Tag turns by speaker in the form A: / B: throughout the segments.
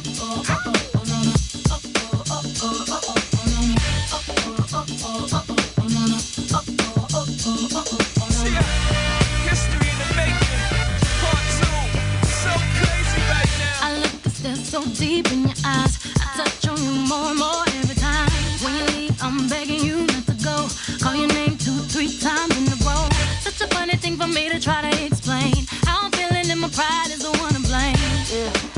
A: So deep in your eyes, I touch on you more and more every time. When you leave, I'm begging you not to go. Call your name 2-3 times in a row. Such a funny thing for me to try to explain. How I'm feeling and my pride is the one to blame.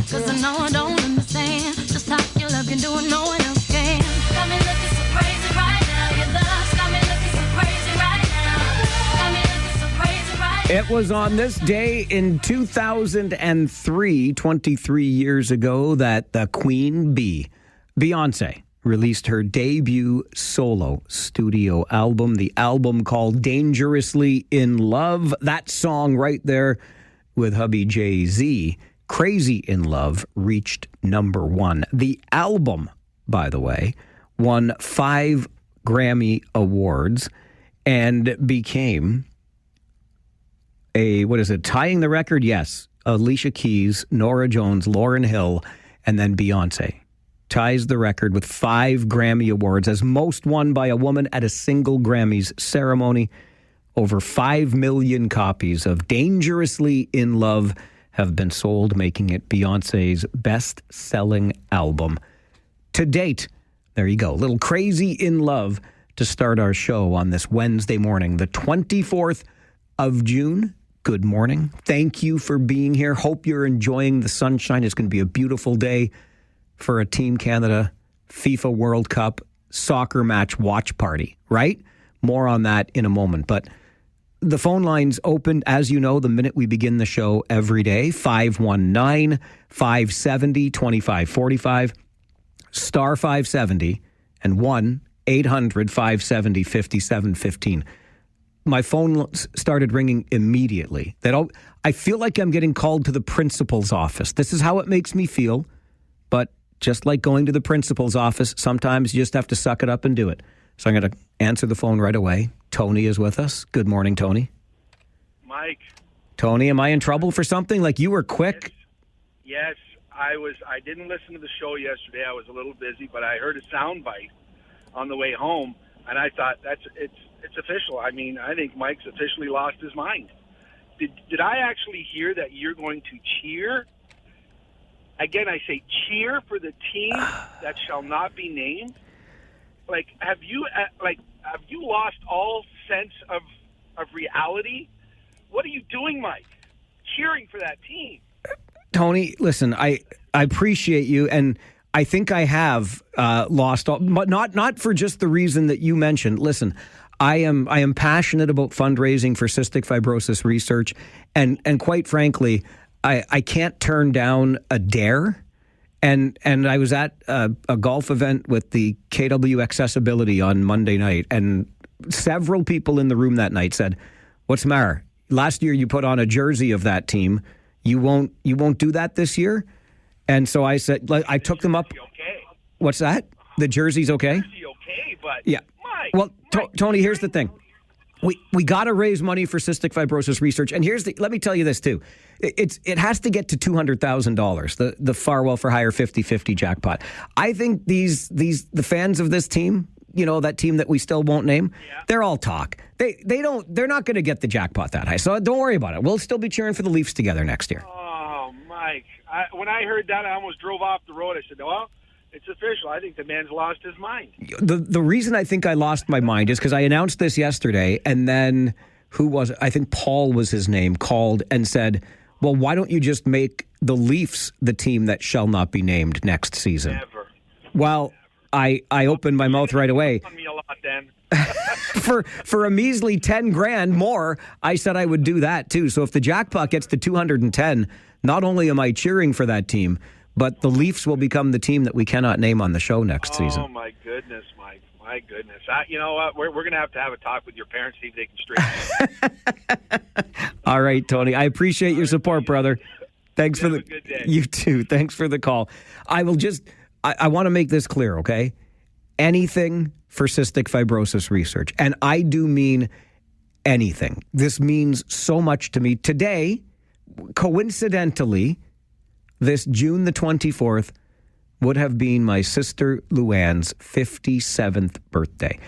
A: Cause I know I don't understand just how your love can do it, no one else can. Got me looking so crazy right now. Your love's got me looking so crazy right now. Got me looking so crazy right now.
B: It was on this day in 2003, 23 years ago, that the Queen Bee, Beyonce, released her debut solo studio album, the album called Dangerously in Love. That song right there with hubby Jay-Z, Crazy in Love, reached number one. The album, by the way, won 5 Grammy Awards and became tying the record? Yes. Alicia Keys, Norah Jones, Lauryn Hill, and then Beyonce ties the record with 5 Grammy Awards as most won by a woman at a single Grammys ceremony. Over 5 million copies of Dangerously in Love have been sold, making it Beyonce's best-selling album to date. There you go. Little Crazy in Love to start our show on this Wednesday morning, the 24th of June. Good morning. Thank you for being here. Hope you're enjoying the sunshine. It's going to be a beautiful day for a Team Canada FIFA World Cup soccer match watch party, right? More on that in a moment. But the phone lines open, as you know, the minute we begin the show every day. 519-570-2545, star 570, and 1-800-570-5715. My phone started ringing immediately. I feel like I'm getting called to the principal's office. This is how it makes me feel. But just like going to the principal's office, sometimes you just have to suck it up and do it. So I'm going to answer the phone right away. Tony is with us. Good morning, Tony.
C: Mike.
B: Tony, am I in trouble for something? Like, you were quick.
C: Yes, I didn't listen to the show yesterday. I was a little busy, but I heard a sound bite on the way home, and I thought it's official. I mean, I think Mike's officially lost his mind. Did I actually hear that you're going to cheer? Again, I say cheer for the team that shall not be named. Like, have you lost all sense of reality? What are you doing, Mike? Cheering for that team.
B: Tony, listen, I appreciate you, and I think I have lost all, but not for just the reason that you mentioned. Listen, I am passionate about fundraising for cystic fibrosis research, and quite frankly, I can't turn down a dare. And I was at a golf event with the KW Accessibility on Monday night, and several people in the room that night said, "What's the matter? Last year you put on a jersey of that team. You won't do that this year?" And so I said, I took them up.
C: Okay.
B: What's that? The jersey's okay?
C: Jersey okay, but
B: yeah.
C: Mike,
B: well, Tony, here's the thing. We got to raise money for cystic fibrosis research, and let me tell you this too. It has to get to $200,000. The Farwell for Hire 50-50 jackpot. I think the fans of this team, that team that we still won't name, they're all talk. They're not going to get the jackpot that high. So don't worry about it. We'll still be cheering for the Leafs together next year.
C: Oh, Mike, when I heard that, I almost drove off the road. I said, well, it's official. I think the man's lost his mind.
B: The reason I think I lost my mind is because I announced this yesterday, and then I think Paul was his name, called and said, well, why don't you just make the Leafs the team that shall not be named next season?
C: Never.
B: Well, I opened my mouth right away.
C: On me a lot, then.
B: for a measly $10,000 more, I said I would do that too. So if the jackpot gets to 210, not only am I cheering for that team, but the Leafs will become the team that we cannot name on the show next season.
C: Oh, my goodness, Mike. My goodness. You know what? We're going to have a talk with your parents, see if they can straighten it.
B: All right, Tony. I appreciate your support, brother. Thanks for the
C: good day.
B: You too. Thanks for the call. I will just I want to make this clear, okay? Anything for cystic fibrosis research, and I do mean anything. This means so much to me. Today, coincidentally, this June the 24th, would have been my sister Luann's 57th birthday.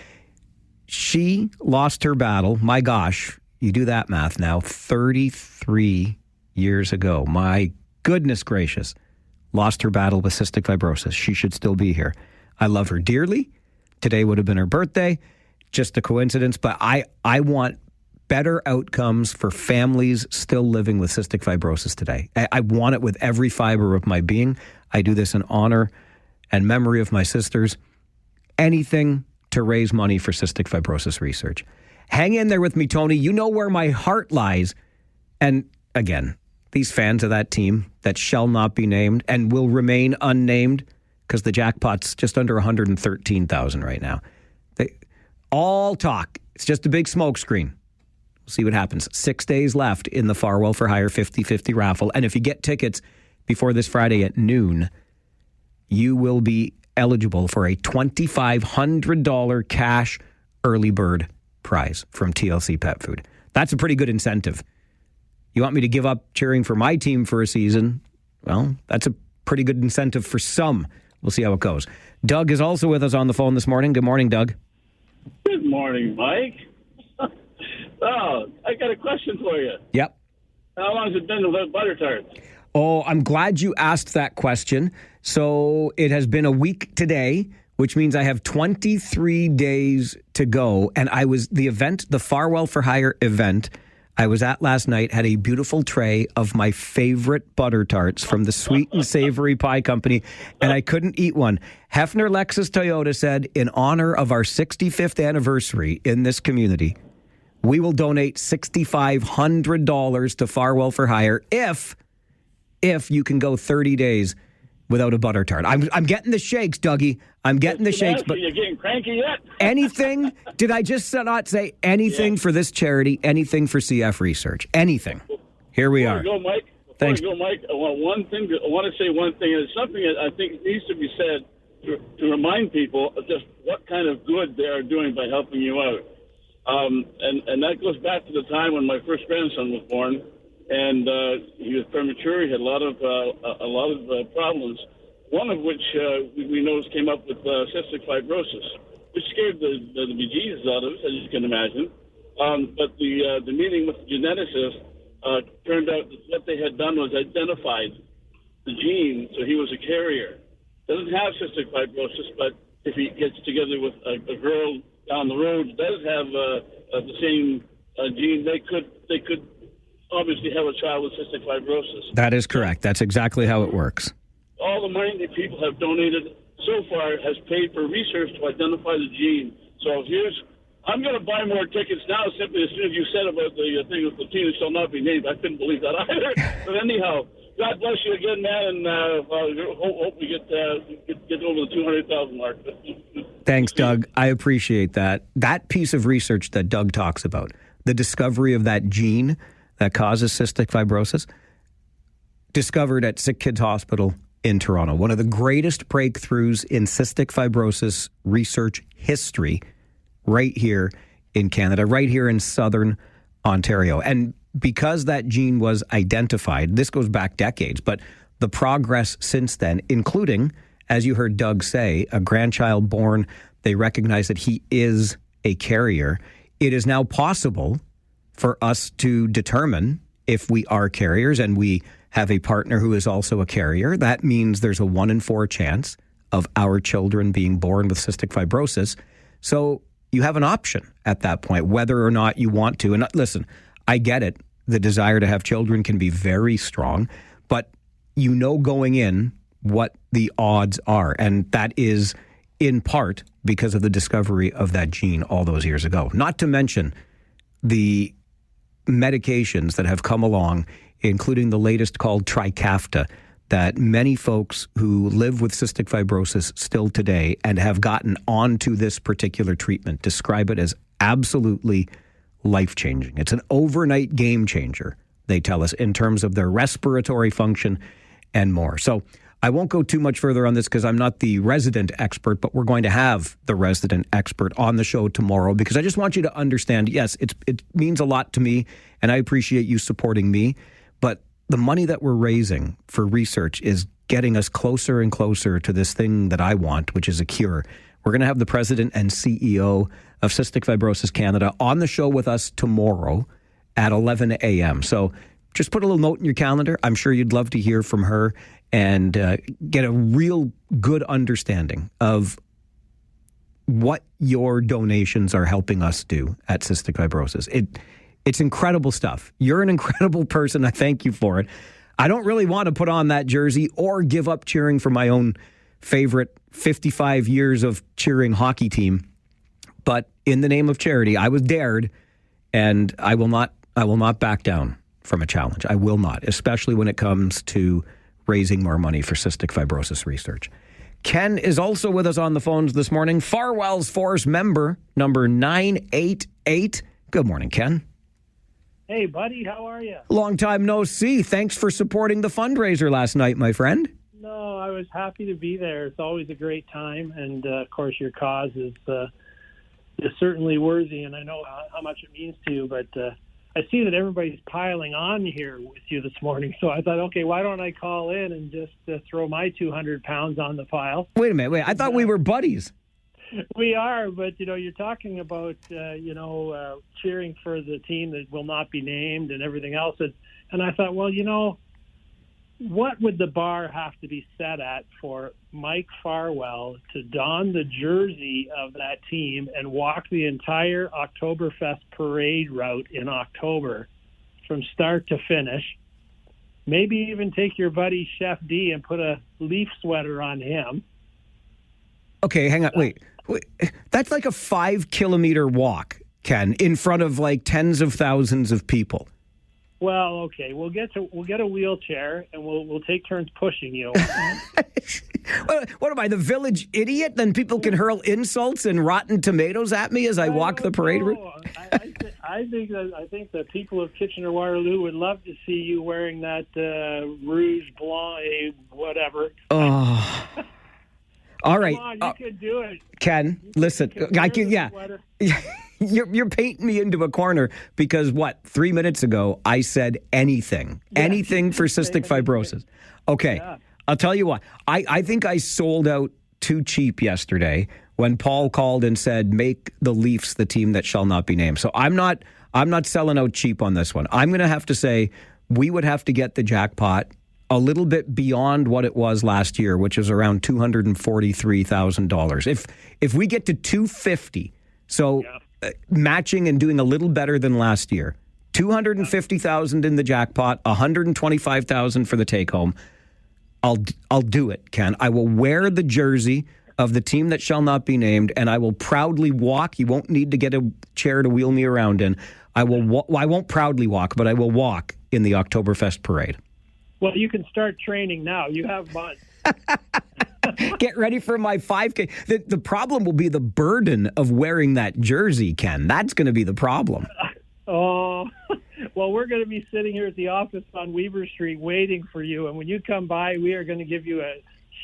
B: She lost her battle, my gosh, you do that math now, 33 years ago. My goodness gracious, lost her battle with cystic fibrosis. She should still be here. I love her dearly. Today would have been her birthday. Just a coincidence, but I want better outcomes for families still living with cystic fibrosis today. I want it with every fiber of my being. I do this in honor and memory of my sisters. Anything to raise money for cystic fibrosis research. Hang in there with me, Tony. You know where my heart lies. And again, these fans of that team that shall not be named and will remain unnamed because the jackpot's just under 113,000 right now. They all talk. It's just a big smokescreen. We'll see what happens. 6 days left in the Farwell for Hire 50-50 raffle. And if you get tickets before this Friday at noon, you will be eligible for a $2,500 cash early bird prize from TLC Pet Food. That's a pretty good incentive. You want me to give up cheering for my team for a season? Well, that's a pretty good incentive for some. We'll see how it goes. Doug is also with us on the phone this morning. Good morning, Doug.
D: Good morning, Mike. Oh, I got a question for you.
B: Yep.
D: How long has it been without butter tarts?
B: Oh, I'm glad you asked that question. So it has been a week today, which means I have 23 days to go. And the Farwell for Hire event I was at last night had a beautiful tray of my favorite butter tarts from the Sweet and Savory Pie Company, and I couldn't eat one. Hefner Lexus Toyota said, in honor of our 65th anniversary in this community, we will donate $6,500 to Farwell for Hire if you can go 30 days without a butter tart. I'm getting the shakes, Dougie. I'm getting the shakes. But
D: you're getting cranky yet?
B: Anything? Did I just not say anything for this charity? Anything for CF research? Anything? Here we are. Thanks.
D: Before I go, Mike, I want to say one thing. And it's something that I think needs to be said to remind people of just what kind of good they are doing by helping you out. And that goes back to the time when my first grandson was born. And he was premature. He had a lot of problems. One of which we noticed came up with cystic fibrosis, which scared the bejesus out of us, as you can imagine. But the meeting with the geneticist turned out that what they had done was identified the gene, so he was a carrier. Doesn't have cystic fibrosis, but if he gets together with a girl down the road who does have the same gene, they could obviously have a child with cystic fibrosis.
B: That is correct. That's exactly how it works.
D: All the money that people have donated so far has paid for research to identify the gene. So I'm going to buy more tickets now simply as soon as you said about the thing with the team that shall not be named. I couldn't believe that either. But anyhow, God bless you again, man, and hope we get over the 200,000 mark.
B: Thanks, Doug. I appreciate that. That piece of research that Doug talks about, the discovery of that gene that causes cystic fibrosis, discovered at Sick Kids Hospital in Toronto. One of the greatest breakthroughs in cystic fibrosis research history right here in Canada, right here in southern Ontario. And because that gene was identified, this goes back decades, but the progress since then, including, as you heard Doug say, a grandchild born, they recognize that he is a carrier. It is now possible for us to determine if we are carriers and we have a partner who is also a carrier. That means there's a 1 in 4 chance of our children being born with cystic fibrosis. So you have an option at that point, whether or not you want to. And listen, I get it. The desire to have children can be very strong, but you know going in what the odds are. And that is in part because of the discovery of that gene all those years ago. Not to mention the medications that have come along, including the latest called Trikafta, that many folks who live with cystic fibrosis still today and have gotten onto this particular treatment describe it as absolutely life-changing. It's an overnight game changer, they tell us, in terms of their respiratory function and more. So I won't go too much further on this because I'm not the resident expert, but we're going to have the resident expert on the show tomorrow because I just want you to understand, yes, it means a lot to me and I appreciate you supporting me, but the money that we're raising for research is getting us closer and closer to this thing that I want, which is a cure. We're going to have the president and CEO of Cystic Fibrosis Canada on the show with us tomorrow at 11 a.m. So just put a little note in your calendar. I'm sure you'd love to hear from her and get a real good understanding of what your donations are helping us do at Cystic Fibrosis. It's incredible stuff. You're an incredible person. I thank you for it. I don't really want to put on that jersey or give up cheering for my own favorite 55 years of cheering hockey team. But in the name of charity, I was dared, and I will not back down from a challenge. I will not, especially when it comes to raising more money for cystic fibrosis research. Ken is also with us on the phones this morning. Farwell's Force member number 988. Good morning, Ken.
E: Hey, buddy, how are you?
B: Long time no see. Thanks for supporting the fundraiser last night, my friend.
E: No, I was happy to be there. It's always a great time, and of course, your cause is certainly worthy, and I know how much it means to you. But I see that everybody's piling on here with you this morning, so I thought, okay, why don't I call in and just throw my 200 pounds on the pile?
B: Wait a minute. I thought we were buddies.
E: We are, but, you're talking about, cheering for the team that will not be named and everything else. And I thought, well, what would the bar have to be set at for Mike Farwell to don the jersey of that team and walk the entire Oktoberfest parade route in October from start to finish? Maybe even take your buddy Chef D and put a Leaf sweater on him.
B: Okay, hang on. Wait. That's like a 5-kilometer walk, Ken, in front of like tens of thousands of people.
E: Well, okay, we'll get a wheelchair and we'll take turns pushing you.
B: What am I, the village idiot? Then people can hurl insults and rotten tomatoes at me as I walk the parade route.
E: I think the people of Kitchener-Waterloo would love to see you wearing that Rouge Blanc, whatever.
B: Oh. All right.
E: Come on, you could do it.
B: Ken, listen. You're painting me into a corner because 3 minutes ago I said anything for cystic fibrosis. Okay, yeah. I'll tell you what. I think I sold out too cheap yesterday when Paul called and said, make the Leafs the team that shall not be named. So I'm not selling out cheap on this one. I'm going to have to say we would have to get the jackpot a little bit beyond what it was last year, which is around $243,000. If we get to 250, so matching and doing a little better than last year, 250,000 in the jackpot, 125,000 for the take home. I'll do it, Ken. I will wear the jersey of the team that shall not be named, and I will proudly walk. You won't need to get a chair to wheel me around in. I won't proudly walk, but I will walk in the Oktoberfest parade.
E: Well, you can start training now. You have months.
B: Get ready for my 5K. The problem will be the burden of wearing that jersey, Ken. That's going to be the problem.
E: Oh, well, we're going to be sitting here at the office on Weber Street waiting for you. And when you come by, we are going to give you a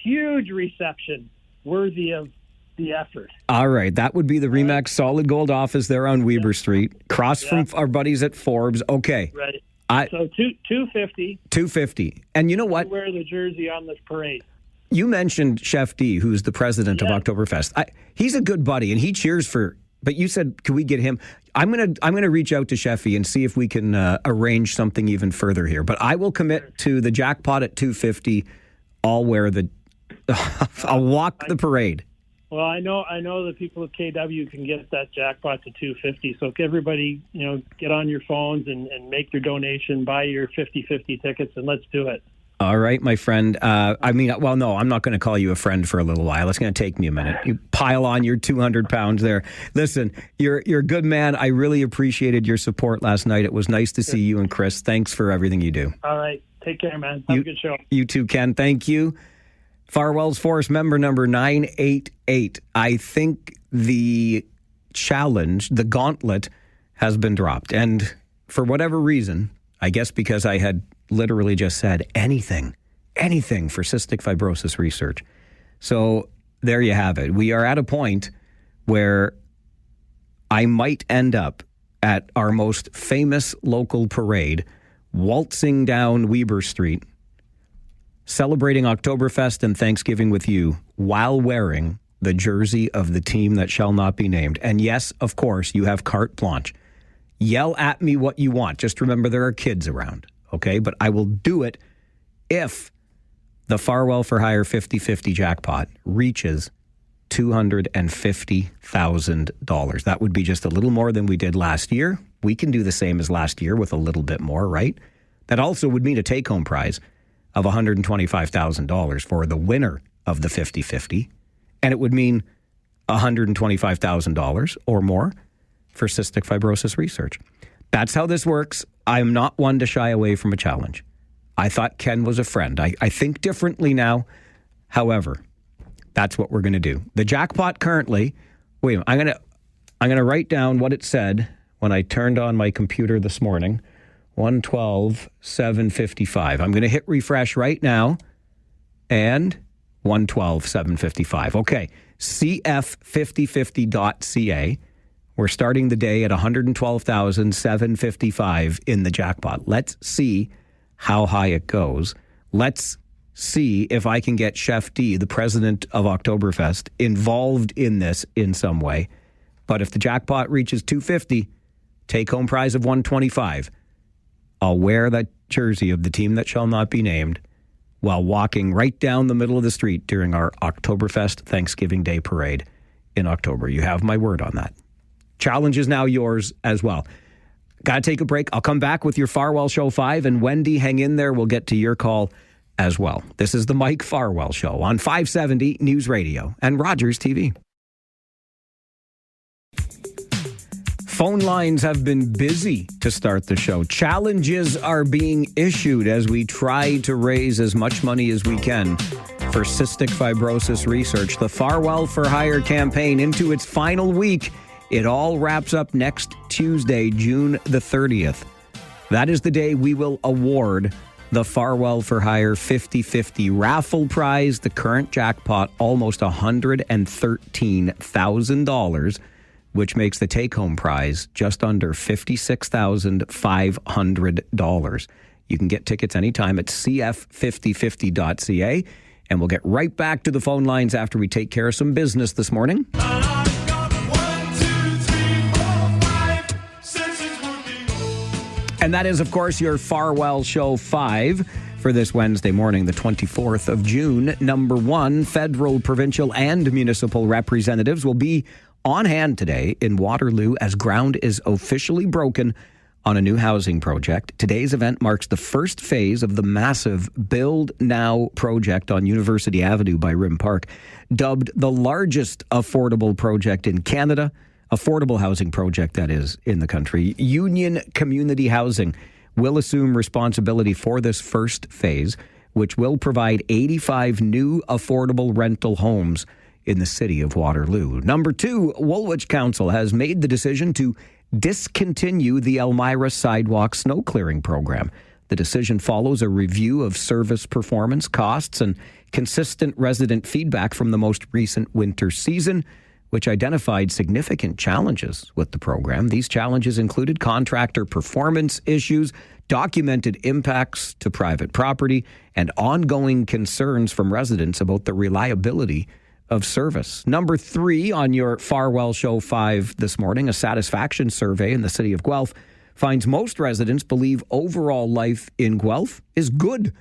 E: huge reception worthy of the effort. All
B: right. That would be the Remax Solid Gold office there on Weber Street, across from our buddies at Forbes. Okay.
E: Right. So 250.
B: 250. And you know what?
E: Wear the jersey on this parade.
B: You mentioned Chef D, who's the president of Oktoberfest. He's a good buddy, and he cheers for. But you said, can we get him? I'm gonna reach out to Chefy and see if we can arrange something even further here. But I will commit to the jackpot at 250. I'll walk the parade.
E: Well, I know the people of KW can get that jackpot to 250. So everybody, get on your phones and make your donation, buy your 50-50 tickets, and let's do it.
B: All right, my friend. No, I'm not going to call you a friend for a little while. It's going to take me a minute. You pile on your 200 pounds there. Listen, you're a good man. I really appreciated your support last night. It was nice to see you and Chris. Thanks for everything you do.
E: All right. Take care, man. Have a good show.
B: You too, Ken. Thank you. Farwell's Force member number 988. I think the challenge, the gauntlet, has been dropped. And for whatever reason, I guess because I had literally just said anything for cystic fibrosis research. So there you have it. We are at a point where I might end up at our most famous local parade, waltzing down Weber Street celebrating Oktoberfest and Thanksgiving with you while wearing the jersey of the team that shall not be named. And yes, of course, you have carte blanche. Yell at me what you want. Just remember there are kids around, okay? But I will do it if the Farwell for Hire 50-50 jackpot reaches $250,000. That would be just a little more than we did last year. We can do the same as last year with a little bit more, right? That also would mean a take-home prize of $125,000 for the winner of the 50-50. And it would mean $125,000 or more for cystic fibrosis research. That's how this works. I'm not one to shy away from a challenge. I thought Ken was a friend. I think differently now. However, that's what we're going to do. The jackpot currently, wait a minute, I'm going to write down what it said when I turned on my computer this morning. 112,755. I'm going to hit refresh right now. And 112,755. Okay, cf5050.ca. We're starting the day at 112,755 in the jackpot. Let's see how high it goes. Let's see if I can get Chef D, the president of Oktoberfest, involved in this in some way. But if the jackpot reaches 250, take-home prize of 125, I'll wear that jersey of the team that shall not be named while walking right down the middle of the street during our Oktoberfest Thanksgiving Day parade in October. You have my word on that. Challenge is now yours as well. Got to take a break. I'll come back with your Farwell Show 5, and Wendy, hang in there. We'll get to your call as well. This is the Mike Farwell Show on 570 News Radio and Rogers TV. Phone lines have been busy to start the show. Challenges are being issued as we try to raise as much money as we can for cystic fibrosis research. The Farwell for Hire campaign into its final week. It all wraps up next Tuesday, June the 30th. That is the day we will award the Farwell for Hire 50-50 raffle prize. The current jackpot, almost $113,000, which makes the take-home prize just under $56,500. You can get tickets anytime at cf5050.ca, and we'll get right back to the phone lines after we take care of some business this morning. And that is, of course, your Farwell Show 5 for this Wednesday morning, the 24th of June. Number one, federal, provincial, and municipal representatives will be on hand today in Waterloo as ground is officially broken on a new housing project. Today's event marks the first phase of the massive Build Now project on University Avenue by Rim Park, dubbed the largest affordable project in Canada. Affordable housing project, that is, in the country. Union Community Housing will assume responsibility for this first phase, which will provide 85 new affordable rental homes in the city of Waterloo. Number two, Woolwich Council has made the decision to discontinue the Elmira Sidewalk Snow Clearing Program. The decision follows a review of service performance, costs, and consistent resident feedback from the most recent winter season, which identified significant challenges with the program. These challenges included contractor performance issues, documented impacts to private property, and ongoing concerns from residents about the reliability of service. Number three on your Farwell Show 5 this morning, a satisfaction survey in the city of Guelph finds most residents believe overall life in Guelph is good,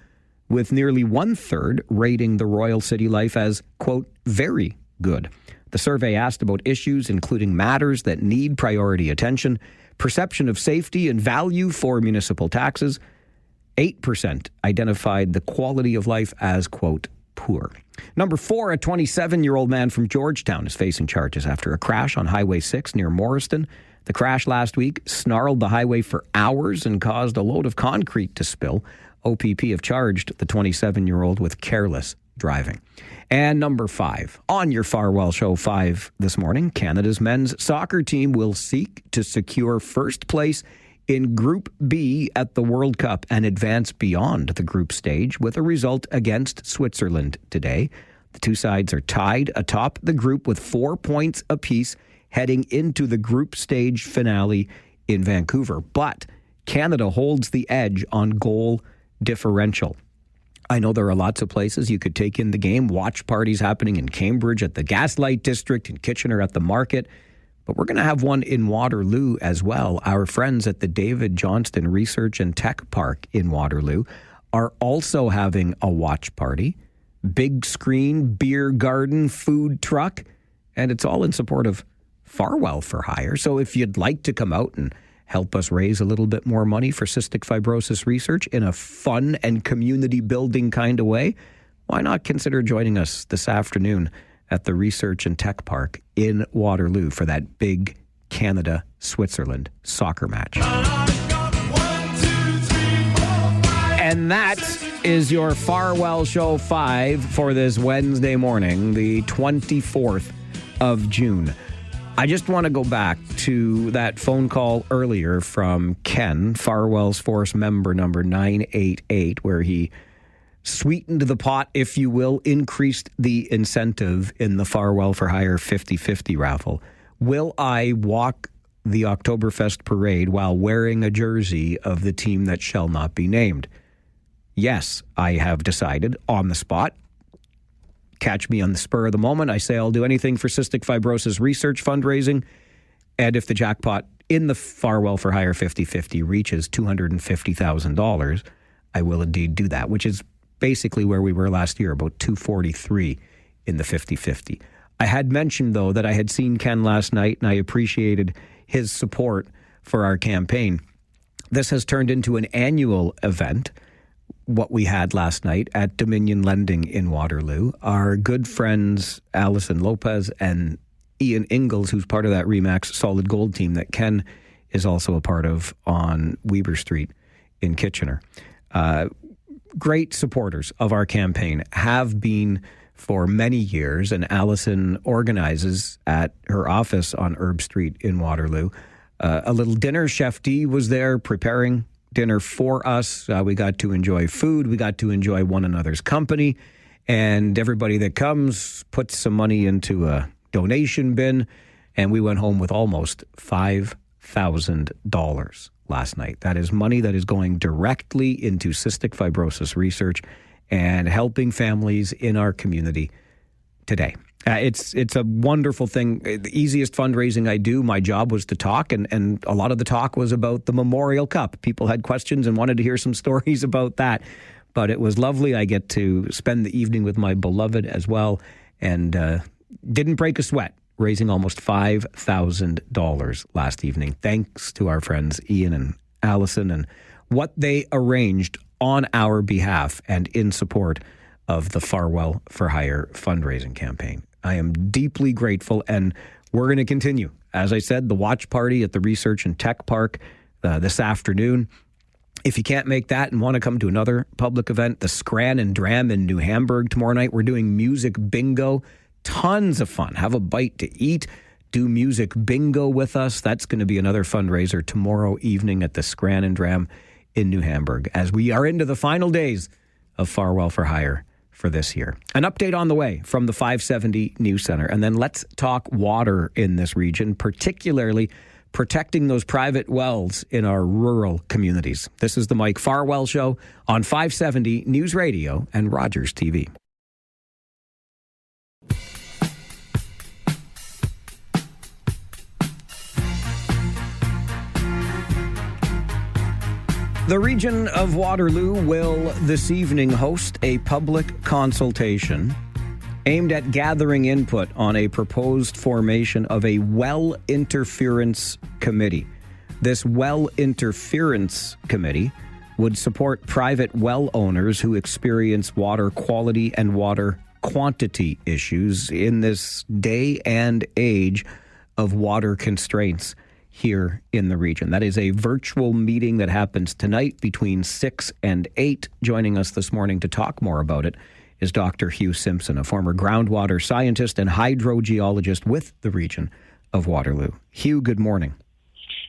B: with nearly one-third rating the Royal City life as, quote, very good. The survey asked about issues including matters that need priority attention, perception of safety and value for municipal taxes. 8% identified the quality of life as, quote, poor. Number four, a 27-year-old man from Georgetown is facing charges after a crash on Highway 6 near Morriston. The crash last week snarled the highway for hours and caused a load of concrete to spill. OPP have charged the 27-year-old with careless driving. And number five, on your Farwell Show 5 this morning, Canada's men's soccer team will seek to secure first place in Group B at the World Cup and advance beyond the group stage with a result against Switzerland today. The two sides are tied atop the group with 4 points apiece heading into the group stage finale in Vancouver. But Canada holds the edge on goal differential. I know there are lots of places you could take in the game. Watch parties happening in Cambridge at the Gaslight District, in Kitchener at the Market. But we're going to have one in Waterloo as well. Our friends at the David Johnston Research and Tech Park in Waterloo are also having a watch party. Big screen, beer garden, food truck, and it's all in support of Farwell for Hire. So if you'd like to come out and help us raise a little bit more money for cystic fibrosis research in a fun and community building kind of way, why not consider joining us this afternoon at the Research and Tech Park in Waterloo for that big Canada-Switzerland soccer match. And that is your Farwell Show 5 for this Wednesday morning, the 24th of June. I just want to go back to that phone call earlier from Ken, Farwell's Force member number 988, where he sweetened the pot, if you will, increased the incentive in the Farwell for Hire 50-50 raffle. Will I walk the Oktoberfest parade while wearing a jersey of the team that shall not be named? Yes, I have decided on the spot. Catch me on the spur of the moment. I say I'll do anything for cystic fibrosis research fundraising. And if the jackpot in the Farwell for Hire 50-50 reaches $250,000, I will indeed do that, which is basically where we were last year, about 243 in the 50-50. I had mentioned, though, that I had seen Ken last night, and I appreciated his support for our campaign. This has turned into an annual event, what we had last night at Dominion Lending in Waterloo. Our good friends Allison Lopez and Ian Ingalls, who's part of that Remax Solid Gold team that Ken is also a part of on Weber Street in Kitchener. Great supporters of our campaign, have been for many years, and Allison organizes at her office on Herb Street in Waterloo a little dinner. Chef D was there preparing dinner for us. We got to enjoy food. We got to enjoy one another's company. And everybody that comes puts some money into a donation bin. And we went home with almost $5,000 last night. That is money that is going directly into cystic fibrosis research and helping families in our community today. It's a wonderful thing. The easiest fundraising I do, my job was to talk, and a lot of the talk was about the Memorial Cup. People had questions and wanted to hear some stories about that. But it was lovely. I get to spend the evening with my beloved as well, and didn't break a sweat, raising almost $5,000 last evening, thanks to our friends Ian and Allison and what they arranged on our behalf and in support of the Farwell for Hire fundraising campaign. I am deeply grateful, and we're going to continue. As I said, the watch party at the Research and Tech Park this afternoon. If you can't make that and want to come to another public event, the Scran and Dram in New Hamburg tomorrow night, we're doing music bingo. Tons of fun. Have a bite to eat. Do music bingo with us. That's going to be another fundraiser tomorrow evening at the Scran and Dram in New Hamburg, as we are into the final days of Farwell for Hire for this year. An update on the way from the 570 News Center. And then let's talk water in this region, particularly protecting those private wells in our rural communities. This is the Mike Farwell Show on 570 News Radio and Rogers TV. The region of Waterloo will this evening host a public consultation aimed at gathering input on a proposed formation of a well interference committee. This well interference committee would support private well owners who experience water quality and water quantity issues in this day and age of water constraints here in the region. That is a virtual meeting that happens tonight between 6 and 8. Joining us this morning to talk more about it is Dr. Hugh Simpson, a former groundwater scientist and hydrogeologist with the region of Waterloo. Hugh, good morning.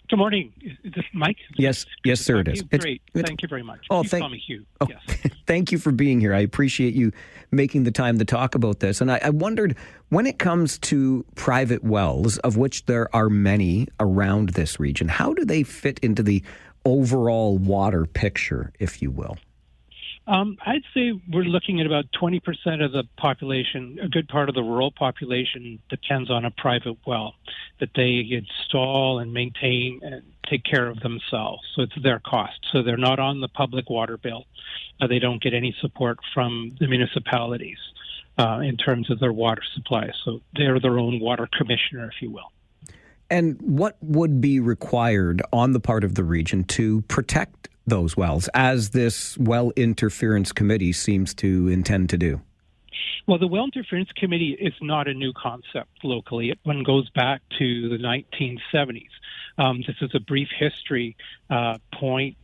F: Good morning. Is this Mike?
B: Yes, sir, it is.
F: Great. Thank you very much. Call me Hugh.
B: Oh,
F: yes.
B: Thank you for being here. I appreciate you making the time to talk about this. And I wondered, when it comes to private wells, of which there are many around this region, how do they fit into the overall water picture, if you will?
F: I'd say we're looking at about 20% of the population. A good part of the rural population depends on a private well that they install and maintain and take care of themselves. So it's their cost. So they're not on the public water bill. They don't get any support from the municipalities in terms of their water supply. So they're their own water commissioner, if you will.
B: And what would be required on the part of the region to protect those wells, as this well interference committee seems to intend to do?
F: Well, the well interference committee is not a new concept locally. One goes back to the 1970s. This is a brief history point.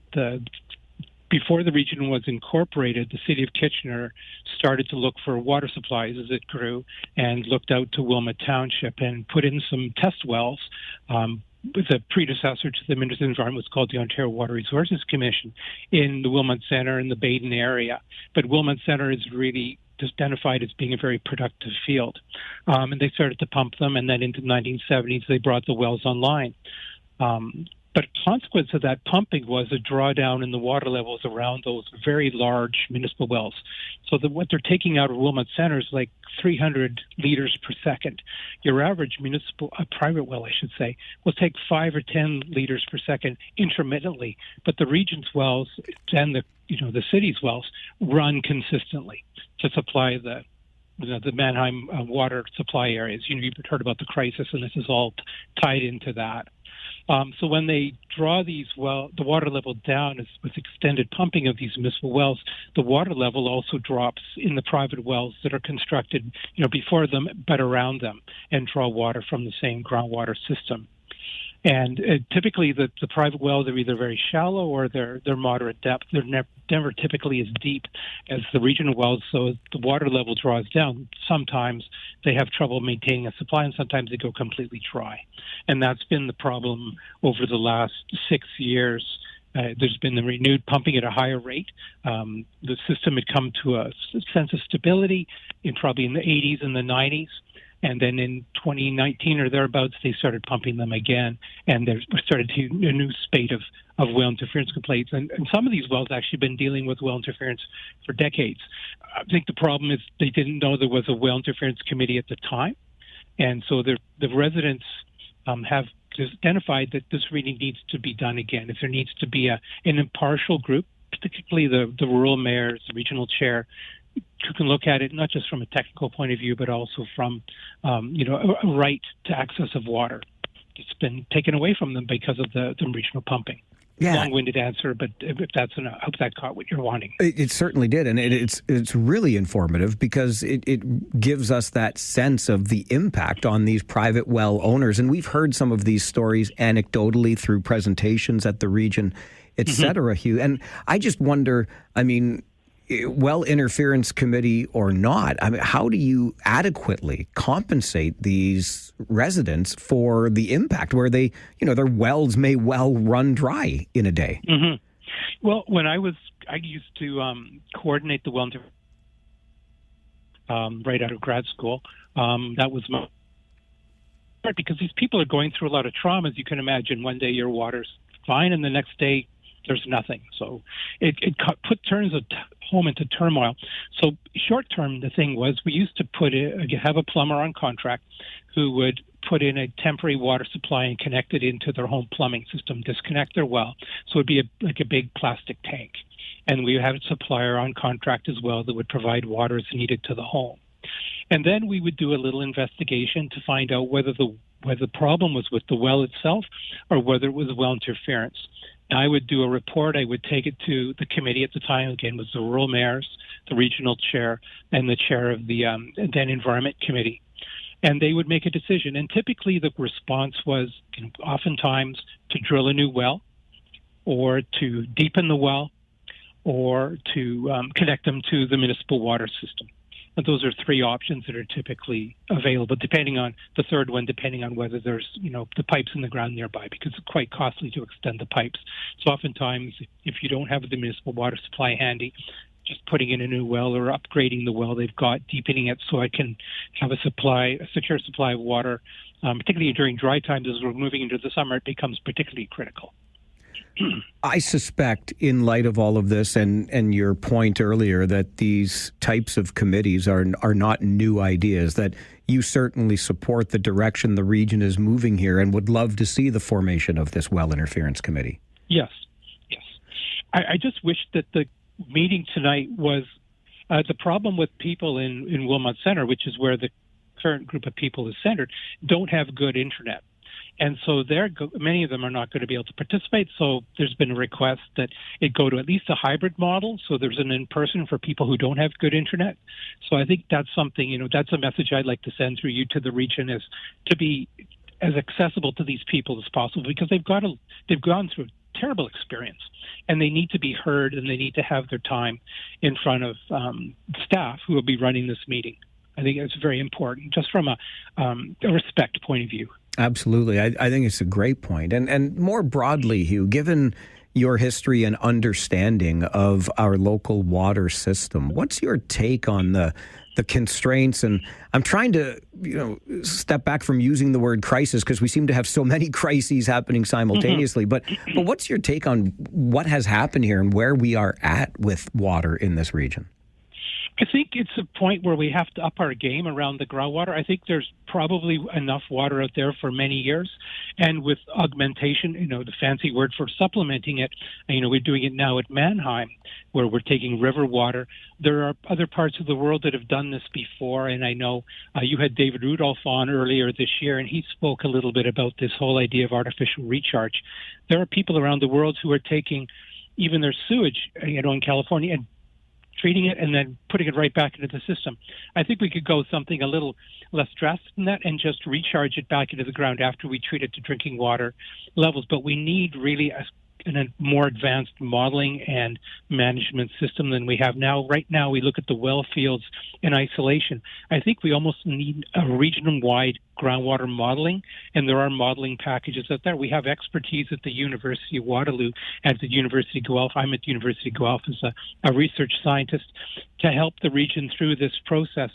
F: Before the region was incorporated, the city of Kitchener started to look for water supplies as it grew and looked out to Wilmot Township and put in some test wells. The predecessor to the Ministry of the Environment was called the Ontario Water Resources Commission in the Wilmot Centre and the Baden area. But Wilmot Centre is really identified as being a very productive field. And they started to pump them, and then into the 1970s, they brought the wells online. But a consequence of that pumping was a drawdown in the water levels around those very large municipal wells. So what they're taking out of Wilmot Centre is like 300 liters per second. Your average private well, I should say, will take 5 or 10 liters per second intermittently. But the region's wells and the city's wells run consistently to supply the Mannheim water supply areas. You've heard about the crisis, and this is all tied into that. So when they draw the water level down with extended pumping of these municipal wells, the water level also drops in the private wells that are constructed, before them but around them, and draw water from the same groundwater system. And typically, the private wells are either very shallow or they're moderate depth. They're never typically as deep as the regional wells. So as the water level draws down, sometimes they have trouble maintaining a supply, and sometimes they go completely dry. And that's been the problem over the last 6 years. There's been the renewed pumping at a higher rate. The system had come to a sense of stability probably in the 80s and the 90s. And then in 2019 or thereabouts, they started pumping them again, and there started a new spate of well interference complaints. And some of these wells actually been dealing with well interference for decades. I think the problem is they didn't know there was a well interference committee at the time, and so the residents have identified that this really needs to be done again. If there needs to be an impartial group, particularly the rural mayors, the regional chair, who can look at it not just from a technical point of view, but also from, a right to access of water. It's been taken away from them because of the regional pumping. Yeah. Long-winded answer, but if that's enough, I hope that caught what you're wanting.
B: It certainly did, and it's really informative because it gives us that sense of the impact on these private well owners. And we've heard some of these stories anecdotally through presentations at the region, et cetera, Hugh. And I just wonder, well interference committee or not, how do you adequately compensate these residents for the impact where they, their wells may well run dry in a day?
F: Mm-hmm. Well, when I used to coordinate the well right out of grad school. That was my part, because these people are going through a lot of trauma, as you can imagine. One day your water's fine, and the next day there's nothing. So it turns a home into turmoil. So short term, the thing was we used to have a plumber on contract who would put in a temporary water supply and connect it into their home plumbing system, disconnect their well. So it'd be like a big plastic tank. And we would have a supplier on contract as well that would provide water as needed to the home. And then we would do a little investigation to find out whether the problem was with the well itself or whether it was well interference. I would do a report. I would take it to the committee at the time. Again, was the rural mayors, the regional chair, and the chair of the then Environment Committee. And they would make a decision. And typically the response was oftentimes to drill a new well or to deepen the well or to connect them to the municipal water system. And those are three options that are typically available, depending on the third one, depending on whether there's, the pipes in the ground nearby, because it's quite costly to extend the pipes. So oftentimes, if you don't have the municipal water supply handy, just putting in a new well or upgrading the well they've got, deepening it so it can have a secure supply of water, particularly during dry times as we're moving into the summer, it becomes particularly critical.
B: I suspect, in light of all of this and your point earlier, that these types of committees are not new ideas, that you certainly support the direction the region is moving here and would love to see the formation of this well interference committee.
F: Yes. I just wish that the meeting tonight was the problem with people in Wilmot Centre, which is where the current group of people is centered, don't have good internet. And so many of them are not going to be able to participate. So there's been a request that it go to at least a hybrid model. So there's an in-person for people who don't have good internet. So I think that's something, that's a message I'd like to send through you to the region, is to be as accessible to these people as possible, because they've gone through a terrible experience, and they need to be heard, and they need to have their time in front of staff who will be running this meeting. I think it's very important, just from a respect point of view.
B: Absolutely. I think it's a great point. And more broadly, Hugh, given your history and understanding of our local water system, what's your take on the constraints? And I'm trying to, step back from using the word crisis, because we seem to have so many crises happening simultaneously. Mm-hmm. But what's your take on what has happened here and where we are at with water in this region?
F: I think it's a point where we have to up our game around the groundwater. I think there's probably enough water out there for many years. And with augmentation, the fancy word for supplementing it, we're doing it now at Mannheim, where we're taking river water. There are other parts of the world that have done this before. And I know you had David Rudolph on earlier this year, and he spoke a little bit about this whole idea of artificial recharge. There are people around the world who are taking even their sewage, in California, and treating it and then putting it right back into the system. I think we could go something a little less drastic than that and just recharge it back into the ground after we treat it to drinking water levels. But we need really a more advanced modeling and management system than we have now. Right now, we look at the well fields in isolation. I think we almost need a region-wide groundwater modeling, and there are modeling packages out there. We have expertise at the University of Waterloo and at the University of Guelph. I'm at the University of Guelph as a research scientist to help the region through this process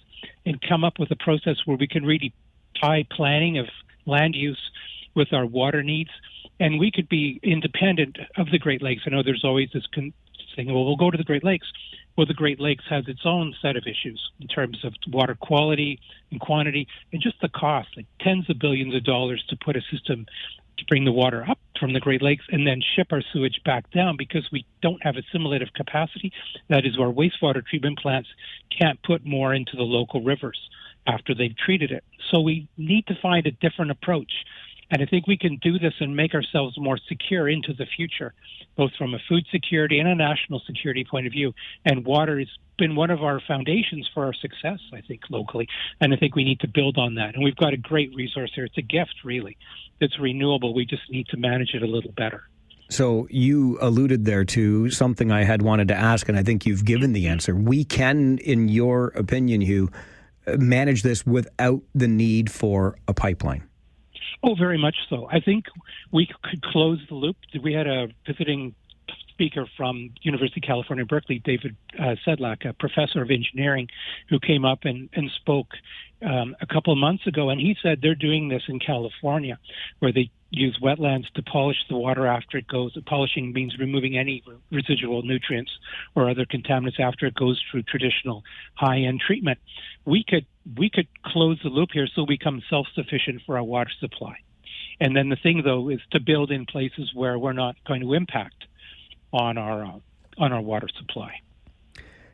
F: and come up with a process where we can really tie planning of land use with our water needs. And we could be independent of the Great Lakes. I know there's always this thing, well, we'll go to the Great Lakes. Well, the Great Lakes has its own set of issues in terms of water quality and quantity and just the cost, like tens of billions of dollars to put a system to bring the water up from the Great Lakes and then ship our sewage back down, because we don't have assimilative capacity. That is, our wastewater treatment plants can't put more into the local rivers after they've treated it. So we need to find a different approach. And I think we can do this and make ourselves more secure into the future, both from a food security and a national security point of view. And water has been one of our foundations for our success, I think, locally. And I think we need to build on that. And we've got a great resource here. It's a gift, really. It's renewable. We just need to manage it a little better.
B: So you alluded there to something I had wanted to ask, and I think you've given the answer. We can, in your opinion, Hugh, manage this without the need for a pipeline.
F: Oh, very much so. I think we could close the loop. We had a visiting speaker from University of California, Berkeley, David Sedlak, a professor of engineering, who came up and spoke a couple of months ago. And he said they're doing this in California, where they use wetlands to polish the water after it goes. Polishing means removing any residual nutrients or other contaminants after it goes through traditional high-end treatment. We could close the loop here so we become self-sufficient for our water supply. And then the thing, though, is to build in places where we're not going to impact on our water supply.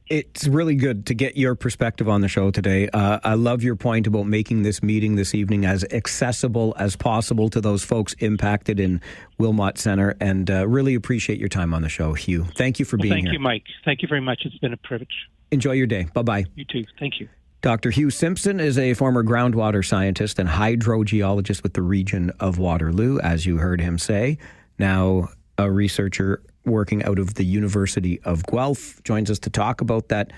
B: It's really good to get your perspective on the show today. I love your point about making this meeting this evening as accessible as possible to those folks impacted in Wilmot Centre, and really appreciate your time on the show, Hugh. Thank you for being here.
F: Thank you, Mike. Thank you very much. It's been a privilege.
B: Enjoy your day. Bye-bye.
F: You too. Thank you.
B: Dr. Hugh Simpson is a former groundwater scientist and hydrogeologist with the region of Waterloo, as you heard him say. Now a researcher working out of the University of Guelph, joins us to talk about that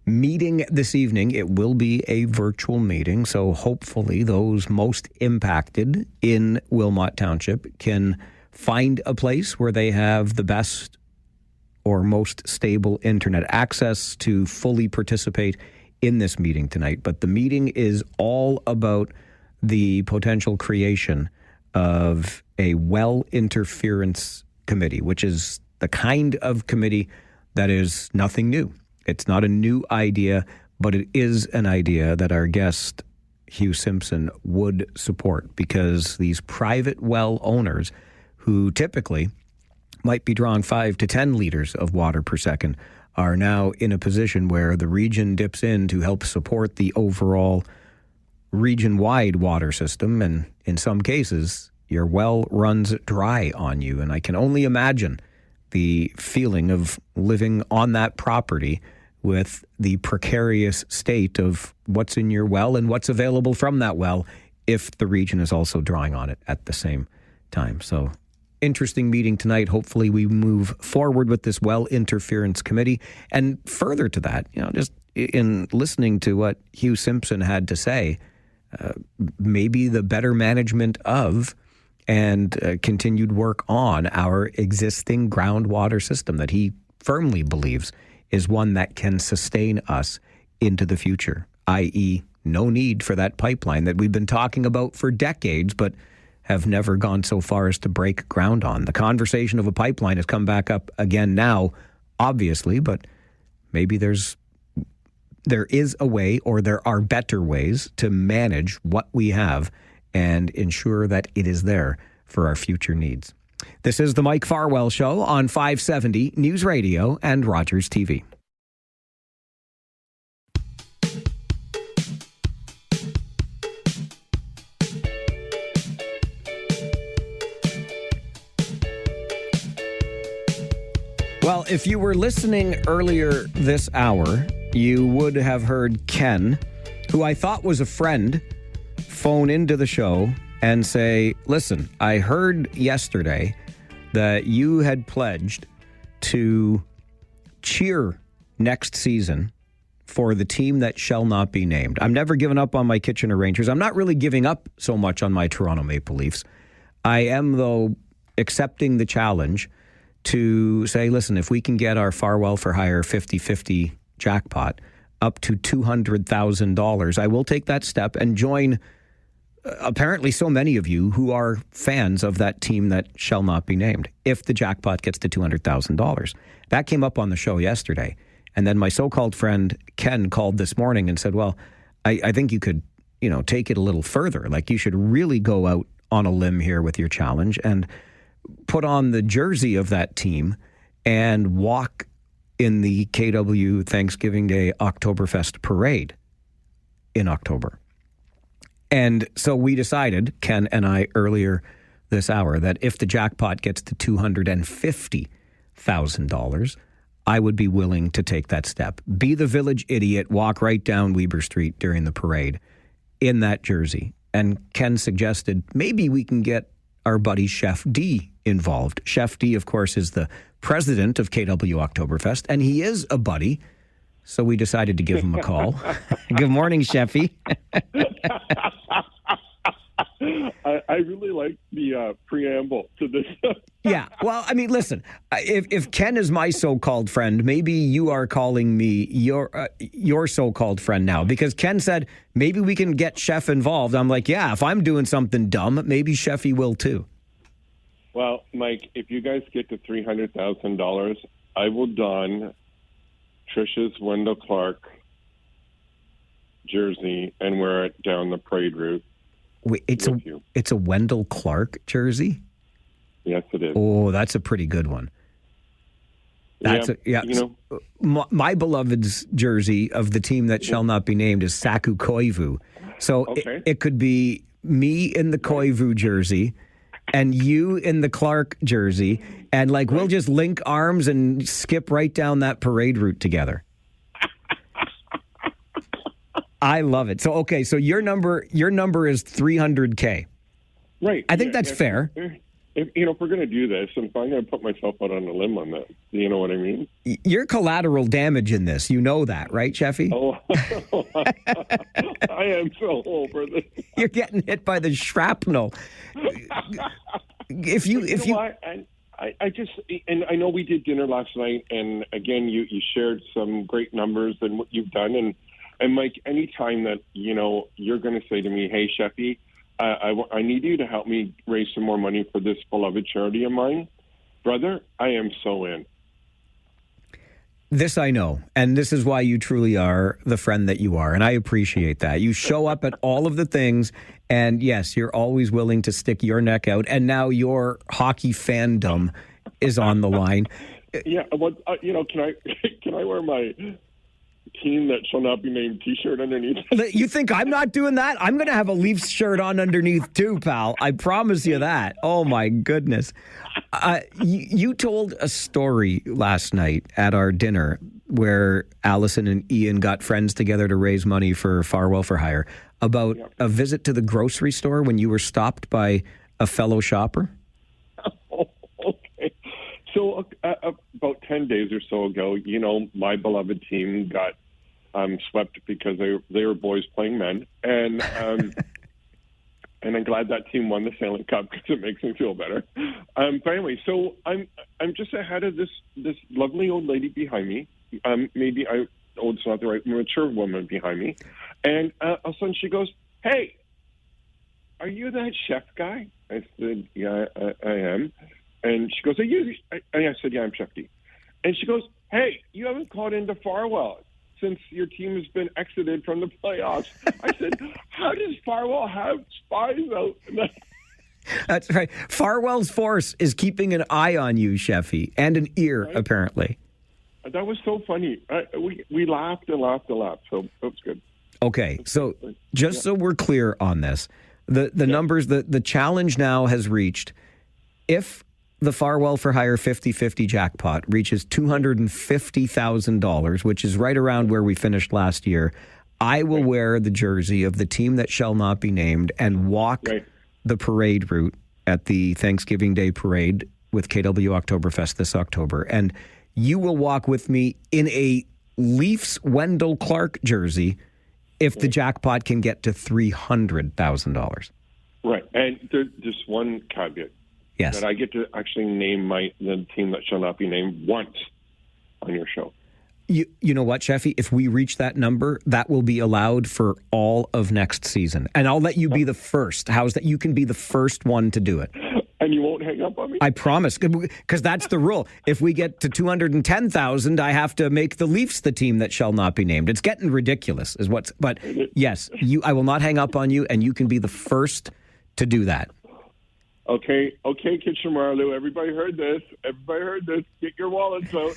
B: meeting this evening. It will be a virtual meeting, so hopefully those most impacted in Wilmot Township can find a place where they have the best or most stable internet access to fully participate in this meeting tonight. But the meeting is all about the potential creation of a well interference Committee, which is the kind of committee that is nothing new. It's not a new idea, but it is an idea that our guest, Hugh Simpson, would support, because these private well owners who typically might be drawing 5 to 10 liters of water per second are now in a position where the region dips in to help support the overall region-wide water system. And in some cases, your well runs dry on you. And I can only imagine the feeling of living on that property with the precarious state of what's in your well and what's available from that well if the region is also drawing on it at the same time. So interesting meeting tonight. Hopefully we move forward with this well interference committee. And further to that, just in listening to what Hugh Simpson had to say, maybe the better management of and continued work on our existing groundwater system that he firmly believes is one that can sustain us into the future, i.e. no need for that pipeline that we've been talking about for decades, but have never gone so far as to break ground on. The conversation of a pipeline has come back up again now, obviously, but maybe there is a way, or there are better ways to manage what we have and ensure that it is there for our future needs. This is the Mike Farwell Show on 570 News Radio and Rogers TV. Well, if you were listening earlier this hour, you would have heard Ken, who I thought was a friend, phone into the show and say, listen, I heard yesterday that you had pledged to cheer next season for the team that shall not be named. I'm never giving up on my Kitchener Rangers. I'm not really giving up so much on my Toronto Maple Leafs. I am, though, accepting the challenge to say, listen, if we can get our Farwell for Hire 50-50 jackpot up to $200,000, I will take that step and join apparently so many of you who are fans of that team that shall not be named, if the jackpot gets to $200,000. That came up on the show yesterday. And then my so-called friend Ken called this morning and said, well, I think you could, take it a little further. Like, you should really go out on a limb here with your challenge and put on the jersey of that team and walk in the KW Thanksgiving Day Oktoberfest parade in October. And so we decided, Ken and I, earlier this hour, that if the jackpot gets to $250,000, I would be willing to take that step. Be the village idiot, walk right down Weber Street during the parade in that jersey. And Ken suggested maybe we can get our buddy Chef D involved. Chef D, of course, is the president of KW Oktoberfest, and he is a buddy. So we decided to give him a call. Good morning, Chefy.
G: I really like the preamble to this.
B: Yeah, well, I mean, listen, if Ken is my so-called friend, maybe you are calling me your so-called friend now, because Ken said, maybe we can get Chef involved. I'm like, yeah, if I'm doing something dumb, maybe Chefy will too.
G: Well, Mike, if you guys get to $300,000, I will don Trisha's Wendell Clark jersey and wear it down the parade route.
B: Wait, it's a Wendell Clark jersey?
G: Yes, it is.
B: Oh, that's a pretty good one. That's my beloved's jersey of the team that shall not be named is Saku Koivu. So
G: okay.
B: it could be me in the Koivu jersey and you in the Clark jersey, and we'll just link arms and skip right down that parade route together. I love it. So, okay, so your number is $300K.
G: Right.
B: I think that's fair.
G: If we're going to do this, if I'm going to put myself out on a limb on that, you know what I mean?
B: You're collateral damage in this. You know that, right, Chefy?
G: Oh, I am so over this.
B: You're getting hit by the shrapnel. If you
G: I just, and I know we did dinner last night, and again, you shared some great numbers and what you've done, and Mike, anytime that you're going to say to me, hey, Chefy, I need you to help me raise some more money for this beloved charity of mine. brother, I am so in.
B: This I know, and this is why you truly are the friend that you are, and I appreciate that. You show up at all of the things, and yes, you're always willing to stick your neck out, and now your hockey fandom is on the line.
G: Yeah, well, can I wear my team that shall not be named T-shirt underneath?
B: You think I'm not doing that? I'm going to have a Leafs shirt on underneath too, pal. I promise you that. Oh, my goodness. You told a story last night at our dinner where Allison and Ian got friends together to raise money for Farwell for Hire about a visit to the grocery store when you were stopped by a fellow shopper.
G: Oh, okay. So about 10 days or so ago, my beloved team got swept because they were boys playing men, and and I'm glad that team won the Stanley Cup because it makes me feel better. But anyway, so I'm just ahead of this lovely old lady behind me. Old's not the right, mature woman behind me, and all of a sudden she goes, "Hey, are you that chef guy?" I said, "Yeah, I am." And she goes, "Are you?" I said, "Yeah, I'm Chef D." And she goes, "Hey, you haven't called into Farwell since your team has been exited from the playoffs." I said, "How does Farwell have spies out?"
B: That's right. Farwell's force is keeping an eye on you, Sheffy, and an ear, right? Apparently.
G: That was so funny. We laughed and laughed and laughed, so that was good.
B: Okay, so just so we're clear on this, the numbers, the challenge now has reached, if the Farwell for Hire 50-50 jackpot reaches $250,000, which is right around where we finished last year, I will wear the jersey of the team that shall not be named and walk the parade route at the Thanksgiving Day parade with KW Oktoberfest this October. And you will walk with me in a Leafs Wendell Clark jersey if the jackpot can get to $300,000.
G: Right. And there's one caveat.
B: Yes.
G: That I get to actually name the team that shall not be named once on your show.
B: You know what, Sheffy? If we reach that number, that will be allowed for all of next season. And I'll let you be the first. How's that? You can be the first one to do it.
G: And you won't hang up on me?
B: I promise, because that's the rule. If we get to 210,000, I have to make the Leafs the team that shall not be named. It's getting ridiculous, is what's. But yes, I will not hang up on you, and you can be the first to do that.
G: Okay, Kitchener Marlowe. Everybody heard this. Get your wallets out.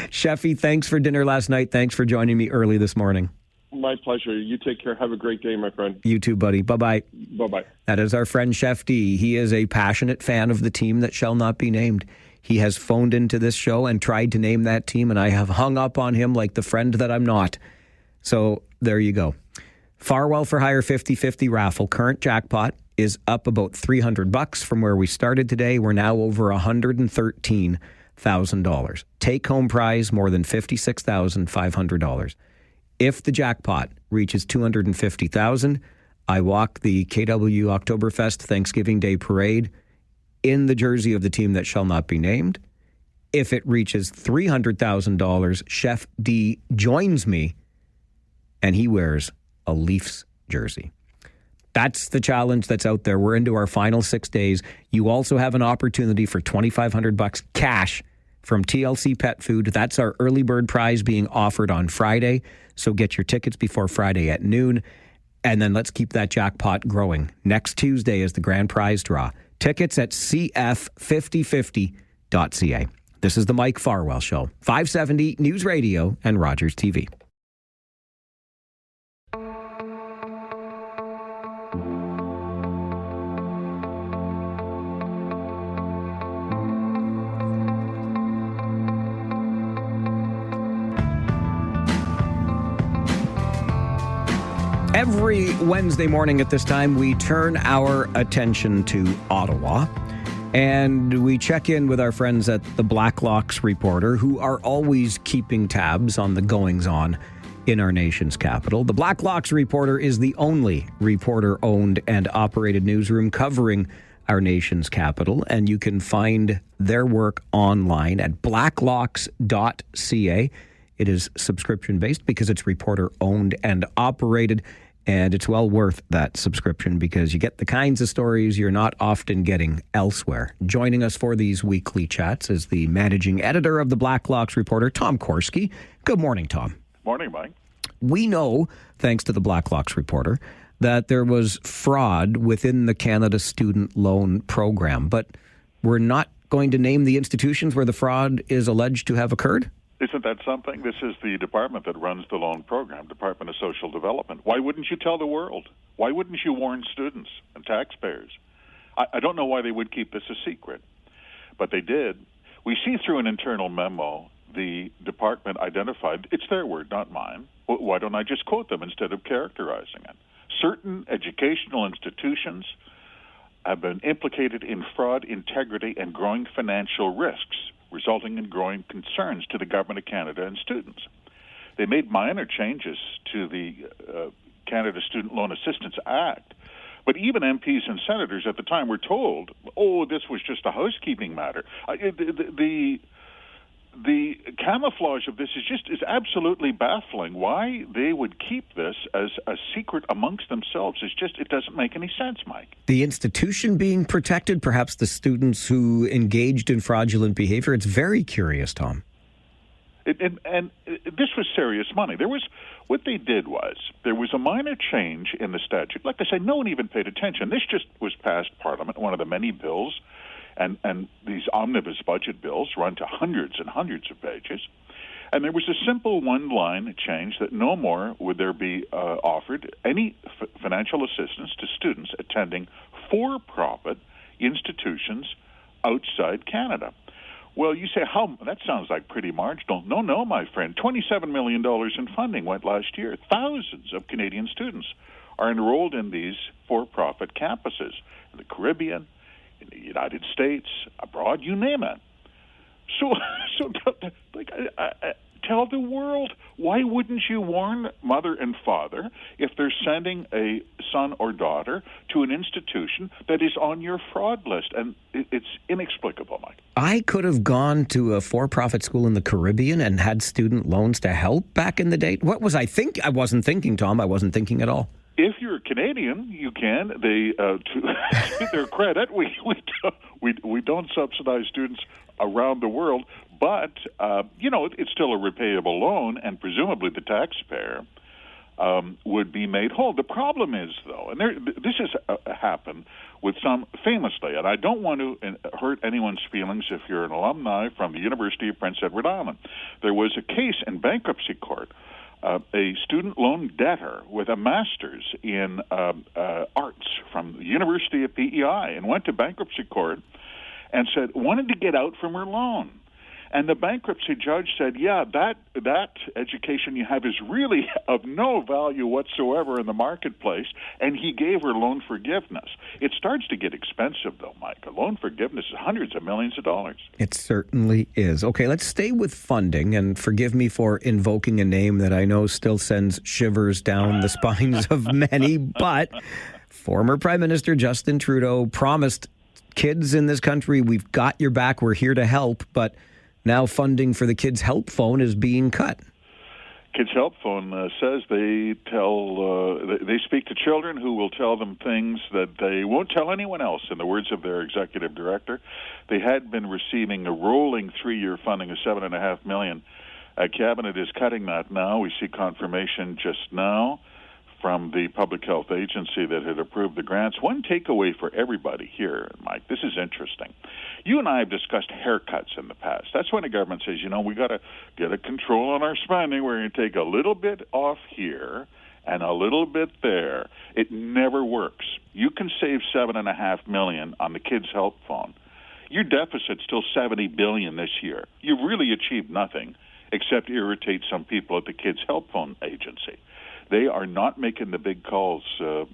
B: Sheffy, thanks for dinner last night. Thanks for joining me early this morning.
G: My pleasure. You take care. Have a great day, my friend.
B: You too, buddy. Bye-bye.
G: Bye-bye.
B: That is our friend Chef D. He is a passionate fan of the team that shall not be named. He has phoned into this show and tried to name that team, and I have hung up on him like the friend that I'm not. So there you go. Farwell for Hire 50-50 raffle. Current jackpot is up about $300 from where we started today. We're now over $113,000. Take-home prize more than $56,500. If the jackpot reaches $250,000, I walk the KW Oktoberfest Thanksgiving Day Parade in the jersey of the team that shall not be named. If it reaches $300,000, Chef D joins me, and he wears a Leafs jersey. That's the challenge that's out there. We're into our final 6 days. You also have an opportunity for $2,500 cash from TLC Pet Food. That's our early bird prize being offered on Friday. So get your tickets before Friday at noon. And then let's keep that jackpot growing. Next Tuesday is the grand prize draw. Tickets at cf5050.ca. This is the Mike Farwell Show. 570 News Radio and Rogers TV. Every Wednesday morning at this time, we turn our attention to Ottawa, and we check in with our friends at the Blacklocks Reporter, who are always keeping tabs on the goings-on in our nation's capital. The Blacklocks Reporter is the only reporter-owned and operated newsroom covering our nation's capital, and you can find their work online at blacklocks.ca. It is subscription-based because it's reporter-owned and operated. And it's well worth that subscription because you get the kinds of stories you're not often getting elsewhere. Joining us for these weekly chats is the managing editor of the Blacklocks Reporter, Tom Korski. Good morning, Tom.
H: Morning, Mike.
B: We know, thanks to the Blacklocks Reporter, that there was fraud within the Canada Student Loan Program, but we're not going to name the institutions where the fraud is alleged to have occurred?
H: Isn't that something? This is the department that runs the loan program, Department of Social Development. Why wouldn't you tell the world? Why wouldn't you warn students and taxpayers? I don't know why they would keep this a secret, but they did. We see through an internal memo the department identified, it's their word, not mine. Why don't I just quote them instead of characterizing it? Certain educational institutions have been implicated in fraud, integrity, and growing financial risks, resulting in growing concerns to the Government of Canada and students. They made minor changes to the Canada Student Loan Assistance Act, but even MPs and senators at the time were told, this was just a housekeeping matter. The camouflage of this is absolutely baffling. Why they would keep this as a secret amongst themselves it doesn't make any sense, Mike.
B: The institution being protected, perhaps the students who engaged in fraudulent behavior. It's very curious, Tom.
H: And this was serious money. What they did was, there was a minor change in the statute. Like I said, no one even paid attention. This just was passed Parliament, one of the many bills. And these omnibus budget bills run to hundreds and hundreds of pages. And there was a simple one-line change that no more would there be offered any financial assistance to students attending for-profit institutions outside Canada. Well, you say, that sounds like pretty marginal. No, my friend. $27 million in funding went last year. Thousands of Canadian students are enrolled in these for-profit campuses in the Caribbean, in the United States, abroad, you name it. So tell the world, why wouldn't you warn mother and father if they're sending a son or daughter to an institution that is on your fraud list? And it's inexplicable, Mike.
B: I could have gone to a for-profit school in the Caribbean and had student loans to help back in the day. What was I think? I wasn't thinking, Tom. I wasn't thinking at all.
H: If you're a Canadian, you can. To their credit, we don't subsidize students around the world, but it's still a repayable loan, and presumably the taxpayer would be made whole. The problem is, though, and this has happened with some famously, and I don't want to hurt anyone's feelings if you're an alumni from the University of Prince Edward Island. There was a case in bankruptcy court. A student loan debtor with a master's in arts from the University of PEI and went to bankruptcy court and wanted to get out from her loan. And the bankruptcy judge said, that education you have is really of no value whatsoever in the marketplace, and he gave her loan forgiveness. It starts to get expensive, though, Mike. A loan forgiveness is hundreds of millions of dollars.
B: It certainly is. Okay, let's stay with funding, and forgive me for invoking a name that I know still sends shivers down the spines of many, but former Prime Minister Justin Trudeau promised kids in this country, we've got your back, we're here to help, but now funding for the Kids Help Phone is being cut.
H: Kids Help Phone says they speak to children who will tell them things that they won't tell anyone else, in the words of their executive director. They had been receiving a rolling 3-year funding of $7.5 million. Cabinet is cutting that now. We see confirmation just now from the Public Health Agency that had approved the grants. One takeaway for everybody here, Mike, this is interesting. You and I have discussed haircuts in the past. That's when the government says, we got to get a control on our spending. We're going to take a little bit off here and a little bit there. It never works. You can save $7.5 million on the Kids Help Phone. Your deficit's still $70 billion this year. You've really achieved nothing except irritate some people at the Kids Help Phone agency. They are not making the big calls,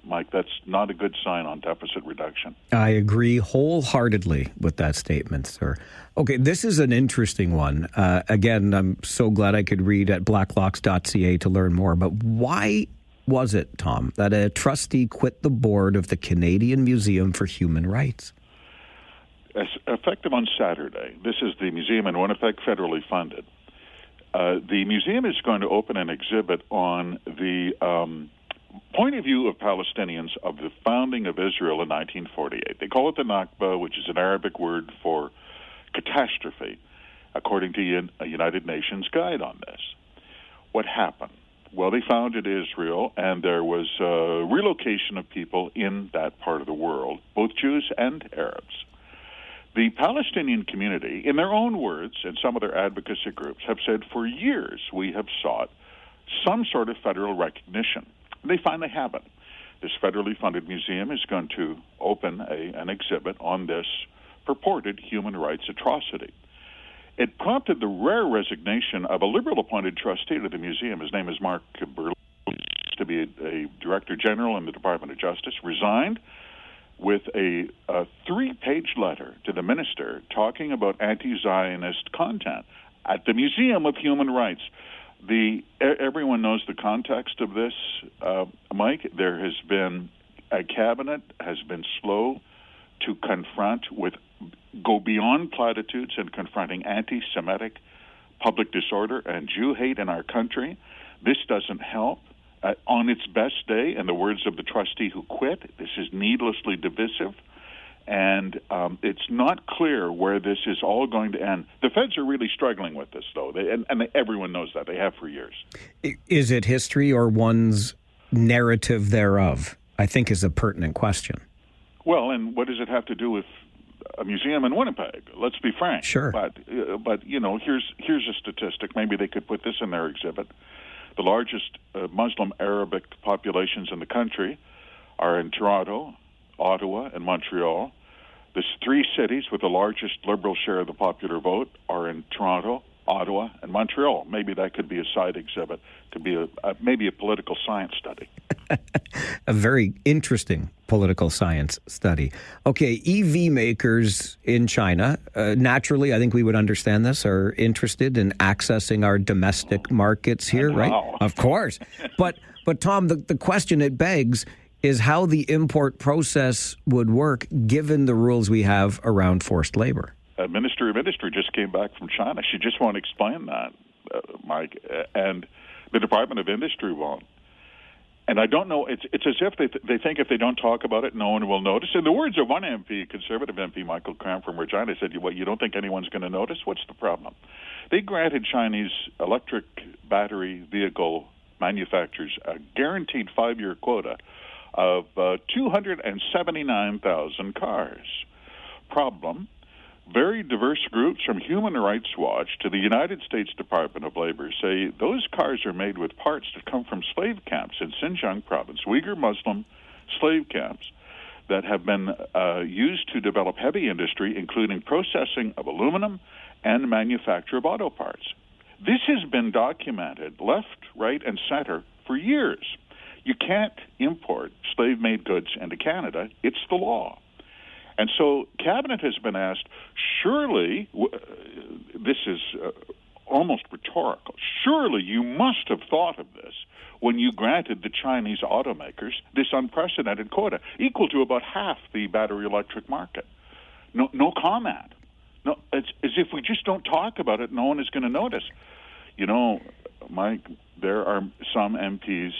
H: Mike. That's not a good sign on deficit reduction.
B: I agree wholeheartedly with that statement, sir. Okay, this is an interesting one. Again, I'm so glad I could read at blacklocks.ca to learn more. But why was it, Tom, that a trustee quit the board of the Canadian Museum for Human Rights?
H: Effective on Saturday. This is the museum in Winnipeg, federally funded. The museum is going to open an exhibit on the point of view of Palestinians of the founding of Israel in 1948. They call it the Nakba, which is an Arabic word for catastrophe, according to a United Nations guide on this. What happened? Well, they founded Israel, and there was a relocation of people in that part of the world, both Jews and Arabs. The Palestinian community, in their own words, and some of their advocacy groups, have said for years we have sought some sort of federal recognition. They finally have it. This federally funded museum is going to open an exhibit on this purported human rights atrocity. It prompted the rare resignation of a Liberal-appointed trustee to the museum. His name is Mark Berlin, to be a director general in the Department of Justice, resigned with a 3-page letter to the minister talking about anti-Zionist content at the Museum of Human Rights. Everyone knows the context of this, Mike. There has been a cabinet has been slow to go beyond platitudes and confronting anti-Semitic public disorder and Jew hate in our country. This doesn't help. On its best day, in the words of the trustee who quit, this is needlessly divisive, and it's not clear where this is all going to end. The feds are really struggling with this, though, everyone knows that. They have for years.
B: Is it history or one's narrative thereof, I think is a pertinent question.
H: Well, and what does it have to do with a museum in Winnipeg? Let's be frank.
B: Sure.
H: But you know, here's a statistic. Maybe they could put this in their exhibit. The largest Muslim Arabic populations in the country are in Toronto, Ottawa, and Montreal. The 3 cities with the largest Liberal share of the popular vote are in Toronto, Ottawa, and Montreal. Maybe that could be a side exhibit, could be maybe a political science study.
B: A very interesting political science study. Okay, EV makers in China, naturally, I think we would understand this, are interested in accessing our domestic markets here, right?
H: Wow.
B: Of course. But Tom, the question it begs is how the import process would work given the rules we have around forced labor.
H: Minister of Industry just came back from China. She just won't explain that, Mike, and the Department of Industry won't. And I don't know, it's as if they think if they don't talk about it, no one will notice. In the words of one MP, conservative MP, Michael Cram from Regina, said, "What, you don't think anyone's going to notice? What's the problem?" They granted Chinese electric battery vehicle manufacturers a guaranteed 5-year quota of 279,000 cars. Problem: very diverse groups from Human Rights Watch to the United States Department of Labor say those cars are made with parts that come from slave camps in Xinjiang province, Uyghur Muslim slave camps that have been used to develop heavy industry, including processing of aluminum and manufacture of auto parts. This has been documented left, right, and center for years. You can't import slave-made goods into Canada. It's the law. And so Cabinet has been asked, surely, this is almost rhetorical, surely you must have thought of this when you granted the Chinese automakers this unprecedented quota, equal to about half the battery electric market. No comment. No, it's as if we just don't talk about it, no one is going to notice. You know, Mike, there are some MPs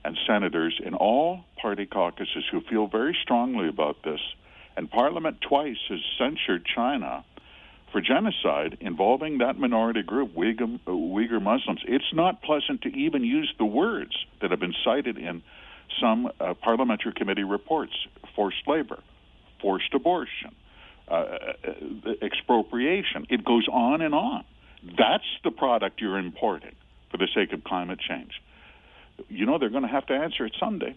H: and senators in all party caucuses who feel very strongly about this, and Parliament twice has censured China for genocide involving that minority group, Uyghur Muslims. It's not pleasant to even use the words that have been cited in some parliamentary committee reports: forced labor, forced abortion, expropriation. It goes on and on. That's the product you're importing for the sake of climate change. You know, they're going to have to answer it someday.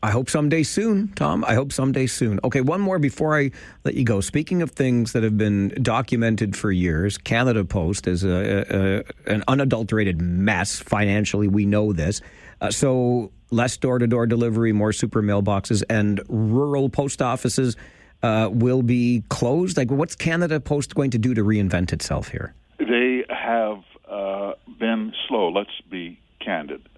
B: I hope someday soon, Tom. I hope someday soon. Okay, one more before I let you go. Speaking of things that have been documented for years, Canada Post is an unadulterated mess financially. We know this. So less door-to-door delivery, more super mailboxes, and rural post offices will be closed. Like, what's Canada Post going to do to reinvent itself here?
H: They have been slow. Let's be candid.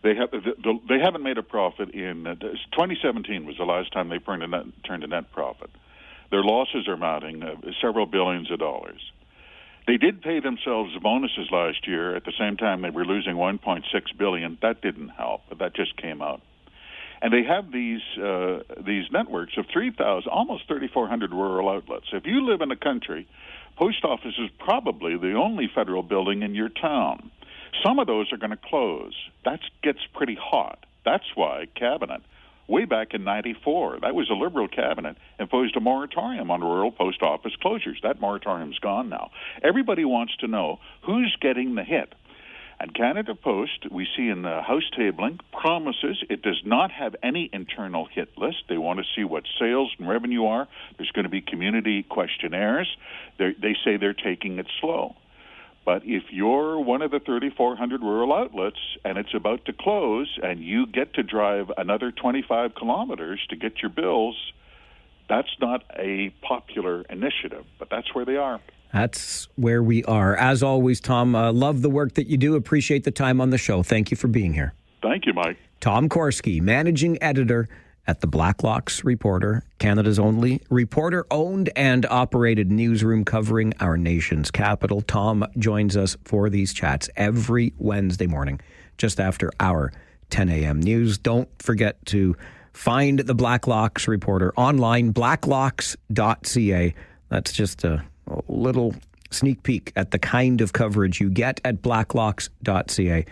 H: They haven't made a profit in 2017 was the last time they turned a net profit. Their losses are mounting several billions of dollars. They did pay themselves bonuses last year. At the same time, they were losing $1.6 billion. That didn't help, but that just came out. And they have these networks of 3,000, almost 3,400 rural outlets. If you live in the country, post office is probably the only federal building in your town. Some of those are going to close. That gets pretty hot. That's why Cabinet, way back in 94, that was a Liberal cabinet, imposed a moratorium on rural post office closures. That moratorium's gone now. Everybody wants to know who's getting the hit. And Canada Post, we see in the House tabling, promises it does not have any internal hit list. They want to see what sales and revenue are. There's going to be community questionnaires. They say they're taking it slow. But if you're one of the 3,400 rural outlets and it's about to close and you get to drive another 25 kilometers to get your bills, that's not a popular initiative, but that's where they are.
B: That's where we are. As always, Tom, love the work that you do. Appreciate the time on the show. Thank you for being here.
H: Thank you, Mike.
B: Tom Korski, managing editor at the Blacklocks Reporter, Canada's only reporter-owned and operated newsroom covering our nation's capital. Tom joins us for these chats every Wednesday morning, just after our 10 a.m. news. Don't forget to find the Blacklocks Reporter online, blacklocks.ca. That's just a little sneak peek at the kind of coverage you get at blacklocks.ca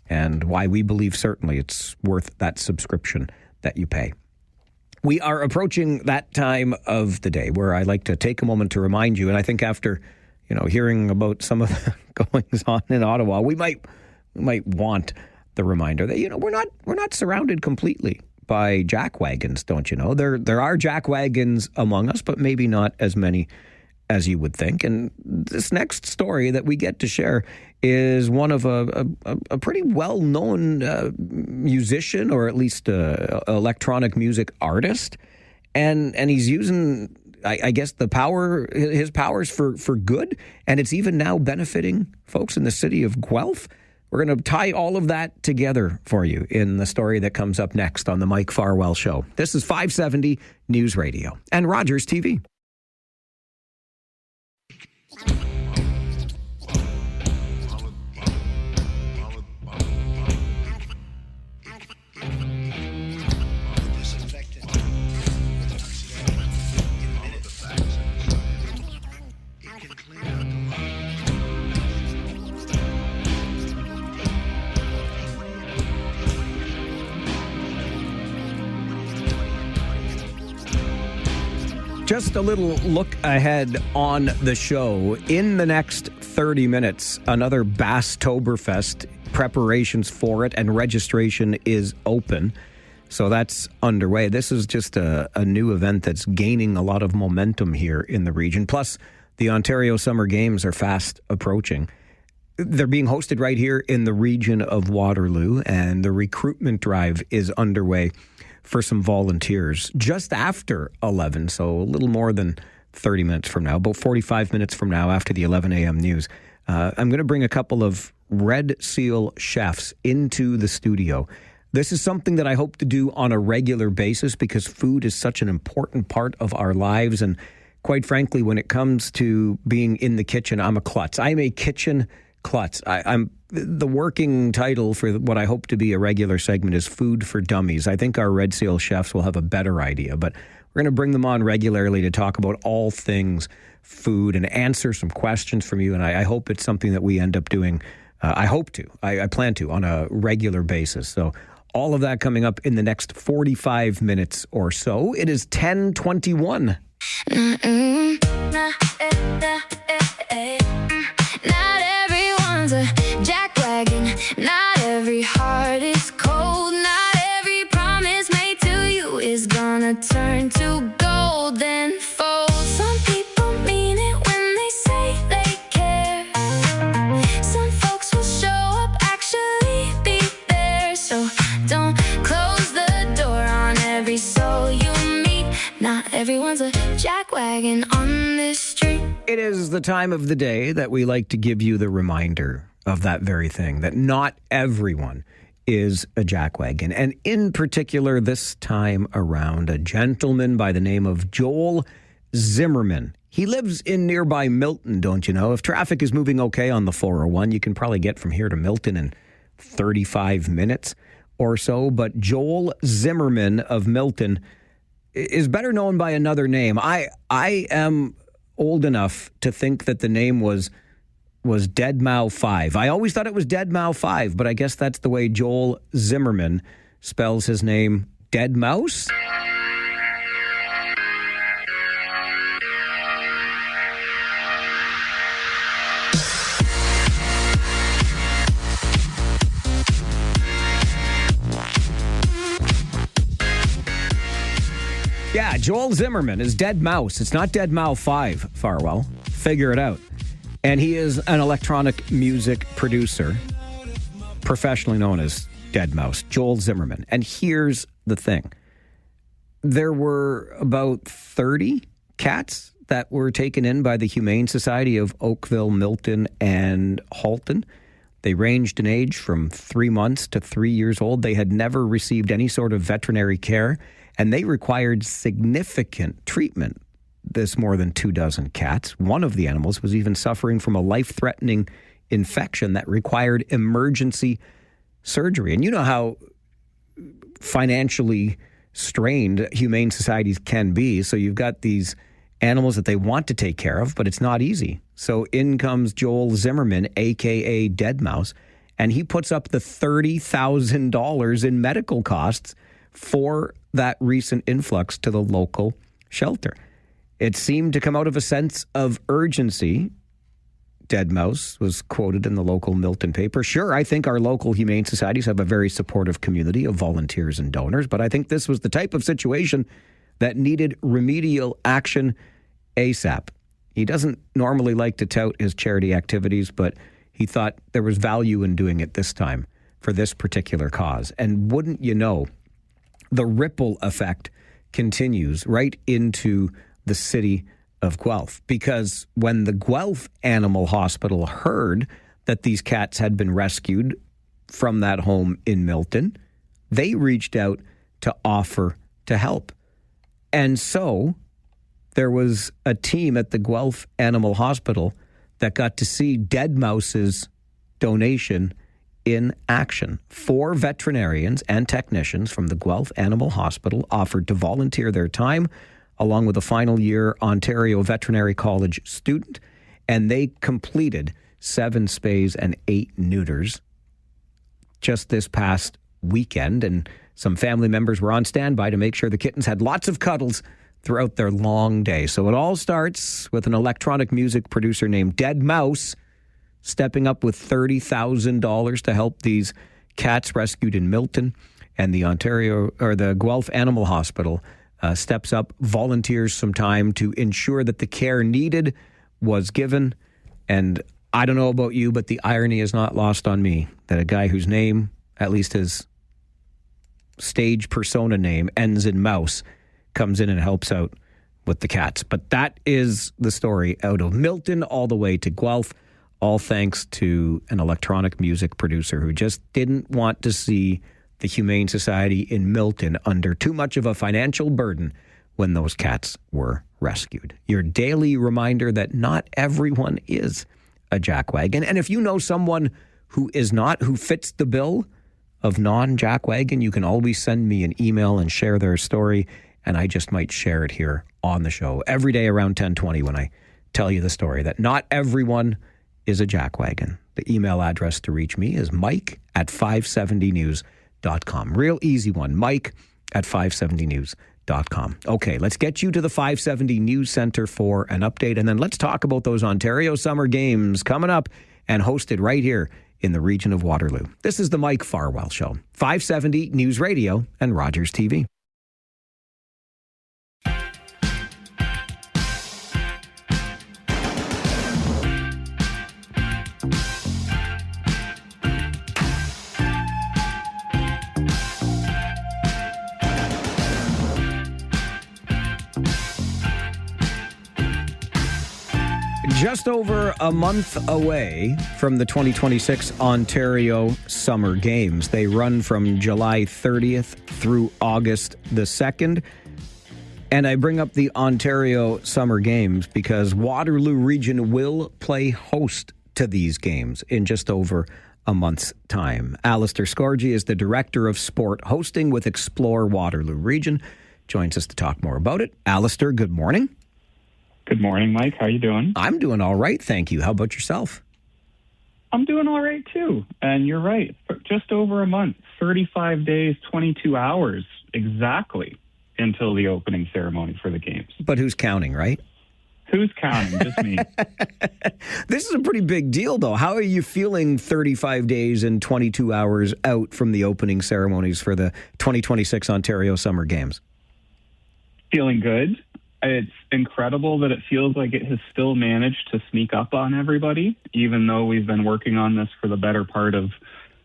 B: and why we believe certainly it's worth that subscription that you pay. We are approaching that time of the day where I like to take a moment to remind you, and I think after, hearing about some of the goings on in Ottawa, we might want the reminder that, we're not surrounded completely by jackwagons, don't you know? There are jackwagons among us, but maybe not as many as you would think. And this next story that we get to share is one of a pretty well-known musician, or at least electronic music artist, and he's using, I guess, his powers for good, and it's even now benefiting folks in the city of Guelph. We're going to tie all of that together for you in the story that comes up next on the Mike Farwell Show. This is 570 News Radio and Rogers TV. Just a little look ahead on the show. In the next 30 minutes, another Basstoberfest. Preparations for it and registration is open. So that's underway. This is just a new event that's gaining a lot of momentum here in the region. Plus, the Ontario Summer Games are fast approaching. They're being hosted right here in the region of Waterloo, and the recruitment drive is underway for some volunteers just after 11, so a little more than 30 minutes from now, about 45 minutes from now after the 11 a.m. news. I'm going to bring a couple of Red Seal chefs into the studio. This is something that I hope to do on a regular basis because food is such an important part of our lives. And quite frankly, when it comes to being in the kitchen, I'm a klutz. I'm a kitchen klutz. I'm the working title for what I hope to be a regular segment is Food for Dummies. I think our Red Seal chefs will have a better idea, but we're going to bring them on regularly to talk about all things food and answer some questions from you. And I hope it's something that we end up doing. I plan to on a regular basis. So all of that coming up in the next 45 minutes or so. It is 10:21.
A: Not everyone's a jackwagon. Not every heart is cold. Not every promise made to you is gonna turn to gold and fold. Some people mean it when they say they care. Some folks will show up, actually be there. So don't close the door on every soul you meet. Not everyone's a jackwagon on this street.
B: It is the time of the day that we like to give you the reminder of that very thing, that not everyone is a jackwagon. And in particular, this time around, a gentleman by the name of Joel Zimmerman. He lives in nearby Milton, don't you know? If traffic is moving okay on the 401, you can probably get from here to Milton in 35 minutes or so. But Joel Zimmerman of Milton is better known by another name. I am old enough to think that the name was Deadmau 5. I always thought it was Deadmau 5, but I guess that's the way Joel Zimmerman spells his name. Dead Mouse? Yeah, Joel Zimmerman is Dead Mouse. It's not Deadmau 5, Farwell. Figure it out. And he is an electronic music producer, professionally known as Dead Mouse, Joel Zimmerman. And here's the thing. There were about 30 cats that were taken in by the Humane Society of Oakville, Milton, and Halton. They ranged in age from 3 months to 3 years old. They had never received any sort of veterinary care, and they required significant treatment. This more than 24 cats. One of the animals was even suffering from a life-threatening infection that required emergency surgery. And you know how financially strained humane societies can be. So you've got these animals that they want to take care of, but it's not easy. So in comes Joel Zimmerman, a.k.a. Dead Mouse, and he puts up the $30,000 in medical costs for that recent influx to the local shelter. It seemed to come out of a sense of urgency. Dead Mouse was quoted in the local Milton paper. Sure, I think our local humane societies have a very supportive community of volunteers and donors, but I think this was the type of situation that needed remedial action ASAP. He doesn't normally like to tout his charity activities, but he thought there was value in doing it this time for this particular cause. And wouldn't you know, the ripple effect continues right into the city of Guelph, because when the Guelph Animal Hospital heard that these cats had been rescued from that home in Milton, they reached out to offer to help. And so there was a team at the Guelph Animal Hospital that got to see Dead Mouse's donation in action. 4 veterinarians and technicians from the Guelph Animal Hospital offered to volunteer their time along with a final year Ontario Veterinary College student, and they completed 7 spays and 8 neuters just this past weekend. And some family members were on standby to make sure the kittens had lots of cuddles throughout their long day. So it all starts with an electronic music producer named Dead Mouse stepping up with $30,000 to help these cats rescued in Milton, and the Guelph Animal Hospital steps up, volunteers some time to ensure that the care needed was given. And I don't know about you, but the irony is not lost on me that a guy whose name, at least his stage persona name, ends in Mouse, comes in and helps out with the cats. But that is the story out of Milton all the way to Guelph, all thanks to an electronic music producer who just didn't want to see the Humane Society in Milton under too much of a financial burden when those cats were rescued. Your daily reminder that not everyone is a jackwagon. And if you know someone who is not, who fits the bill of non-jackwagon, you can always send me an email and share their story, and I just might share it here on the show every day around 10:20 when I tell you the story that not everyone is a jackwagon. The email address to reach me is mike@570news.com. Real easy one, mike@570news.com. Okay, let's get you to the 570 News Center for an update, and then let's talk about those Ontario Summer Games coming up and hosted right here in the region of Waterloo. This is the Mike Farwell Show, 570 News Radio and Rogers TV. Just over a month away from the 2026 Ontario Summer Games. They run from July 30th through August the 2nd. And I bring up the Ontario Summer Games because Waterloo Region will play host to these games in just over a month's time. Alistair Scorgie is the Director of Sport Hosting with Explore Waterloo Region. Joins us to talk more about it. Alistair, good morning.
I: Good morning, Mike. How you doing?
B: I'm doing all right, thank you. How about yourself?
I: I'm doing all right, too. And you're right. Just over a month, 35 days, 22 hours exactly until the opening ceremony for the games.
B: But who's counting, right?
I: Who's counting? Just me.
B: This is a pretty big deal, though. How are you feeling 35 days and 22 hours out from the opening ceremonies for the 2026 Ontario Summer Games?
I: Feeling good. It's incredible that it feels like it has still managed to sneak up on everybody, even though we've been working on this for the better part of,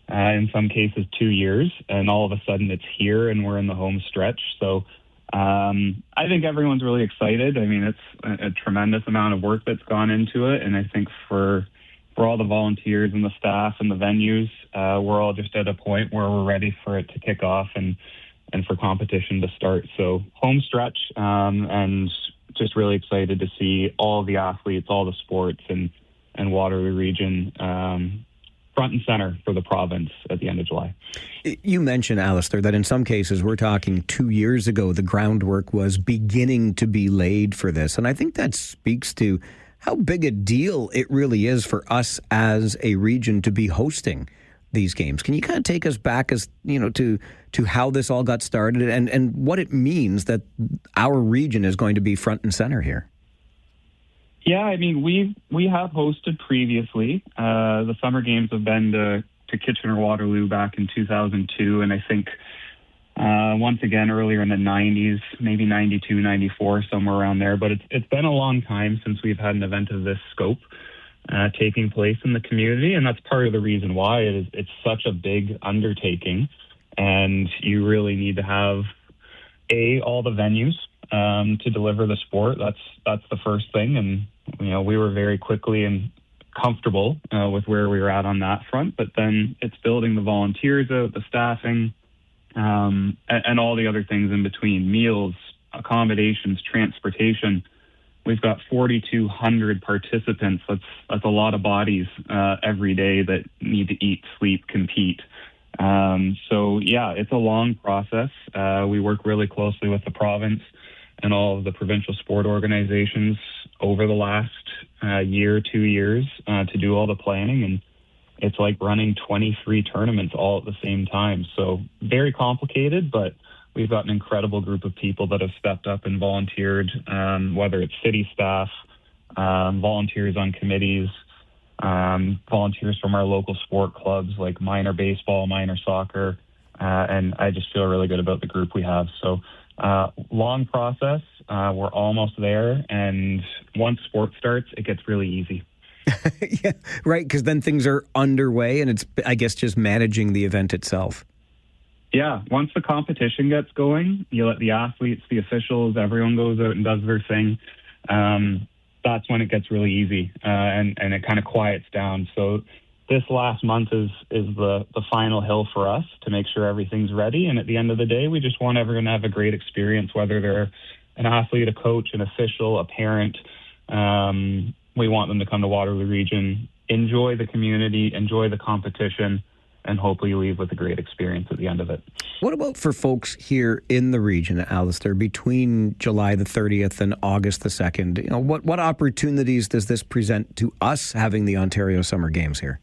I: in some cases, 2 years. And all of a sudden it's here and we're in the home stretch. So I think everyone's really excited. I mean, it's a tremendous amount of work that's gone into it. And I think for all the volunteers and the staff and the venues, we're all just at a point where we're ready for it to kick off and for competition to start. So home stretch, and just really excited to see all the athletes, all the sports and Waterloo Region front and center for the province at the end of July.
B: You mentioned, Alistair, that in some cases, we're talking 2 years ago, the groundwork was beginning to be laid for this. And I think that speaks to how big a deal it really is for us as a region to be hosting these games. Can you kind of take us back as to how this all got started and what it means that our region is going to be front and center here?
I: Yeah, I mean, we have hosted previously. The Summer Games have been to Kitchener-Waterloo back in 2002, and I think once again earlier in the 90s, maybe 92, 94, somewhere around there. But it's been a long time since we've had an event of this scope taking place in the community, and that's part of the reason why it's such a big undertaking, and you really need to have all the venues to deliver the sport. That's the first thing, and we were very quickly and comfortable with where we were at on that front. But then it's building the volunteers out, the staffing, and all the other things in between: meals, accommodations, transportation. We've got 4,200 participants. That's a lot of bodies every day that need to eat, sleep, compete. So yeah, it's a long process. We work really closely with the province and all of the provincial sport organizations over the last year, 2 years to do all the planning. And it's like running 23 tournaments all at the same time. So very complicated, but we've got an incredible group of people that have stepped up and volunteered, whether it's city staff, volunteers on committees, volunteers from our local sport clubs like minor baseball, minor soccer, and I just feel really good about the group we have. So long process. We're almost there, and once sport starts, it gets really easy.
B: Yeah, right, because then things are underway, and it's, I guess, just managing the event itself.
I: Yeah, once the competition gets going, you let the athletes, the officials, everyone goes out and does their thing. That's when it gets really easy, and it kind of quiets down. So this last month is the final hill for us to make sure everything's ready. And at the end of the day, we just want everyone to have a great experience, whether they're an athlete, a coach, an official, a parent. We want them to come to Waterloo Region, enjoy the community, enjoy the competition, and hopefully leave with a great experience at the end of it.
B: What about for folks here in the region, Alistair, between July the 30th and August the 2nd? What opportunities does this present to us having the Ontario Summer Games here?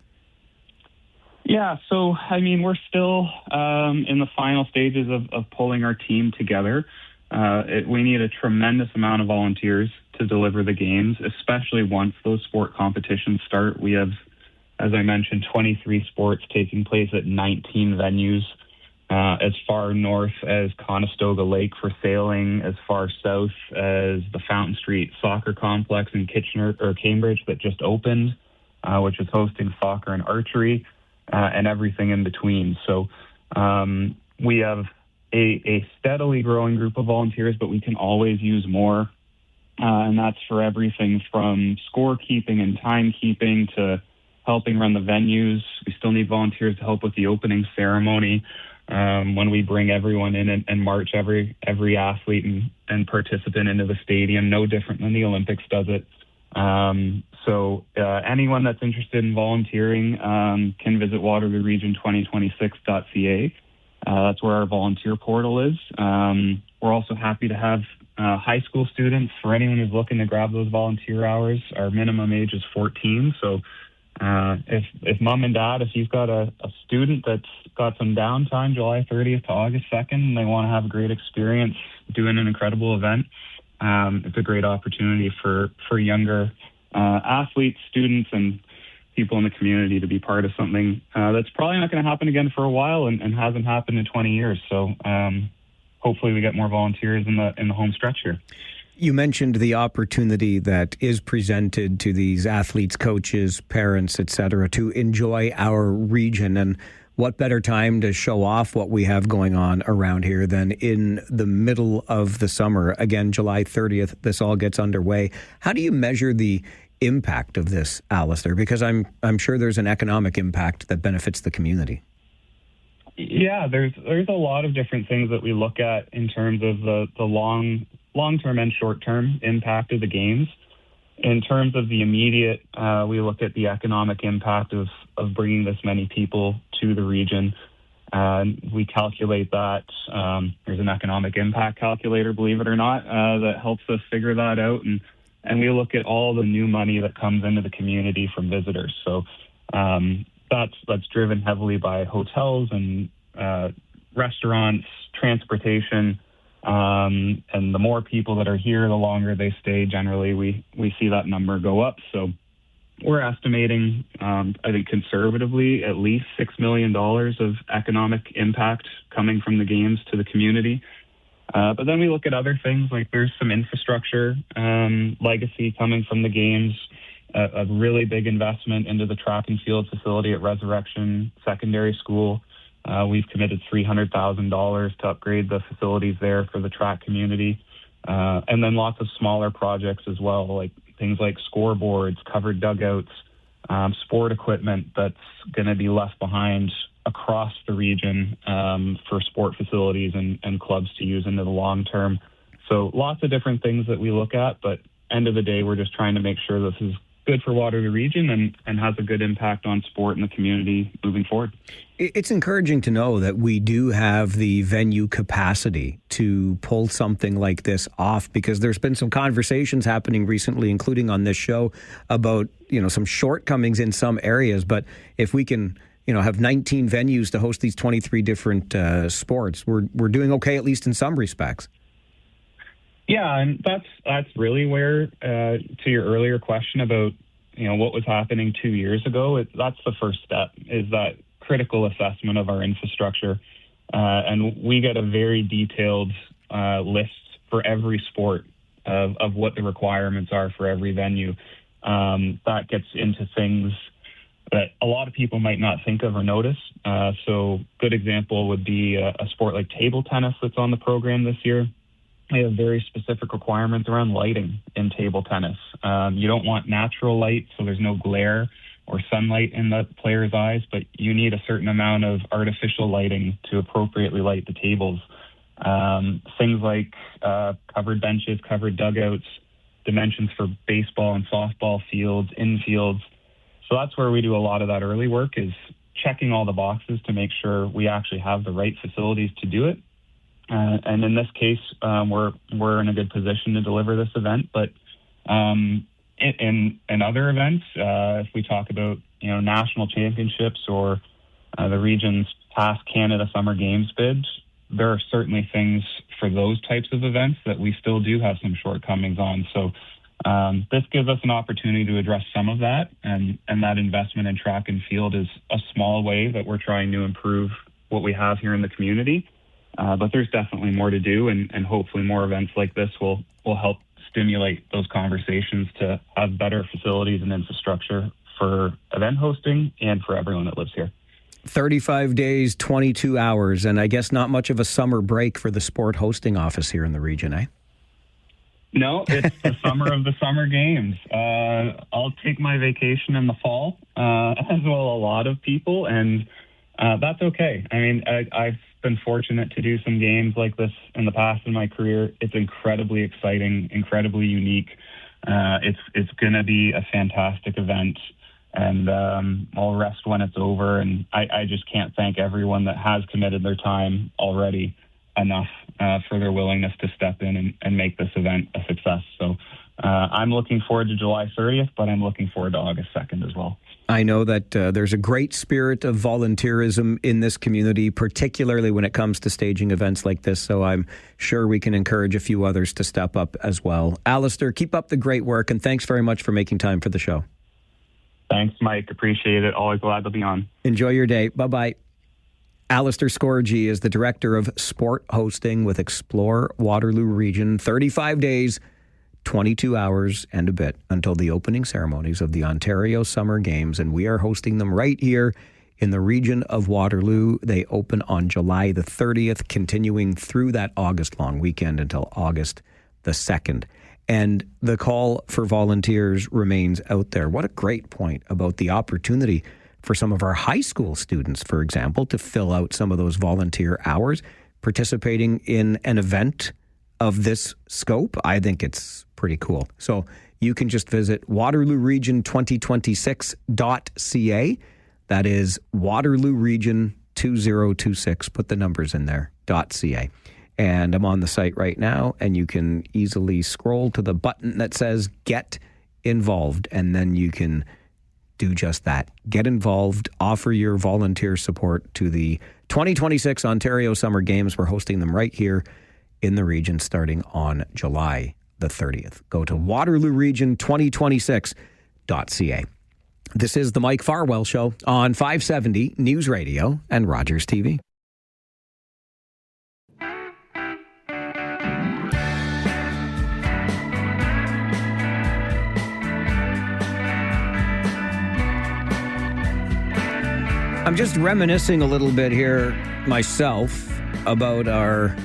I: Yeah, so, I mean, we're still in the final stages of pulling our team together. We need a tremendous amount of volunteers to deliver the games, especially once those sport competitions start. We have, as I mentioned, 23 sports taking place at 19 venues, as far north as Conestoga Lake for sailing, as far south as the Fountain Street Soccer Complex in Cambridge that just opened, which is hosting soccer and archery, and everything in between. So we have a steadily growing group of volunteers, but we can always use more. And that's for everything from scorekeeping and timekeeping to helping run the venues. We still need volunteers to help with the opening ceremony. when we bring everyone in and march every athlete and participant into the stadium, no different than the Olympics does it. So anyone that's interested in volunteering can visit waterlooregion2026.ca. That's where our volunteer portal is. We're also happy to have high school students. For anyone who's looking to grab those volunteer hours, our minimum age is 14. So if mom and dad, if you've got a student that's got some downtime July 30th to August 2nd and they want to have a great experience doing an incredible event, it's a great opportunity for younger athletes, students, and people in the community to be part of something that's probably not going to happen again for a while and hasn't happened in 20 years. So hopefully we get more volunteers in the home stretch here.
B: You mentioned the opportunity that is presented to these athletes, coaches, parents, etc., to enjoy our region. And what better time to show off what we have going on around here than in the middle of the summer? Again, July 30th, this all gets underway. How do you measure the impact of this, Alistair? Because I'm sure there's an economic impact that benefits the community.
I: Yeah, there's a lot of different things that we look at in terms of the long-term and short-term impact of the games. In terms of the immediate, we look at the economic impact of bringing this many people to the region. We calculate that. There's an economic impact calculator, believe it or not, that helps us figure that out. And we look at all the new money that comes into the community from visitors. So that's driven heavily by hotels and restaurants, transportation. And the more people that are here, the longer they stay. Generally, we see that number go up. So we're estimating, I think conservatively, at least $6 million of economic impact coming from the games to the community. But then we look at other things, like there's some infrastructure legacy coming from the games, a really big investment into the track and field facility at Resurrection Secondary School. We've committed $300,000 to upgrade the facilities there for the track community. And then lots of smaller projects as well, like things like scoreboards, covered dugouts, sport equipment that's going to be left behind across the region for sport facilities and clubs to use into the long term. So lots of different things that we look at, but end of the day, we're just trying to make sure this is good for Waterloo Region and has a good impact on sport in the community moving forward.
B: It's encouraging to know that we do have the venue capacity to pull something like this off, because there's been some conversations happening recently, including on this show, about, some shortcomings in some areas. But if we can, have 19 venues to host these 23 different sports, we're doing okay, at least in some respects.
I: Yeah, and that's really where, to your earlier question about, what was happening 2 years ago, that's the first step, is that critical assessment of our infrastructure. And we get a very detailed list for every sport of what the requirements are for every venue. That gets into things that a lot of people might not think of or notice. So good example would be a sport like table tennis that's on the program this year. We have very specific requirements around lighting in table tennis. You don't want natural light, so there's no glare or sunlight in the player's eyes, but you need a certain amount of artificial lighting to appropriately light the tables. Things like covered benches, covered dugouts, dimensions for baseball and softball fields, infields. So that's where we do a lot of that early work, is checking all the boxes to make sure we actually have the right facilities to do it. And in this case, we're in a good position to deliver this event. But in other events, if we talk about national championships or the region's past Canada Summer Games bids, there are certainly things for those types of events that we still do have some shortcomings on. So this gives us an opportunity to address some of that, and that investment in track and field is a small way that we're trying to improve what we have here in the community. But there's definitely more to do, and hopefully more events like this will help stimulate those conversations to have better facilities and infrastructure for event hosting and for everyone that lives here.
B: 35 days, 22 hours, and I guess not much of a summer break for the sport hosting office here in the region, eh?
I: No, it's the summer of the summer games. I'll take my vacation in the fall, as well a lot of people, and That's okay. I mean, I've been fortunate to do some games like this in the past in my career. It's incredibly exciting, incredibly unique. It's going to be a fantastic event, and I'll rest when it's over. And I just can't thank everyone that has committed their time already enough for their willingness to step in and make this event a success. So I'm looking forward to July 30th, but I'm looking forward to August 2nd as well.
B: I know that there's a great spirit of volunteerism in this community, particularly when it comes to staging events like this. So I'm sure we can encourage a few others to step up as well. Alistair, keep up the great work, and thanks very much for making time for the show.
I: Thanks, Mike. Appreciate it. Always glad to be on.
B: Enjoy your day. Bye-bye. Alistair Scorgie is the Director of Sport Hosting with Explore Waterloo Region. 35 days, 22 hours and a bit until the opening ceremonies of the Ontario Summer Games, and we are hosting them right here in the region of Waterloo. They open on July the 30th, continuing through that August-long weekend until August the 2nd. And the call for volunteers remains out there. What a great point about the opportunity for some of our high school students, for example, to fill out some of those volunteer hours participating in an event of this scope. I think it's pretty cool. So you can just visit waterlooregion2026.ca. That is Waterloo Region 2026. Put the numbers in there, .ca. And I'm on the site right now, and you can easily scroll to the button that says Get Involved, and then you can do just that. Get involved, offer your volunteer support to the 2026 Ontario Summer Games. We're hosting them right here in the region starting on July the 30th. Go to waterlooregion2026.ca. This is the Mike Farwell Show on 570 News Radio and Rogers TV. I'm just reminiscing a little bit here myself about our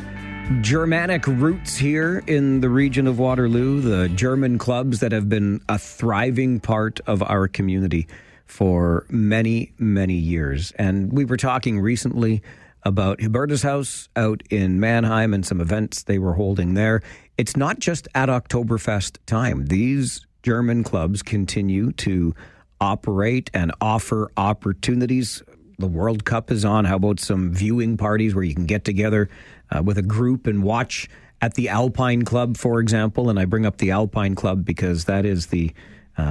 B: Germanic roots here in the region of Waterloo, the German clubs that have been a thriving part of our community for many, many years. And we were talking recently about Huberta's House out in Mannheim and some events they were holding there. It's not just at Oktoberfest time. These German clubs continue to operate and offer opportunities. The World Cup is on. How about some viewing parties where you can get together with a group and watch at the Alpine Club, for example? And I bring up the Alpine Club because that is the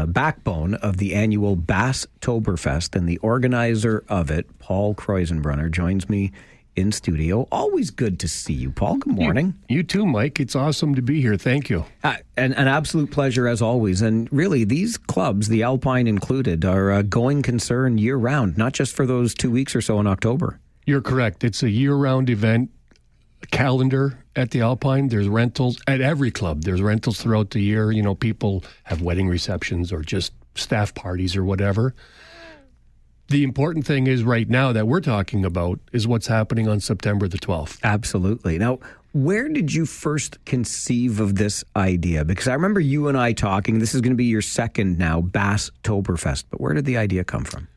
B: backbone of the annual Basstoberfest, and the organizer of it, Paul Kreuzenbrunner, joins me in studio. Always good to see you, Paul. Good morning.
J: You too, Mike. It's awesome to be here. Thank you.
B: An absolute pleasure as always. And really, these clubs, the Alpine included, are a going concern year-round, not just for those 2 weeks or so in October.
J: You're correct. It's a year-round event calendar at the Alpine. There's rentals at every club. There's rentals throughout the year. You know, people have wedding receptions or just staff parties or whatever. The important thing is right now that we're talking about is what's happening on September the 12th.
B: Absolutely. Now, where did you first conceive of this idea? Because I remember you and I talking, this is going to be your second now, Basstoberfest, but where did the idea come from?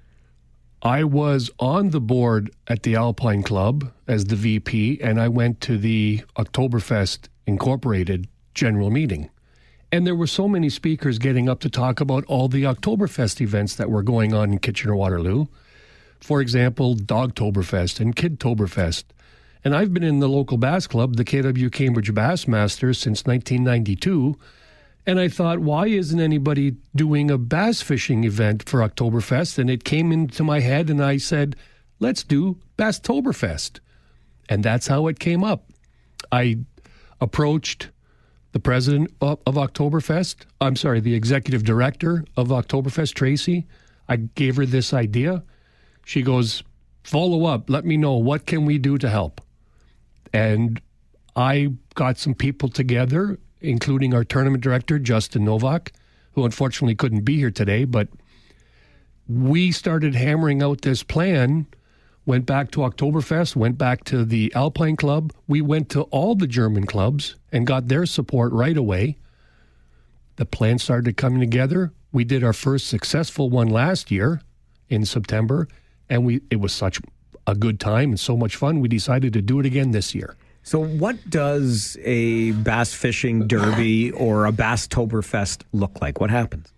J: I was on the board at the Alpine Club as the VP, and I went to the Oktoberfest Incorporated general meeting. And there were so many speakers getting up to talk about all the Oktoberfest events that were going on in Kitchener-Waterloo. For example, Dogtoberfest and Kidtoberfest. And I've been in the local bass club, the KW Cambridge Bassmasters, since 1992. And I thought, why isn't anybody doing a bass fishing event for Oktoberfest? And it came into my head, and I said, let's do Basstoberfest. And that's how it came up. I approached the president of Oktoberfest, the executive director of Oktoberfest, Tracy. I gave her this idea. She goes, follow up, let me know, what can we do to help? And I got some people together, including our tournament director, Justin Novak, who unfortunately couldn't be here today, but we started hammering out this plan. Went back to Oktoberfest, went back to the Alpine Club. We went to all the German clubs and got their support right away. The plan started coming together. We did our first successful one last year in September, and it was such a good time and so much fun, we decided to do it again this year.
B: So what does a bass fishing derby or a Basstoberfest look like? What happens?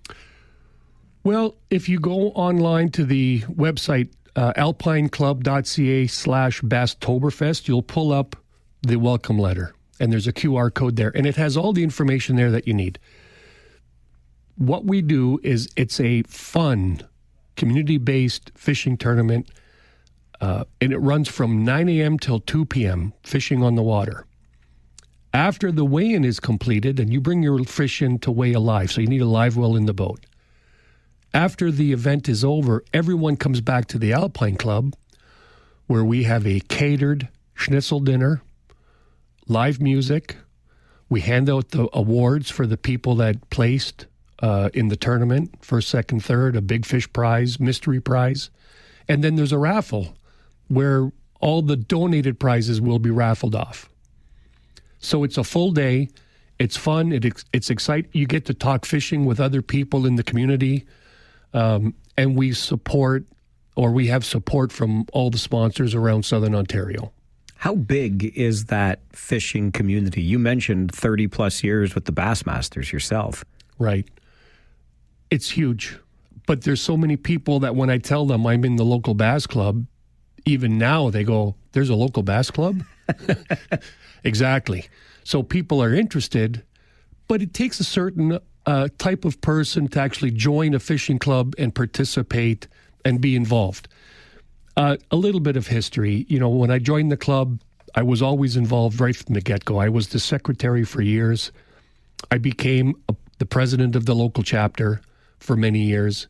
J: Well, if you go online to the website, alpineclub.ca/Basstoberfest, you'll pull up the welcome letter, and there's a QR code there, and it has all the information there that you need. What we do is it's a fun, community-based fishing tournament, and it runs from 9 a.m. till 2 p.m., fishing on the water. After the weigh-in is completed, and you bring your fish in to weigh a live, so you need a live well in the boat. After the event is over, everyone comes back to the Alpine Club, where we have a catered schnitzel dinner, live music. We hand out the awards for the people that placed in the tournament, first, second, third, a big fish prize, mystery prize. And then there's a raffle where all the donated prizes will be raffled off. So it's a full day. It's fun. It's exciting. You get to talk fishing with other people in the community. And we have support from all the sponsors around Southern Ontario.
B: How big is that fishing community? You mentioned 30 plus years with the Bassmasters yourself.
J: Right. It's huge. But there's so many people that when I tell them I'm in the local bass club, even now they go, there's a local bass club? Exactly. So people are interested, but it takes a certain type of person to actually join a fishing club and participate and be involved. A little bit of history. You know, when I joined the club, I was always involved right from the get-go. I was the secretary for years. I became the president of the local chapter for many years.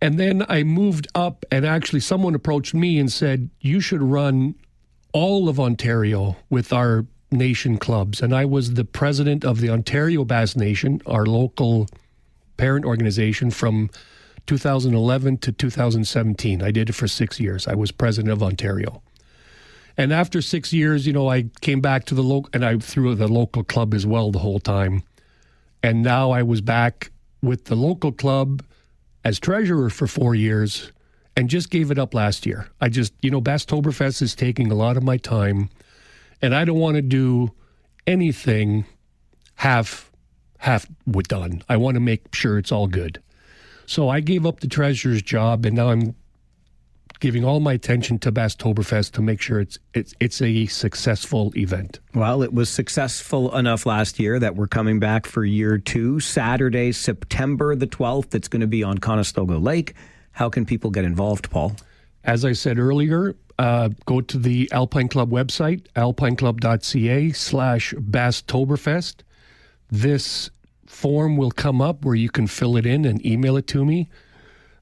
J: And then I moved up, and actually someone approached me and said, you should run all of Ontario with our nation clubs. And I was the president of the Ontario Bass Nation, our local parent organization, from 2011 to 2017. I did it for 6 years. I was president of Ontario. And after 6 years, you know, I came back to the local, and I threw the local club as well the whole time. And now I was back with the local club as treasurer for 4 years and just gave it up last year. Basstoberfest is taking a lot of my time, and I don't want to do anything half done. I want to make sure it's all good. So I gave up the treasurer's job, and now I'm giving all my attention to Basstoberfest to make sure it's a successful event.
B: Well, it was successful enough last year that we're coming back for year two. Saturday, September the 12th, it's going to be on Conestoga Lake. How can people get involved, Paul?
J: As I said earlier, go to the Alpine Club website, alpineclub.ca/Basstoberfest. This form will come up where you can fill it in and email it to me.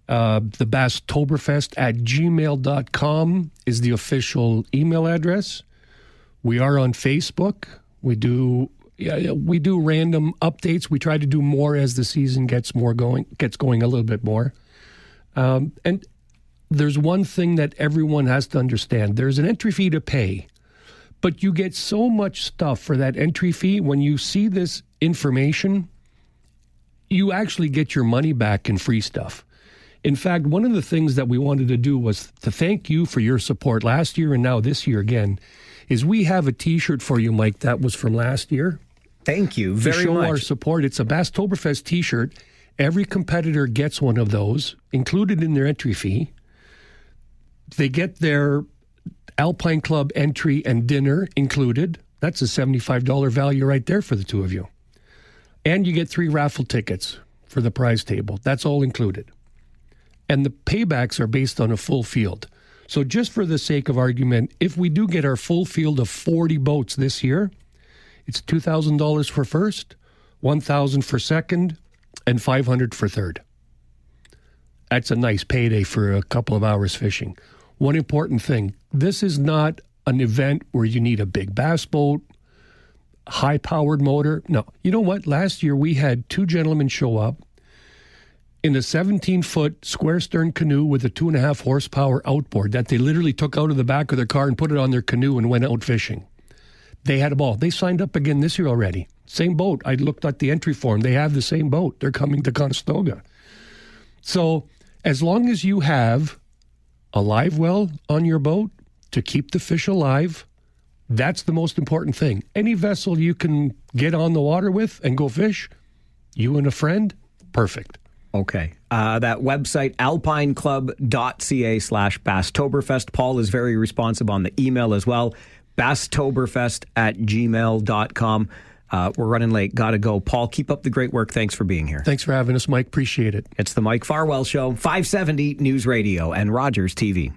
J: The Basstoberfest@gmail.com is the official email address. We are on Facebook. We do random updates. We try to do more as the season gets going a little bit more. And there's one thing that everyone has to understand. There's an entry fee to pay, but you get so much stuff for that entry fee. When you see this information, you actually get your money back in free stuff. In fact, one of the things that we wanted to do was to thank you for your support last year and now this year again, is we have a T-shirt for you, Mike, that was from last year.
B: Thank you very much.
J: To show our support. It's a Basstoberfest T-shirt. Every competitor gets one of those, included in their entry fee. They get their Alpine Club entry and dinner included. That's a $75 value right there for the two of you. And you get 3 raffle tickets for the prize table. That's all included. And the paybacks are based on a full field. So just for the sake of argument, if we do get our full field of 40 boats this year, it's $2,000 for first, $1,000 for second, and $500 for third. That's a nice payday for a couple of hours fishing. One important thing, this is not an event where you need a big bass boat, high-powered motor. No. You know what? Last year we had 2 gentlemen show up in a 17-foot square stern canoe with a 2.5 horsepower outboard that they literally took out of the back of their car and put it on their canoe and went out fishing. They had a ball. They signed up again this year already. Same boat. I looked at the entry form. They have the same boat. They're coming to Conestoga. So as long as you have a live well on your boat to keep the fish alive. That's the most important thing. Any vessel you can get on the water with and go fish, you and a friend, perfect.
B: Okay. That website, alpineclub.ca/Basstoberfest. Paul is very responsive on the email as well. Basstoberfest@gmail.com. We're running late. Got to go. Paul, keep up the great work. Thanks for being here.
J: Thanks for having us, Mike. Appreciate it.
B: It's the Mike Farwell Show, 570 News Radio and Rogers TV.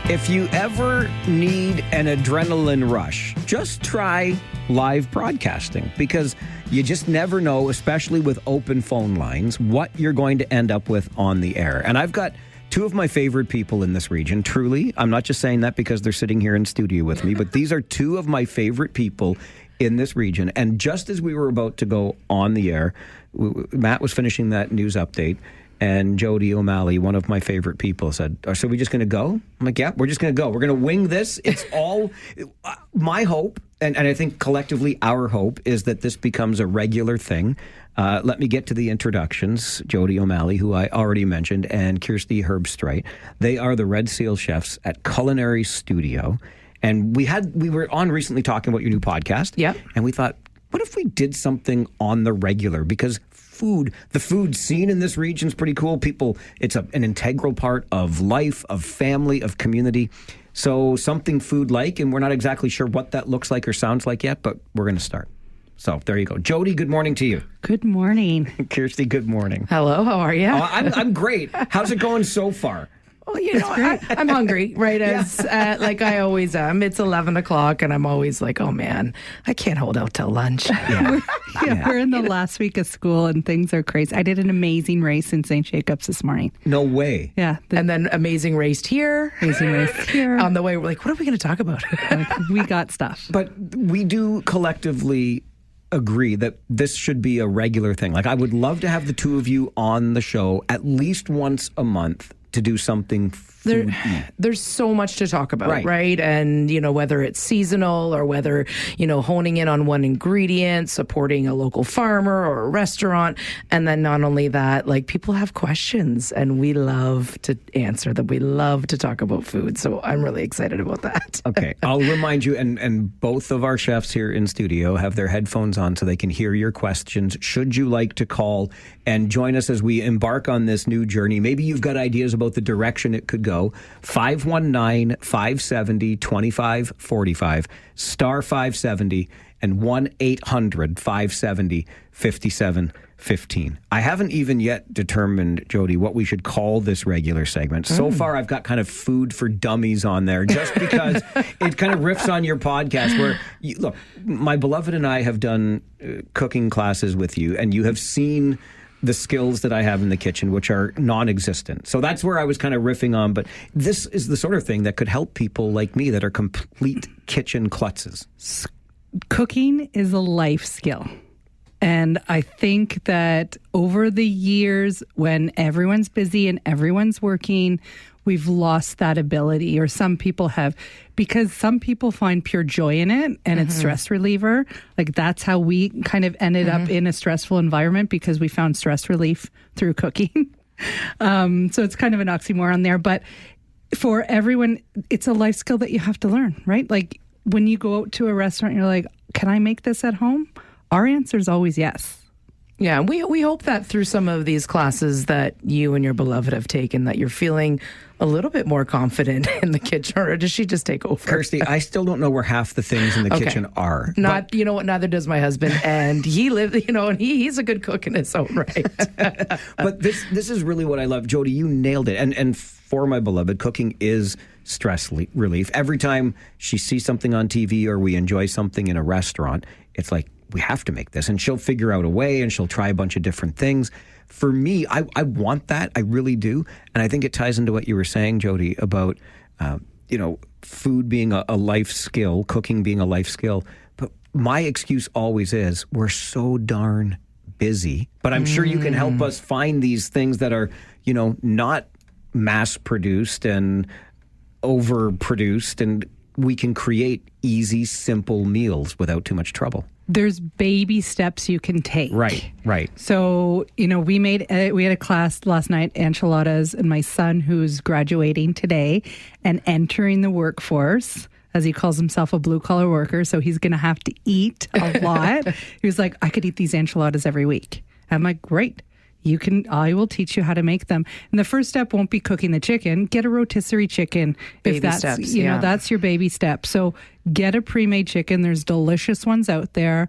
B: If you ever need an adrenaline rush, just try live broadcasting, because you just never know, especially with open phone lines, what you're going to end up with on the air. And I've got two of my favorite people in this region, truly. I'm not just saying that because they're sitting here in studio with me, but these are two of my favorite people in this region. And just as we were about to go on the air, Matt was finishing that news update, and Jody O'Malley, one of my favorite people, said, so we're just going to go? I'm like, yeah, we're just going to go. We're going to wing this. It's all my hope, and I think collectively our hope, is that this becomes a regular thing. Let me get to the introductions. Jody O'Malley, who I already mentioned, and Kirsty Herbstreit. They are the Red Seal chefs at Culinary Studio. And we were on recently talking about your new podcast.
K: Yep.
B: And we thought, what if we did something on the regular? Because the food scene in this region is pretty cool. People, it's an integral part of life, of family, of community. So something food-like, and we're not exactly sure what that looks like or sounds like yet, but we're going to start. So there you go. Jody, good morning to you.
K: Good morning.
B: Kirsty, good morning.
K: Hello, how are you?
B: I'm great. How's it going so far?
K: Well, I'm hungry, right? As like I always am. It's 11 o'clock, and I'm always like, oh man, I can't hold out till lunch.
L: We're in the last week of school, and things are crazy. I did an amazing race in St. Jacobs this morning.
B: No way.
L: Yeah.
K: And then amazing race here. On the way, we're like, what are we going to talk about?
L: We got stuff.
B: But we do collectively agree that this should be a regular thing. Like, I would love to have the two of you on the show at least once a month to do something
K: there's so much to talk about, right? And, whether it's seasonal or whether, honing in on one ingredient, supporting a local farmer or a restaurant. And then not only that, like, people have questions and we love to answer them. We love to talk about food. So I'm really excited about that.
B: Okay. I'll remind you, and both of our chefs here in studio have their headphones on so they can hear your questions. Should you like to call and join us as we embark on this new journey? Maybe you've got ideas about the direction it could go. 519-570-2545, star 570, and 1-800-570-5715. I haven't even yet determined, Jody, what we should call this regular segment. So far, I've got kind of food for dummies on there, just because it kind of riffs on your podcast where, look, my beloved and I have done cooking classes with you, and you have seen the skills that I have in the kitchen, which are non-existent. So that's where I was kind of riffing on. But this is the sort of thing that could help people like me that are complete kitchen klutzes.
L: Cooking is a life skill. And I think that over the years, when everyone's busy and everyone's working, we've lost that ability, or some people have, because some people find pure joy in it, and it's stress reliever. Like, that's how we kind of ended up in a stressful environment, because we found stress relief through cooking. So it's kind of an oxymoron there. But for everyone, it's a life skill that you have to learn, right? Like, when you go out to a restaurant, you're like, can I make this at home? Our answer is always yes.
K: Yeah, we hope that through some of these classes that you and your beloved have taken, that you're feeling a little bit more confident in the kitchen. Or does she just take over?
B: Kirsty, I still don't know where half the things in the kitchen are.
K: You know what? Neither does my husband, and he lives. And he's a good cook in his own right.
B: But this is really what I love, Jody. You nailed it. And for my beloved, cooking is stress relief. Every time she sees something on TV or we enjoy something in a restaurant, it's like, we have to make this, and she'll figure out a way, and she'll try a bunch of different things. For me, I want that. I really do. And I think it ties into what you were saying, Jody, about, food being a life skill, cooking being a life skill. But my excuse always is, we're so darn busy. But I'm sure you can help us find these things that are, not mass produced and overproduced, and we can create easy, simple meals without too much trouble.
L: There's baby steps you can take.
B: Right.
L: So, we had a class last night, enchiladas, and my son, who's graduating today and entering the workforce, as he calls himself, a blue-collar worker, so he's going to have to eat a lot. He was like, I could eat these enchiladas every week. I'm like, great. I will teach you how to make them. And the first step won't be cooking the chicken. Get a rotisserie chicken.
K: Baby
L: if that's,
K: steps,
L: that's your baby step. So get a pre-made chicken. There's delicious ones out there.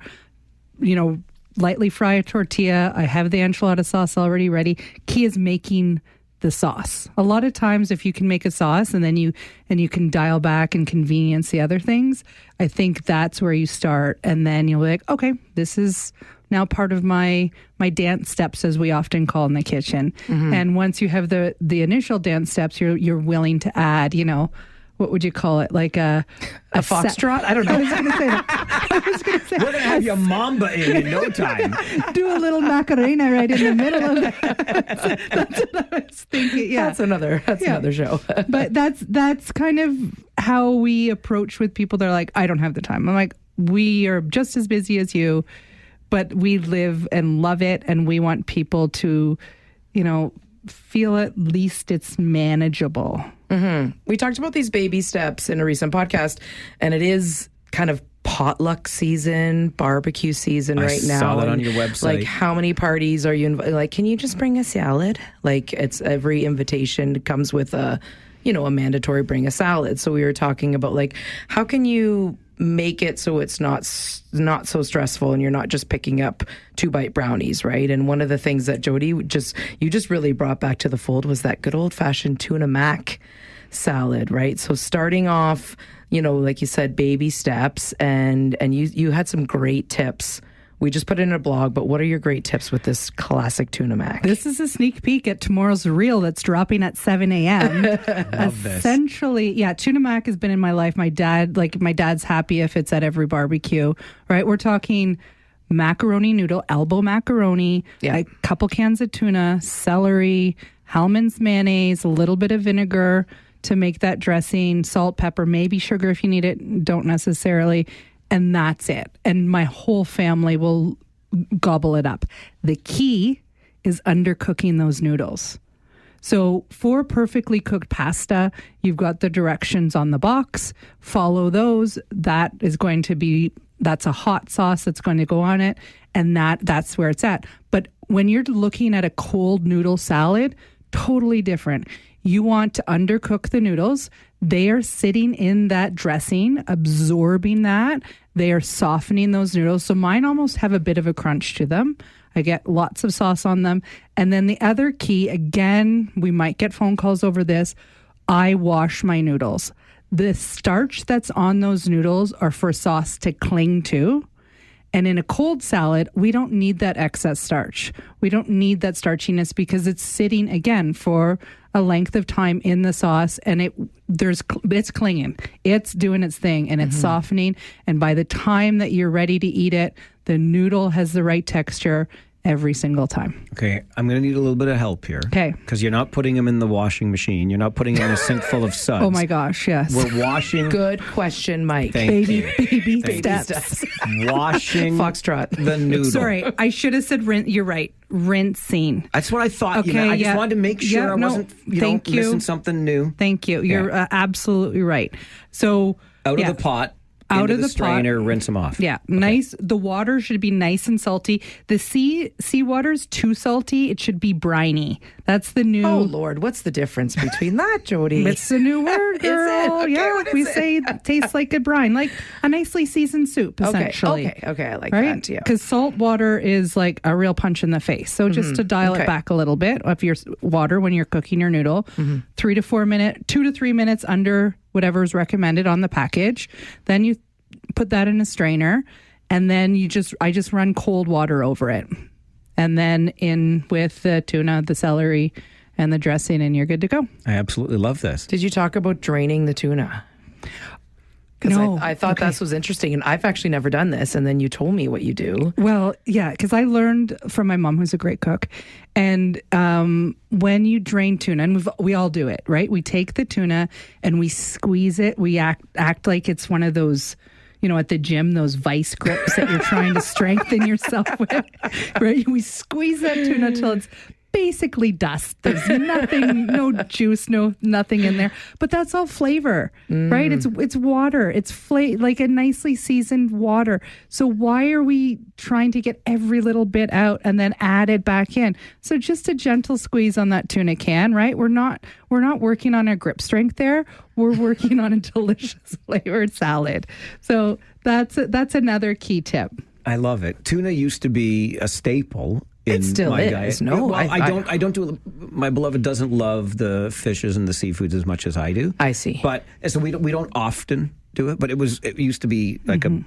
L: Lightly fry a tortilla. I have the enchilada sauce already ready. Key is making the sauce. A lot of times, if you can make a sauce and then you can dial back and convenience the other things, I think that's where you start. And then you'll be like, okay, this is now part of my dance steps, as we often call in the kitchen. Mm-hmm. And once you have the initial dance steps, you're willing to add, what would you call it? Like a
K: foxtrot? I don't know.
L: I was going to say.
B: We're going to have your mamba in no time.
L: Do a little Macarena right in the middle of it. That's what I was thinking. Yeah.
K: That's another show.
L: But that's kind of how we approach with people that are like, I don't have the time. I'm like, we are just as busy as you, but we live and love it, and we want people to, feel at least it's manageable.
K: Mm-hmm. We talked about these baby steps in a recent podcast, and it is kind of potluck season, barbecue season right now. I
B: saw that on your website.
K: Like, how many parties are you invited? Like, can you just bring a salad? Like, it's every invitation comes with a mandatory bring a salad. So we were talking about, like, how can you make it so it's not so stressful and you're not just picking up 2-bite brownies, right? And one of the things that Jody you just really brought back to the fold was that good old-fashioned tuna mac salad, right? So starting off, like you said, baby steps, and you had some great tips. We just put it in a blog, but what are your great tips with this classic tuna mac?
L: This is a sneak peek at tomorrow's reel that's dropping at 7 a.m. Essentially, tuna mac has been in my life. My dad's happy if it's at every barbecue, right? We're talking macaroni noodle, elbow macaroni, a couple cans of tuna, celery, Hellmann's mayonnaise, a little bit of vinegar to make that dressing, salt, pepper, maybe sugar if you need it, don't necessarily. And that's it. And my whole family will gobble it up. The key is undercooking those noodles. So for perfectly cooked pasta, you've got the directions on the box. Follow those. That's a hot sauce that's going to go on it. And that's where it's at. But when you're looking at a cold noodle salad, totally different. You want to undercook the noodles. They are sitting in that dressing, absorbing that. They are softening those noodles. So mine almost have a bit of a crunch to them. I get lots of sauce on them. And then the other key, again, we might get phone calls over this. I wash my noodles. The starch that's on those noodles are for sauce to cling to. And in a cold salad, we don't need that excess starch. We don't need that starchiness because it's sitting, again, for a length of time in the sauce, and it's clinging. It's doing its thing, and it's softening. And by the time that you're ready to eat it, the noodle has the right texture every single time.
B: Okay, I'm going to need a little bit of help here.
L: Okay.
B: Because you're not putting them in the washing machine. You're not putting them in a sink full of suds.
L: Oh my gosh, yes.
B: We're washing.
K: Good question, Mike.
L: Baby steps.
B: Washing
K: foxtrot.
B: The noodle.
L: Sorry, I should have said rinse. You're right. Rinsing.
B: That's what I thought.
L: Okay,
B: I just wanted to make sure I wasn't missing something new.
L: Thank you. You're absolutely right. So
B: out of the pot. Out of the strainer, rinse them off.
L: Yeah, okay. Nice. The water should be nice and salty. The seawater's too salty. It should be briny. That's the new.
K: Oh Lord, what's the difference between that, Jody?
L: It's a new word, girl.
K: Is it? Okay,
L: we say it tastes like a brine, like a nicely seasoned soup, essentially.
K: Okay, I like
L: right?
K: that. Yeah,
L: because salt water is like a real punch in the face. So just to dial it back a little bit of your water when you're cooking your noodle, 2 to 3 minutes under whatever is recommended on the package. Then you put that in a strainer, and then I just run cold water over it, and then in with the tuna, the celery, and the dressing, and you're good to go.
B: I absolutely love this.
K: Did you talk about draining the tuna? Because
L: No.
K: I thought
L: Okay.
K: this was interesting, and I've actually never done this. And then you told me what you do.
L: Well, yeah, because I learned from my mom, who's a great cook. And when you drain tuna, and we all do it, right? We take the tuna and we squeeze it. We act like it's one of those, at the gym, those vice grips that you're trying to strengthen yourself with, right? We squeeze that tuna till it's basically dust. There's nothing, no juice, nothing in there. But that's all flavor, right? It's water. It's like a nicely seasoned water. So why are we trying to get every little bit out and then add it back in? So just a gentle squeeze on that tuna can, right? We're not working on a grip strength there. We're working on a delicious flavored salad. So that's another key tip.
B: I love it. Tuna used to be a staple in
K: It still
B: my
K: is.
B: diet.
K: No,
B: well, I don't do. My beloved doesn't love the fishes and the seafoods as much as I do.
K: I see.
B: But so we don't often do it. But it used to be like a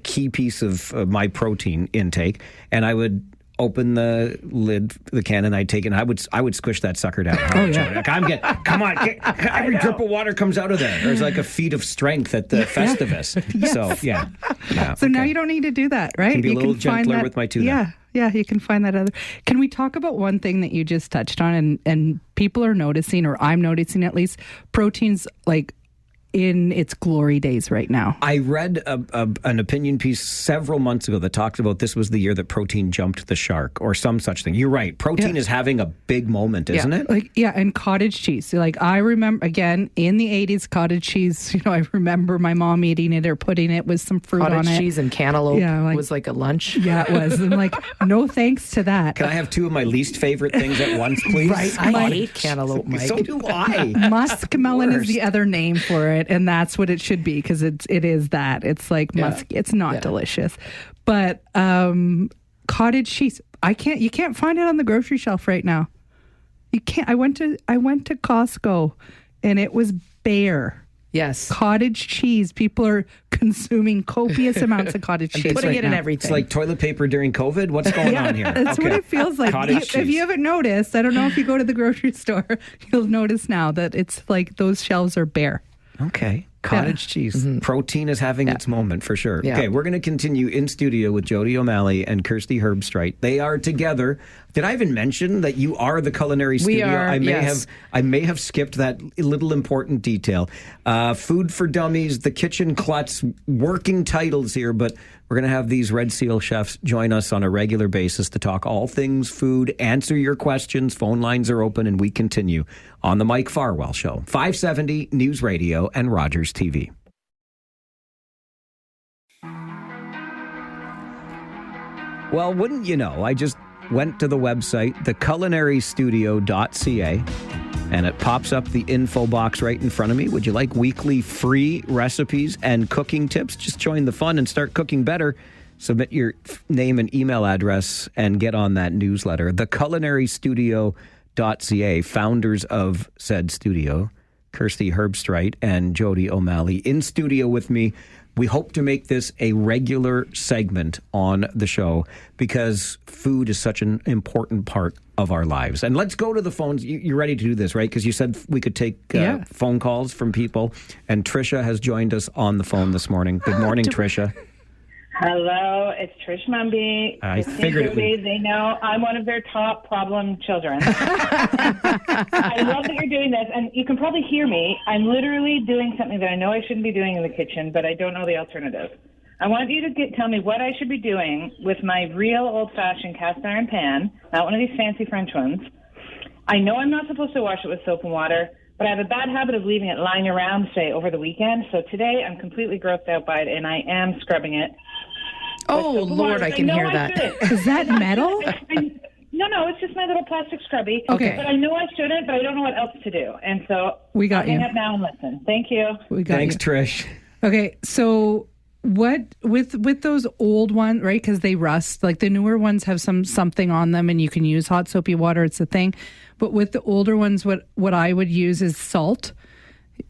B: key piece of my protein intake, and I would open the lid, the can, and I'd take it. And I would squish that sucker down.
L: Oh, yeah.
B: Like, come on, every drip of water comes out of there. There's like a feat of strength at the Festivus.
L: Yes.
B: So yeah.
L: So now you don't need to do that, right?
B: Can be a
L: you
B: little
L: can find
B: gentler
L: that,
B: with my tuna.
L: Yeah, you can find that other. Can we talk about one thing that you just touched on, and people are noticing, or I'm noticing at least, proteins like in its glory days right now.
B: I read an opinion piece several months ago that talked about this was the year that protein jumped the shark or some such thing. You're right. Protein is having a big moment, isn't it?
L: And cottage cheese. So I remember, again, in the 80s, cottage cheese, I remember my mom eating it or putting it with some fruit on it.
K: Cottage cheese and cantaloupe
L: Yeah,
K: was like a lunch.
L: Yeah, it was. I'm like, no thanks to that.
B: Can I have two of my least favorite things at once, please?
K: Right. I hate cantaloupe, Mike.
B: So do I.
L: Muskmelon is the other name for it, and that's what it should be, because it is that. It's like musk. It's not delicious. But cottage cheese, you can't find it on the grocery shelf right now. You can't. I went to Costco and it was bare.
K: Yes.
L: Cottage cheese. People are consuming copious amounts of cottage cheese.
K: Putting
L: right
K: it in
L: now.
K: everything.
B: It's like toilet paper during COVID. What's going on here?
L: That's what it feels like. If you haven't noticed, I don't know if you go to the grocery store, you'll notice now that it's like those shelves are bare.
B: Okay. Cottage cheese. Mm-hmm. Protein is having its moment for sure.
K: Yeah.
B: Okay, we're going to continue in studio with Jody O'Malley and Kirsty Herbstreit. They are together. Did I even mention that you are the culinary studio?
K: We are,
B: I may have skipped that little important detail. Food for Dummies, The Kitchen Klutz, working titles here, but we're going to have these Red Seal chefs join us on a regular basis to talk all things food, answer your questions. Phone lines are open, and we continue on The Mike Farwell Show, 570 News Radio and Rogers TV. Well, wouldn't you know, I just went to the website, theculinarystudio.ca, and it pops up the info box right in front of me. Would you like weekly free recipes and cooking tips? Just join the fun and start cooking better. Submit your name and email address and get on that newsletter. Theculinarystudio.ca, founders of said studio, Kirsty Herbstreit and Jody O'Malley, in studio with me. We hope to make this a regular segment on the show because food is such an important part of our lives. And let's go to the phones. You're ready to do this, right? Because you said we could take phone calls from people. And Tricia has joined us on the phone this morning. Good morning, Tricia.
M: Hello, it's Trish Mumby.
B: I figured it would.
M: They know I'm one of their top problem children. I love that you're doing this, and you can probably hear me. I'm literally doing something that I know I shouldn't be doing in the kitchen, but I don't know the alternative. I want you to tell me what I should be doing with my real old-fashioned cast iron pan, not one of these fancy French ones. I know I'm not supposed to wash it with soap and water, but I have a bad habit of leaving it lying around, say, over the weekend. So today I'm completely grossed out by it, and I am scrubbing it.
K: Oh, Lord, I can hear that.
L: Is that metal?
M: No, it's just my little plastic scrubby.
L: Okay.
M: But I know I shouldn't, but I don't know what else to do. And so
L: we got
M: I'll hang up now and listen. Thank you.
B: Thanks, Trish.
L: Okay, so what with those old ones, right? Because they rust. Like the newer ones have something on them, and you can use hot soapy water. It's a thing. But with the older ones, what I would use is salt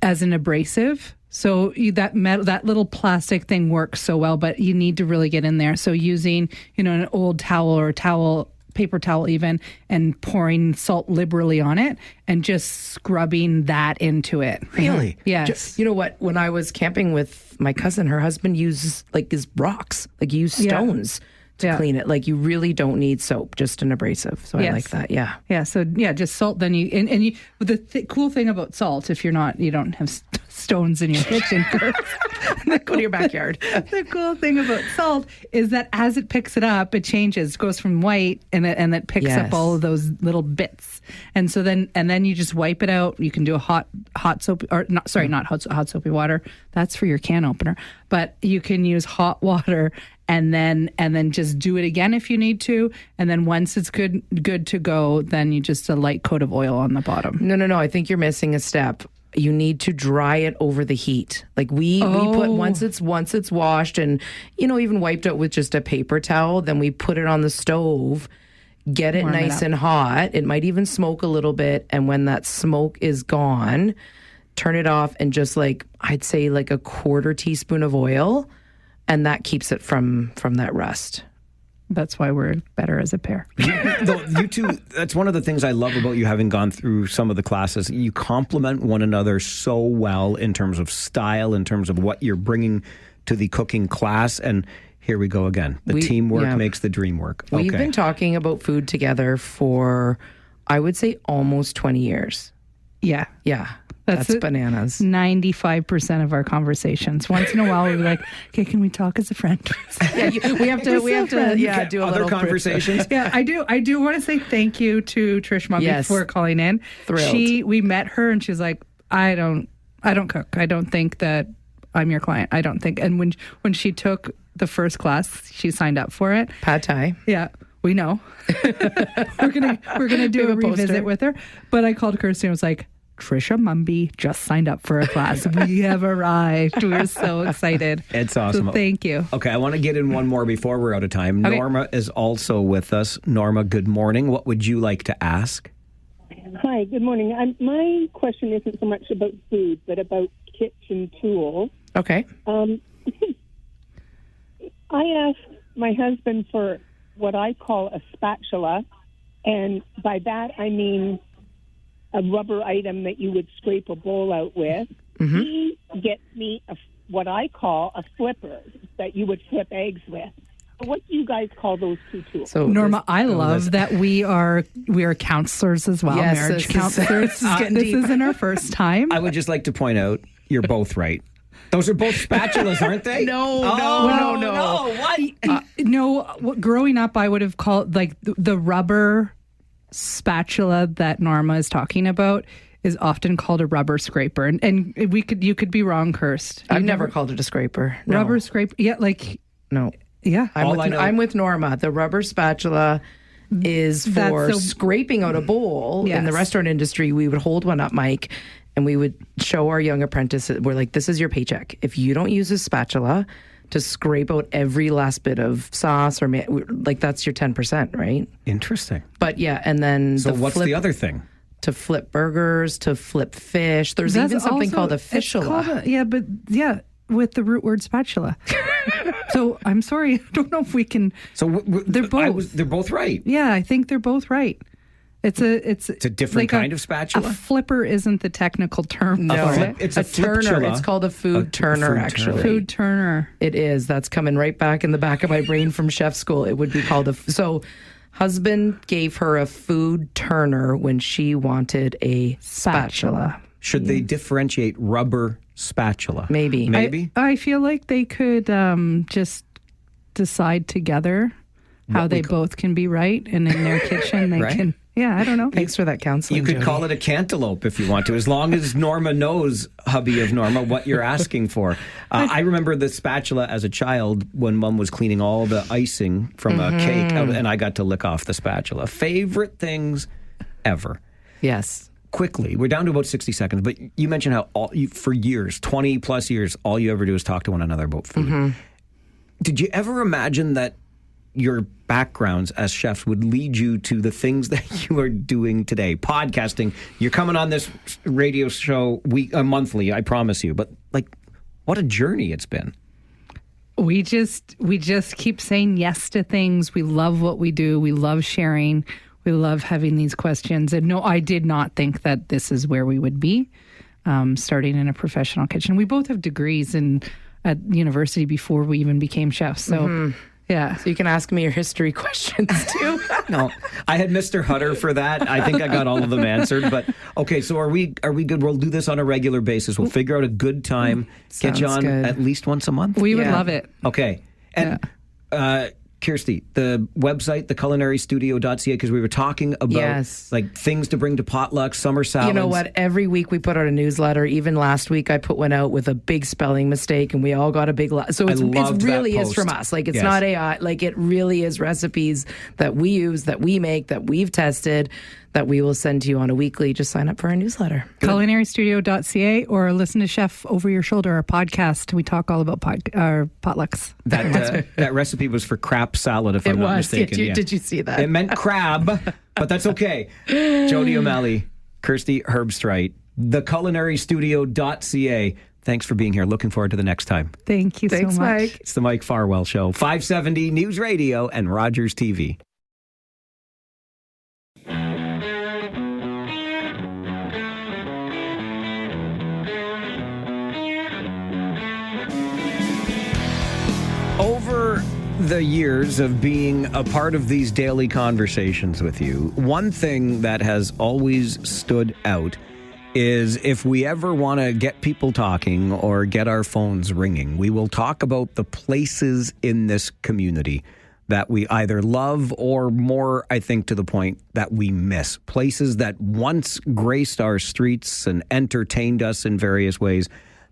L: as an abrasive. So that little plastic thing works so well, but you need to really get in there. So using an old towel or a towel paper towel even, and pouring salt liberally on it and just scrubbing that into it.
B: Really?
L: Yes.
K: You know what? When I was camping with my cousin, her husband uses like these rocks, like you use stones to clean it. Like you really don't need soap, just an abrasive. So I like that. Yeah.
L: Yeah. So just salt. Then you and you. But the cool thing about salt, if you don't have stones in your kitchen,
K: go to your backyard.
L: The cool thing about salt is that as it picks it up, it changes, goes from white, and it picks up all of those little bits. And so then you just wipe it out. You can do a hot soap, or not hot soapy water. That's for your can opener. But you can use hot water. And then just do it again if you need to. And then once it's good to go, then you just a light coat of oil on the bottom.
K: No. I think you're missing a step. You need to dry it over the heat. Like we put once it's washed and even wiped out with just a paper towel, then we put it on the stove, get it nice and hot. It might even smoke a little bit, and when that smoke is gone, turn it off and just I'd say a quarter teaspoon of oil. And that keeps it from that rust.
L: That's why we're better as a pair.
B: You two, that's one of the things I love about you, having gone through some of the classes. You complement one another so well in terms of style, in terms of what you're bringing to the cooking class. And here we go again. The teamwork makes the dream work.
K: We've been talking about food together for, I would say, almost 20 years.
L: Yeah.
K: Yeah. That's bananas.
L: 95% of our conversations. Once in a while, we're like, "Okay, can we talk as a friend?"
K: we have to do a
B: other
K: little
B: conversations.
L: Yeah, I do want to say thank you to Trish Mumby for calling in.
K: Thrilled.
L: We met her and she's like, "I don't cook. I don't think that I'm your client. I don't think." And when she took the first class, she signed up for it.
K: Pad Thai.
L: Yeah. We know. we're gonna do a revisit with her. But I called Kirsty and was like, Trisha Mumby just signed up for a class. We have arrived. We're so excited.
B: It's awesome.
L: So thank you.
B: Okay, I want to get in one more before we're out of time.
L: Okay.
B: Norma is also with us. Norma, good morning. What would you like to ask?
N: Hi, good morning. My question isn't so much about food, but about kitchen tools.
K: Okay.
N: I asked my husband for what I call a spatula, and by that I mean a rubber item that you would scrape a bowl out with. Mm-hmm. He gets me what I call a flipper that you would flip eggs with. What do you guys call those two tools?
L: So, Norma, I love that we are counselors as well, marriage counselors. This isn't our first time.
B: I would just like to point out, you're both right. Those are both spatulas, aren't they?
K: No.
L: What? Growing up, I would have called the rubber spatula that Norma is talking about is often called a rubber scraper, and you could be wrong, Kirst.
K: I've never called it a scraper. No.
L: Rubber scraper,
K: no.
L: Yeah,
K: I'm with Norma. The rubber spatula is for scraping out a bowl.
L: Yes.
K: In the restaurant industry, we would hold one up, Mike, and we would show our young apprentices. We're like, "This is your paycheck. If you don't use a spatula to scrape out every last bit of sauce or that's your 10%, right?"
B: Interesting.
K: But yeah, and then
B: what's the other thing?
K: To flip burgers, to flip fish. There's even something called a fishula.
L: With the root word spatula. So I'm sorry, I don't know if we can.
B: So
L: they're both.
B: They're both right.
L: Yeah, I think they're both right. It's a
B: different kind of spatula.
L: A flipper isn't the technical term.
K: No,
B: it's
K: a turner. It's called a food turner, actually.
L: Food turner.
K: It is. That's coming right back in the back of my brain from chef school. It would be called husband gave her a food turner when she wanted a spatula.
B: Should they differentiate rubber spatula?
K: Maybe.
L: I feel like they could just decide together how they both can be right, and in their kitchen they can. Yeah, I don't know.
K: Thanks for that counseling.
B: You could
K: Jody.
B: call it a cantaloupe if you want to, as long as Norma knows, hubby of Norma, what you're asking for. I remember the spatula as a child when Mom was cleaning all the icing from a cake, and I got to lick off the spatula. Favorite things ever.
K: Yes.
B: Quickly, we're down to about 60 seconds, but you mentioned how for years, 20 plus years, all you ever do is talk to one another about food. Mm-hmm. Did you ever imagine that your backgrounds as chefs would lead you to the things that you are doing today? Podcasting, you're coming on this radio show monthly, I promise you. But what a journey it's been.
L: We just keep saying yes to things. We love what we do. We love sharing. We love having these questions. And no, I did not think that this is where we would be, starting in a professional kitchen. We both have degrees at university before we even became chefs. So, yeah.
K: So you can ask me your history questions too.
B: No, I had Mr. Hutter for that. I think I got all of them answered. But okay, so are we good? We'll do this on a regular basis. We'll figure out a good time. Get you on
K: good.
B: at least once a month.
L: We would love it.
B: Okay. And Kirsty, the website, theculinarystudio.ca, because we were talking about like things to bring to potlucks, summer salads.
K: You know what? Every week we put out a newsletter. Even last week I put one out with a big spelling mistake and we all got a big... So it really is from us. Like it's not AI. Like it really is recipes that we use, that we make, that we've tested, that we will send to you on a weekly. Just sign up for our newsletter.
L: Culinarystudio.ca or listen to Chef Over Your Shoulder, our podcast. We talk all about potlucks.
B: That recipe was for crap salad, if I'm not mistaken.
K: Did you see that?
B: It meant crab, but that's okay. Jody O'Malley, Kirsty Herbstreit, theculinarystudio.ca. Thanks for being here. Looking forward to the next time.
L: Thank you so much.
K: Mike.
B: It's the Mike Farwell Show, 570 News Radio and Rogers TV. Over the years of being a part of these daily conversations with you, one thing that has always stood out is if we ever want to get people talking or get our phones ringing, we will talk about the places in this community that we either love or more, I think, to the point that we miss. Places that once graced our streets and entertained us in various ways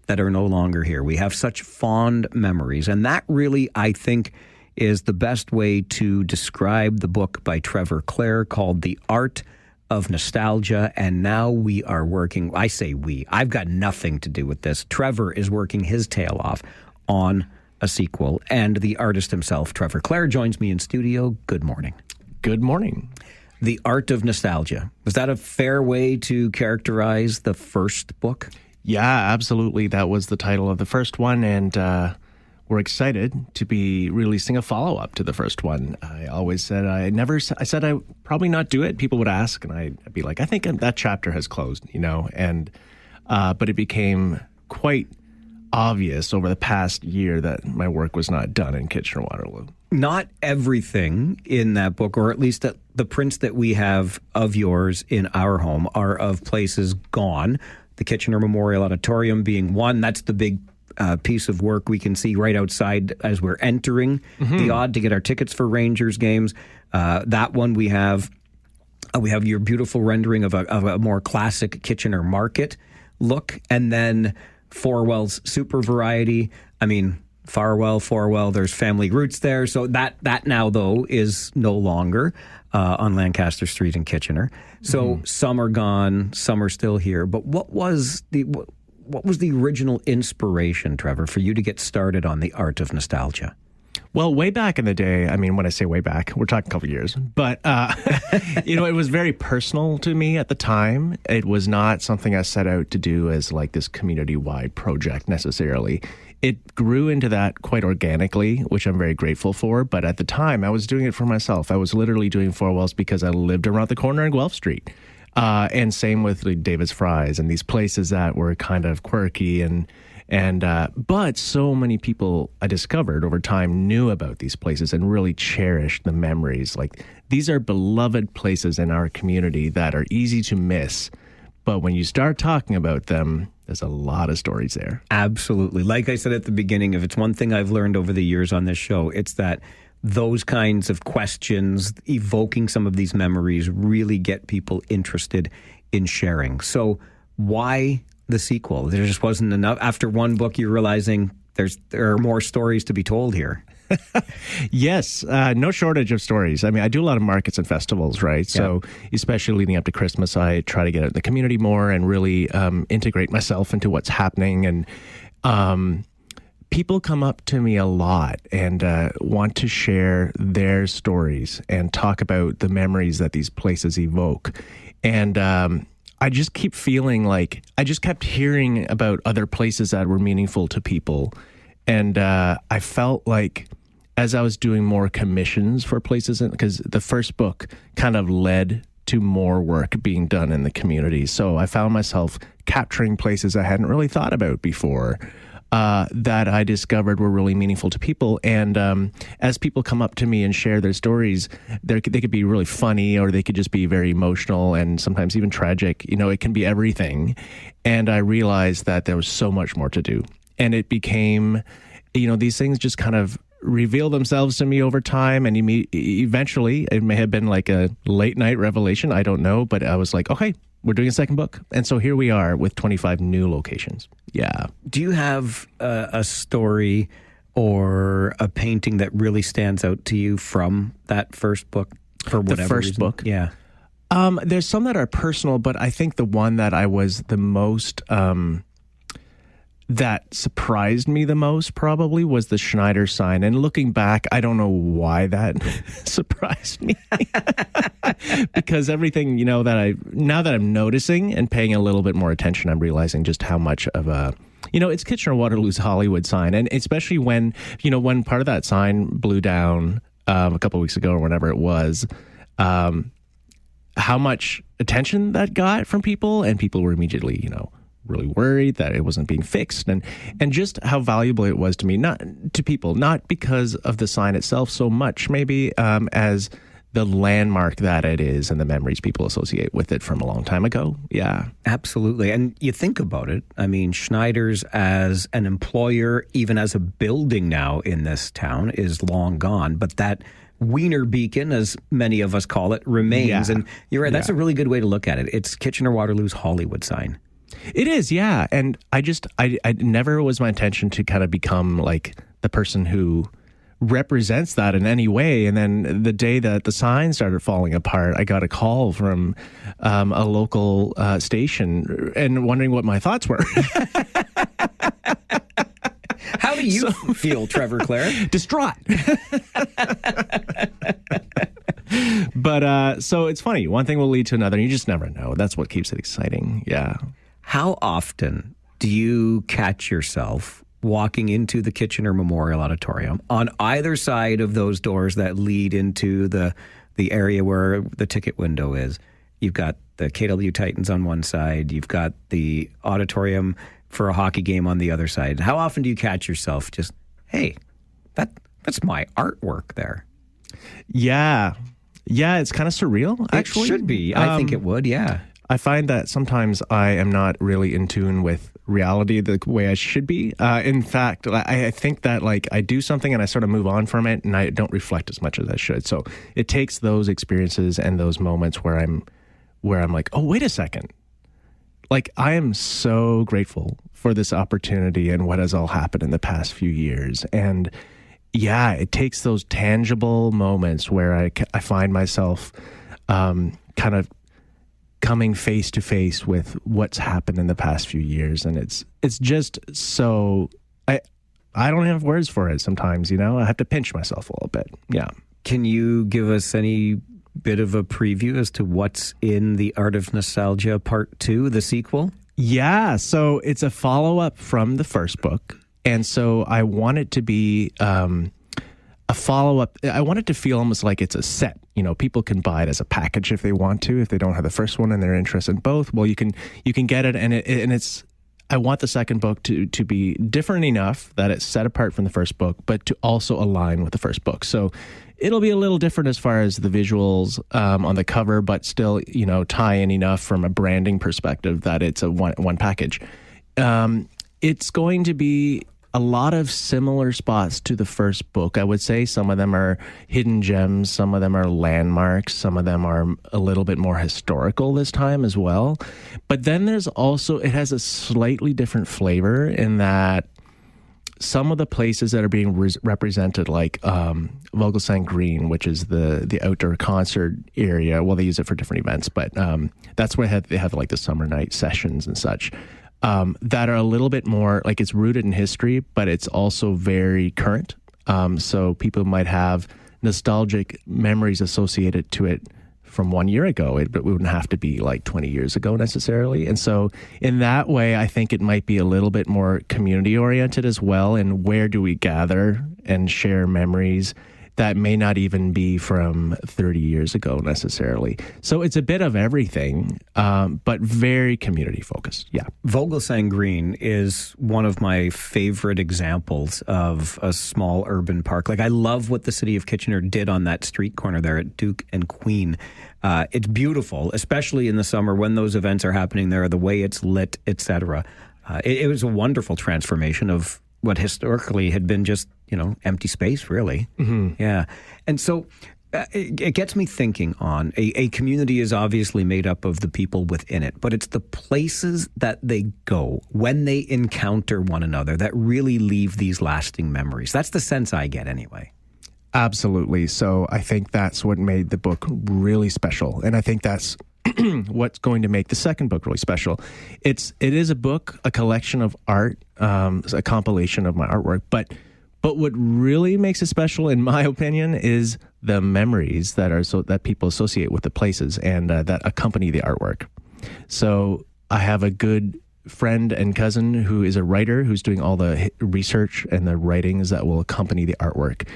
B: that are no longer here. We have such fond memories. And that really, I think, is the best way to describe the book by Trevor Clare called The Art of Nostalgia. And now we are working, I say we, I've got nothing to do with this. Trevor is working his tail off on a sequel. And the artist himself, Trevor Clare, joins me in studio. Good morning.
O: Good morning.
B: The Art of Nostalgia. Was that a fair way to characterize the first book?
O: Yeah, absolutely. That was the title of the first one, and we're excited to be releasing a follow-up to the first one. I always said I said I would probably not do it. People would ask, and I'd be like, I think that chapter has closed, and but it became quite obvious over the past year that my work was not done in Kitchener-Waterloo.
B: Not everything in that book, or at least the prints that we have of yours in our home, are of places gone. The Kitchener Memorial Auditorium being one. That's the big piece of work we can see right outside as we're entering the Odd to get our tickets for Rangers games. That one we have your beautiful rendering of a more classic Kitchener market look, and then Farwell's super variety. I mean, Farwell, there's family roots there. So that now, though, is no longer on Lancaster Street in Kitchener. So some are gone, some are still here. But what was the original inspiration, Trevor, for you to get started on The Art of Nostalgia?
O: Well, way back in the day, I mean, when I say way back, we're talking a couple of years, but, it was very personal to me at the time. It was not something I set out to do as like this community-wide project necessarily. It grew into that quite organically, which I'm very grateful for. But at the time, I was doing it for myself. I was literally doing Farwell's because I lived around the corner in Guelph Street. And same with like David's Fries and these places that were kind of quirky but so many people I discovered over time knew about these places and really cherished the memories. Like these are beloved places in our community that are easy to miss. But when you start talking about them, there's a lot of stories there.
B: Absolutely. Like I said at the beginning, if it's one thing I've learned over the years on this show, it's that those kinds of questions, evoking some of these memories, really get people interested in sharing. So why the sequel? There just wasn't enough. After one book, you're realizing there are more stories to be told here.
O: Yes, no shortage of stories. I mean, I do a lot of markets and festivals, right? Yeah. So especially leading up to Christmas, I try to get out in the community more and really integrate myself into what's happening. And people come up to me a lot and want to share their stories and talk about the memories that these places evoke. And I just keep feeling like I just kept hearing about other places that were meaningful to people. And I felt like as I was doing more commissions for places, because the first book kind of led to more work being done in the community. So I found myself capturing places I hadn't really thought about before that I discovered were really meaningful to people. And as people come up to me and share their stories, they could be really funny, or they could just be very emotional and sometimes even tragic. You know, it can be everything. And I realized that there was so much more to do. And it became, you know, these things just kind of reveal themselves to me over time. And eventually, it may have been like a late night revelation. I don't know. But I was like, okay, we're doing a second book. And so here we are with 25 new locations. Yeah.
B: Do you have a story or a painting that really stands out to you from that first book for whatever
O: the first
B: reason?
O: book?
B: Yeah.
O: There's some that are personal, but I think the one that I was the most... that surprised me the most probably was the Schneider sign. And looking back, I don't know why that surprised me. Because everything, you know, now that I'm noticing and paying a little bit more attention, I'm realizing just how much of a, you know, it's Kitchener-Waterloo's Hollywood sign. And especially when, you know, when part of that sign blew down a couple of weeks ago or whenever it was, how much attention that got from people. And people were immediately, you know, really worried that it wasn't being fixed, and just how valuable it was to me, not to people, not because of the sign itself so much, maybe as the landmark that it is and the memories people associate with it from a long time ago. Yeah.
B: Absolutely. And you think about it, I mean, Schneider's as an employer, even as a building now in this town, is long gone, but that Wiener Beacon, as many of us call it, remains. Yeah. And you're right, that's a really good way to look at it. It's Kitchener-Waterloo's Hollywood sign.
O: It is, yeah. And I never was my intention to kind of become like the person who represents that in any way. And then the day that the sign started falling apart, I got a call from a local station and wondering what my thoughts were.
B: How do you feel, Trevor Clare?
O: Distraught. But so it's funny. One thing will lead to another. And you just never know. That's what keeps it exciting. Yeah.
B: How often do you catch yourself walking into the Kitchener Memorial Auditorium on either side of those doors that lead into the area where the ticket window is? You've got the KW Titans on one side. You've got the auditorium for a hockey game on the other side. How often do you catch yourself just, hey, that's my artwork there?
O: Yeah. Yeah, it's kind of surreal, actually.
B: It should be. I think it would, yeah.
O: I find that sometimes I am not really in tune with reality the way I should be. In fact, I think that like I do something and I sort of move on from it and I don't reflect as much as I should. So it takes those experiences and those moments where I'm like, oh, wait a second. Like, I am so grateful for this opportunity and what has all happened in the past few years. And yeah, it takes those tangible moments where I find myself kind of coming face to face with what's happened in the past few years. And it's just so, I don't have words for it sometimes, you know? I have to pinch myself a little bit. Yeah.
B: Can you give us any bit of a preview as to what's in The Art of Nostalgia Part 2, the sequel?
O: Yeah, so it's a follow-up from the first book. And so I want it to be a follow-up. I want it to feel almost like it's a set. You know, people can buy it as a package if they want to. If they don't have the first one and they're interested in both, well, you can get it. And it's. I want the second book to be different enough that it's set apart from the first book, but to also align with the first book. So it'll be a little different as far as the visuals on the cover, but still, you know, tie in enough from a branding perspective that it's a one package. It's going to be a lot of similar spots to the first book. I would say some of them are hidden gems, some of them are landmarks, some of them are a little bit more historical this time as well. But then there's also, it has a slightly different flavor in that some of the places that are being represented, like Vogelsang Green, which is the outdoor concert area. Well, they use it for different events, but that's where they have like the summer night sessions and such. That are a little bit more, like it's rooted in history, but it's also very current. So people might have nostalgic memories associated to it from 1 year ago. It wouldn't have to be like 20 years ago necessarily. And so in that way, I think it might be a little bit more community oriented as well. And where do we gather and share memories that may not even be from 30 years ago necessarily. So it's a bit of everything, but very community focused. Yeah.
B: Vogelsang Green is one of my favorite examples of a small urban park. Like, I love what the city of Kitchener did on that street corner there at Duke and Queen. It's beautiful, especially in the summer when those events are happening there, the way it's lit, etc. It was a wonderful transformation of what historically had been just, empty space, really. Mm-hmm. Yeah. And so it gets me thinking on a community is obviously made up of the people within it, but it's the places that they go when they encounter one another that really leave these lasting memories. That's the sense I get anyway.
O: Absolutely. So I think that's what made the book really special. And I think that's what's going to make the second book really special. It is a book, a collection of art, a compilation of my artwork, but what really makes it special, in my opinion, is the memories that people associate with the places and that accompany the artwork. So I have a good friend and cousin who is a writer who's doing all the research and the writings that will accompany the artwork.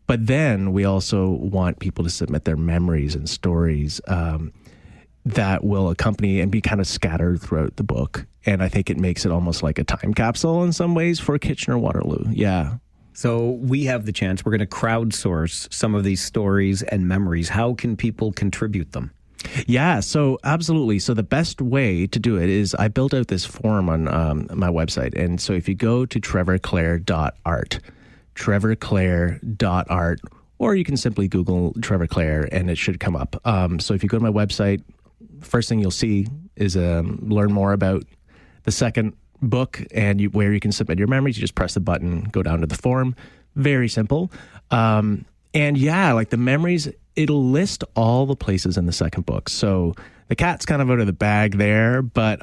O: But then we also want people to submit their memories and stories that will accompany and be kind of scattered throughout the book. And I think it makes it almost like a time capsule in some ways for Kitchener-Waterloo. Yeah.
B: So we have the chance. We're going to crowdsource some of these stories and memories. How can people contribute them?
O: Yeah, so absolutely. So the best way to do it is I built out this form on my website. And so if you go to trevorclaire.art, or you can simply Google Trevor Claire and it should come up. So if you go to my website, first thing you'll see is learn more about the second book and where you can submit your memories. You just press the button, go down to the form. Very simple. And yeah, like the memories, it'll list all the places in the second book. So the cat's kind of out of the bag there, but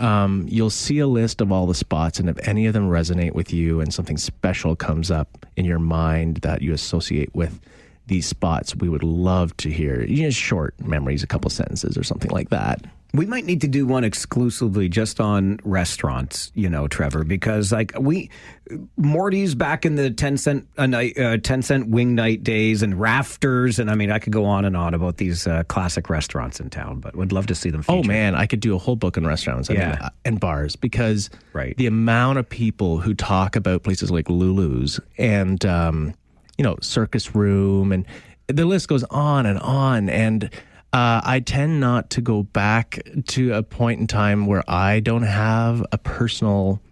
O: you'll see a list of all the spots, and if any of them resonate with you and something special comes up in your mind that you associate with these spots, we would love to hear short memories, a couple sentences or something like that.
B: We might need to do one exclusively just on restaurants, Trevor, because Morty's back in the 10-cent a night, 10-cent wing night days and Rafters. And I could go on and on about these classic restaurants in town, but would love to see them featured.
O: Oh man, I could do a whole book on restaurants and bars, because the amount of people who talk about places like Lulu's and, Circus Room, and the list goes on and on. And I tend not to go back to a point in time where I don't have a personal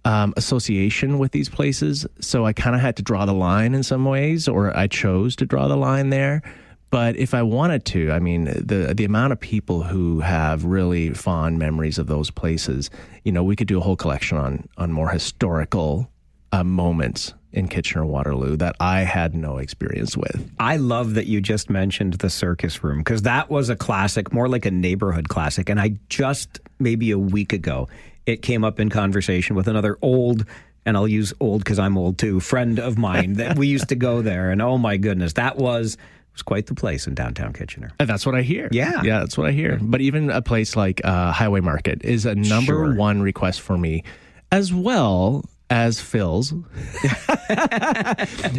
O: association with these places. So I kind of had to draw the line in some ways, or I chose to draw the line there. But if I wanted to, the amount of people who have really fond memories of those places, we could do a whole collection on more historical moments in Kitchener-Waterloo that I had no experience with.
B: I love that you just mentioned the Circus Room, because that was a classic, more like a neighborhood classic. And I just, maybe a week ago, it came up in conversation with another old, and I'll use old because I'm old too, friend of mine that we used to go there. And oh my goodness, that was quite the place in downtown Kitchener.
O: That's what I hear.
B: Yeah.
O: Yeah, that's what I hear. But even a place like Highway Market is a number one request for me, as well as Phil's.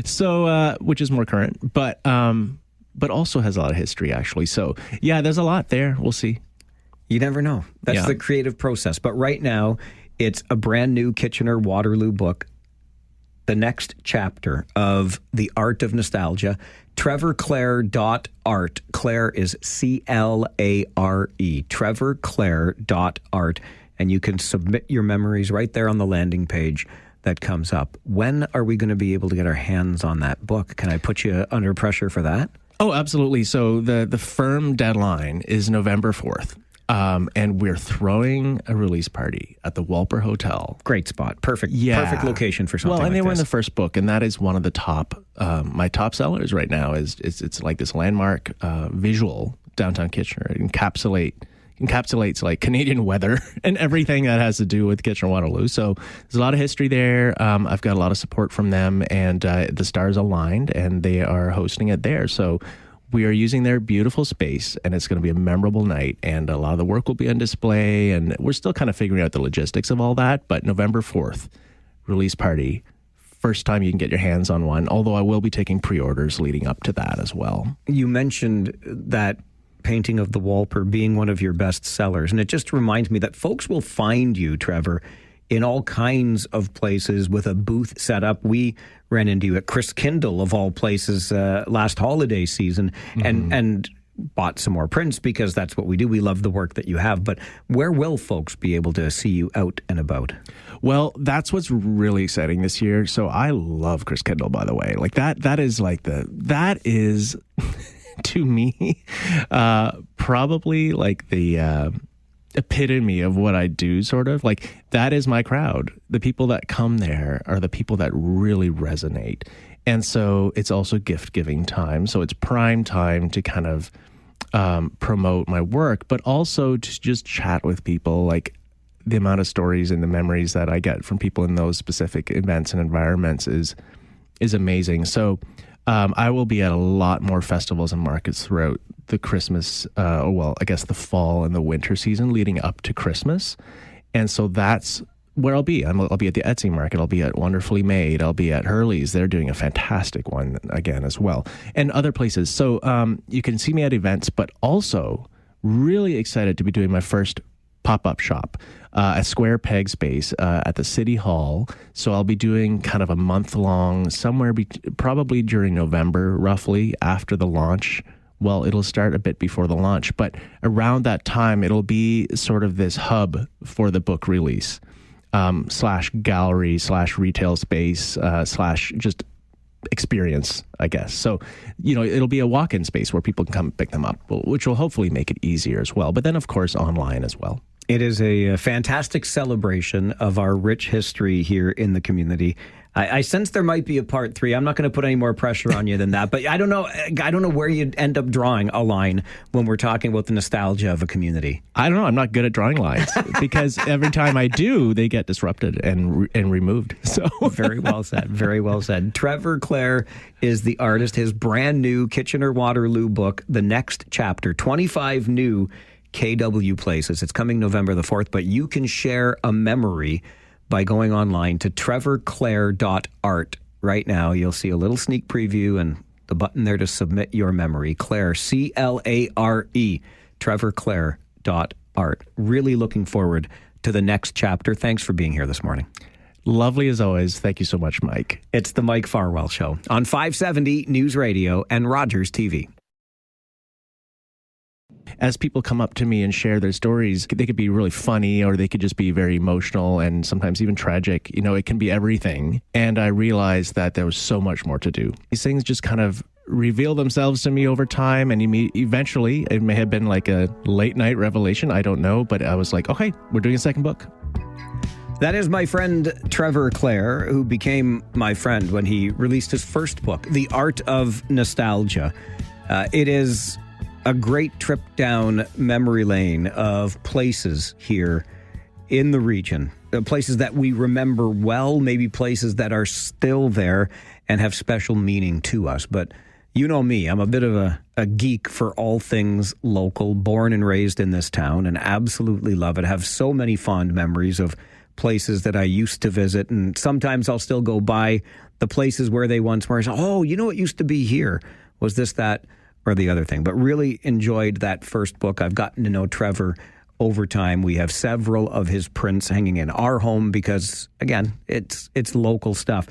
O: So, which is more current, but also has a lot of history, actually. So, yeah, there's a lot there. We'll see.
B: You never know. That's the creative process. But right now, it's a brand new Kitchener-Waterloo book, the next chapter of The Art of Nostalgia. TrevorClaire.art. Claire is CLARE. TrevorClaire.art. And you can submit your memories right there on the landing page that comes up. When are we going to be able to get our hands on that book? Can I put you under pressure for that?
O: Oh, absolutely. So the firm deadline is November 4th. And we're throwing a release party at the Walper Hotel.
B: Great spot. Perfect. Yeah. Perfect location for something like this.
O: Well, and they were in the first book, and that is one of the top, my top sellers right now. It's like this landmark visual downtown Kitchener. It encapsulates like Canadian weather and everything that has to do with Kitchener-Waterloo. So there's a lot of history there. I've got a lot of support from them, and the stars aligned, and they are hosting it there. So we are using their beautiful space, and it's going to be a memorable night, and a lot of the work will be on display, and we're still kind of figuring out the logistics of all that. But November 4th, release party, first time you can get your hands on one, although I will be taking pre-orders leading up to that as well.
B: You mentioned that painting of the Walper being one of your best sellers, and it just reminds me that folks will find you, Trevor, in all kinds of places with a booth set up. We ran into you at Chris Kindle, of all places, last holiday season, and bought some more prints because that's what we do. We love the work that you have. But where will folks be able to see you out and about?
O: Well, that's what's really exciting this year. So I love Chris Kindle, by the way. Like that is to me, probably like the epitome of what I do, sort of. Like, that is my crowd. The people that come there are the people that really resonate. And so it's also gift-giving time. So it's prime time to kind of promote my work, but also to just chat with people. Like, the amount of stories and the memories that I get from people in those specific events and environments is amazing. So I will be at a lot more festivals and markets throughout the Christmas, I guess the fall and the winter season leading up to Christmas. And so that's where I'll be. I'll be at the Etsy market. I'll be at Wonderfully Made. I'll be at Hurley's. They're doing a fantastic one again as well. And other places. So you can see me at events, but also really excited to be doing my first pop-up shop at Square Peg Space at the City Hall. So I'll be doing kind of a month-long, probably during November, roughly, after the launch. Well, it'll start a bit before the launch, but around that time, it'll be sort of this hub for the book release, / gallery / retail space / just experience, I guess. So, it'll be a walk-in space where people can come pick them up, which will hopefully make it easier as well. But then, of course, online as well.
B: It is a fantastic celebration of our rich history here in the community. I sense there might be a part 3. I'm not going to put any more pressure on you than that, but I don't know where you'd end up drawing a line when we're talking about the nostalgia of a community.
O: I don't know. I'm not good at drawing lines because every time I do, they get disrupted and removed. So
B: Very well said. Very well said. Trevor Clare is the artist. His brand new Kitchener-Waterloo book, The Next Chapter, 25 new KW places. It's coming November the 4th, but you can share a memory by going online to trevorclare.art. Right now, you'll see a little sneak preview and the button there to submit your memory. Clare, C-L-A-R-E, trevorclare.art. Really looking forward to the next chapter. Thanks for being here this morning.
O: Lovely as always. Thank you so much, Mike.
B: It's the Mike Farwell Show on 570 News Radio and Rogers TV.
O: As people come up to me and share their stories, they could be really funny or they could just be very emotional and sometimes even tragic. It can be everything. And I realized that there was so much more to do. These things just kind of reveal themselves to me over time. And eventually, it may have been like a late night revelation. I don't know. But I was like, okay, we're doing a second book.
B: That is my friend Trevor Clare, who became my friend when he released his first book, The Art of Nostalgia. It is a great trip down memory lane of places here in the region, places that we remember well, maybe places that are still there and have special meaning to us. But you know me, I'm a bit of a geek for all things local, born and raised in this town, and absolutely love it. I have so many fond memories of places that I used to visit, and sometimes I'll still go by the places where they once were. Oh, what used to be here? Was this, that, or the other thing? But really enjoyed that first book. I've gotten to know Trevor over time. We have several of his prints hanging in our home because, again, it's local stuff.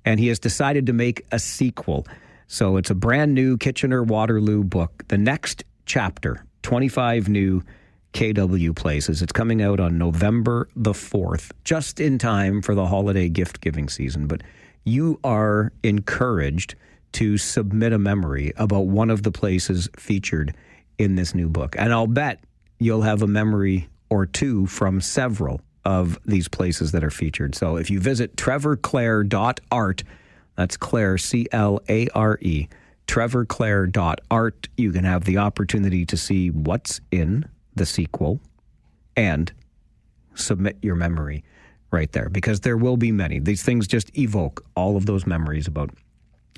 B: And he has decided to make a sequel. So it's a brand new Kitchener-Waterloo book, The Next Chapter, 25 new KW places. It's coming out on November the 4th, just in time for the holiday gift-giving season. But you are encouraged to submit a memory about one of the places featured in this new book. And I'll bet you'll have a memory or two from several of these places that are featured. So if you visit trevorclare.art, that's Clare, C-L-A-R-E, trevorclare.art, you can have the opportunity to see what's in the sequel and submit your memory right there, because there will be many. These things just evoke all of those memories about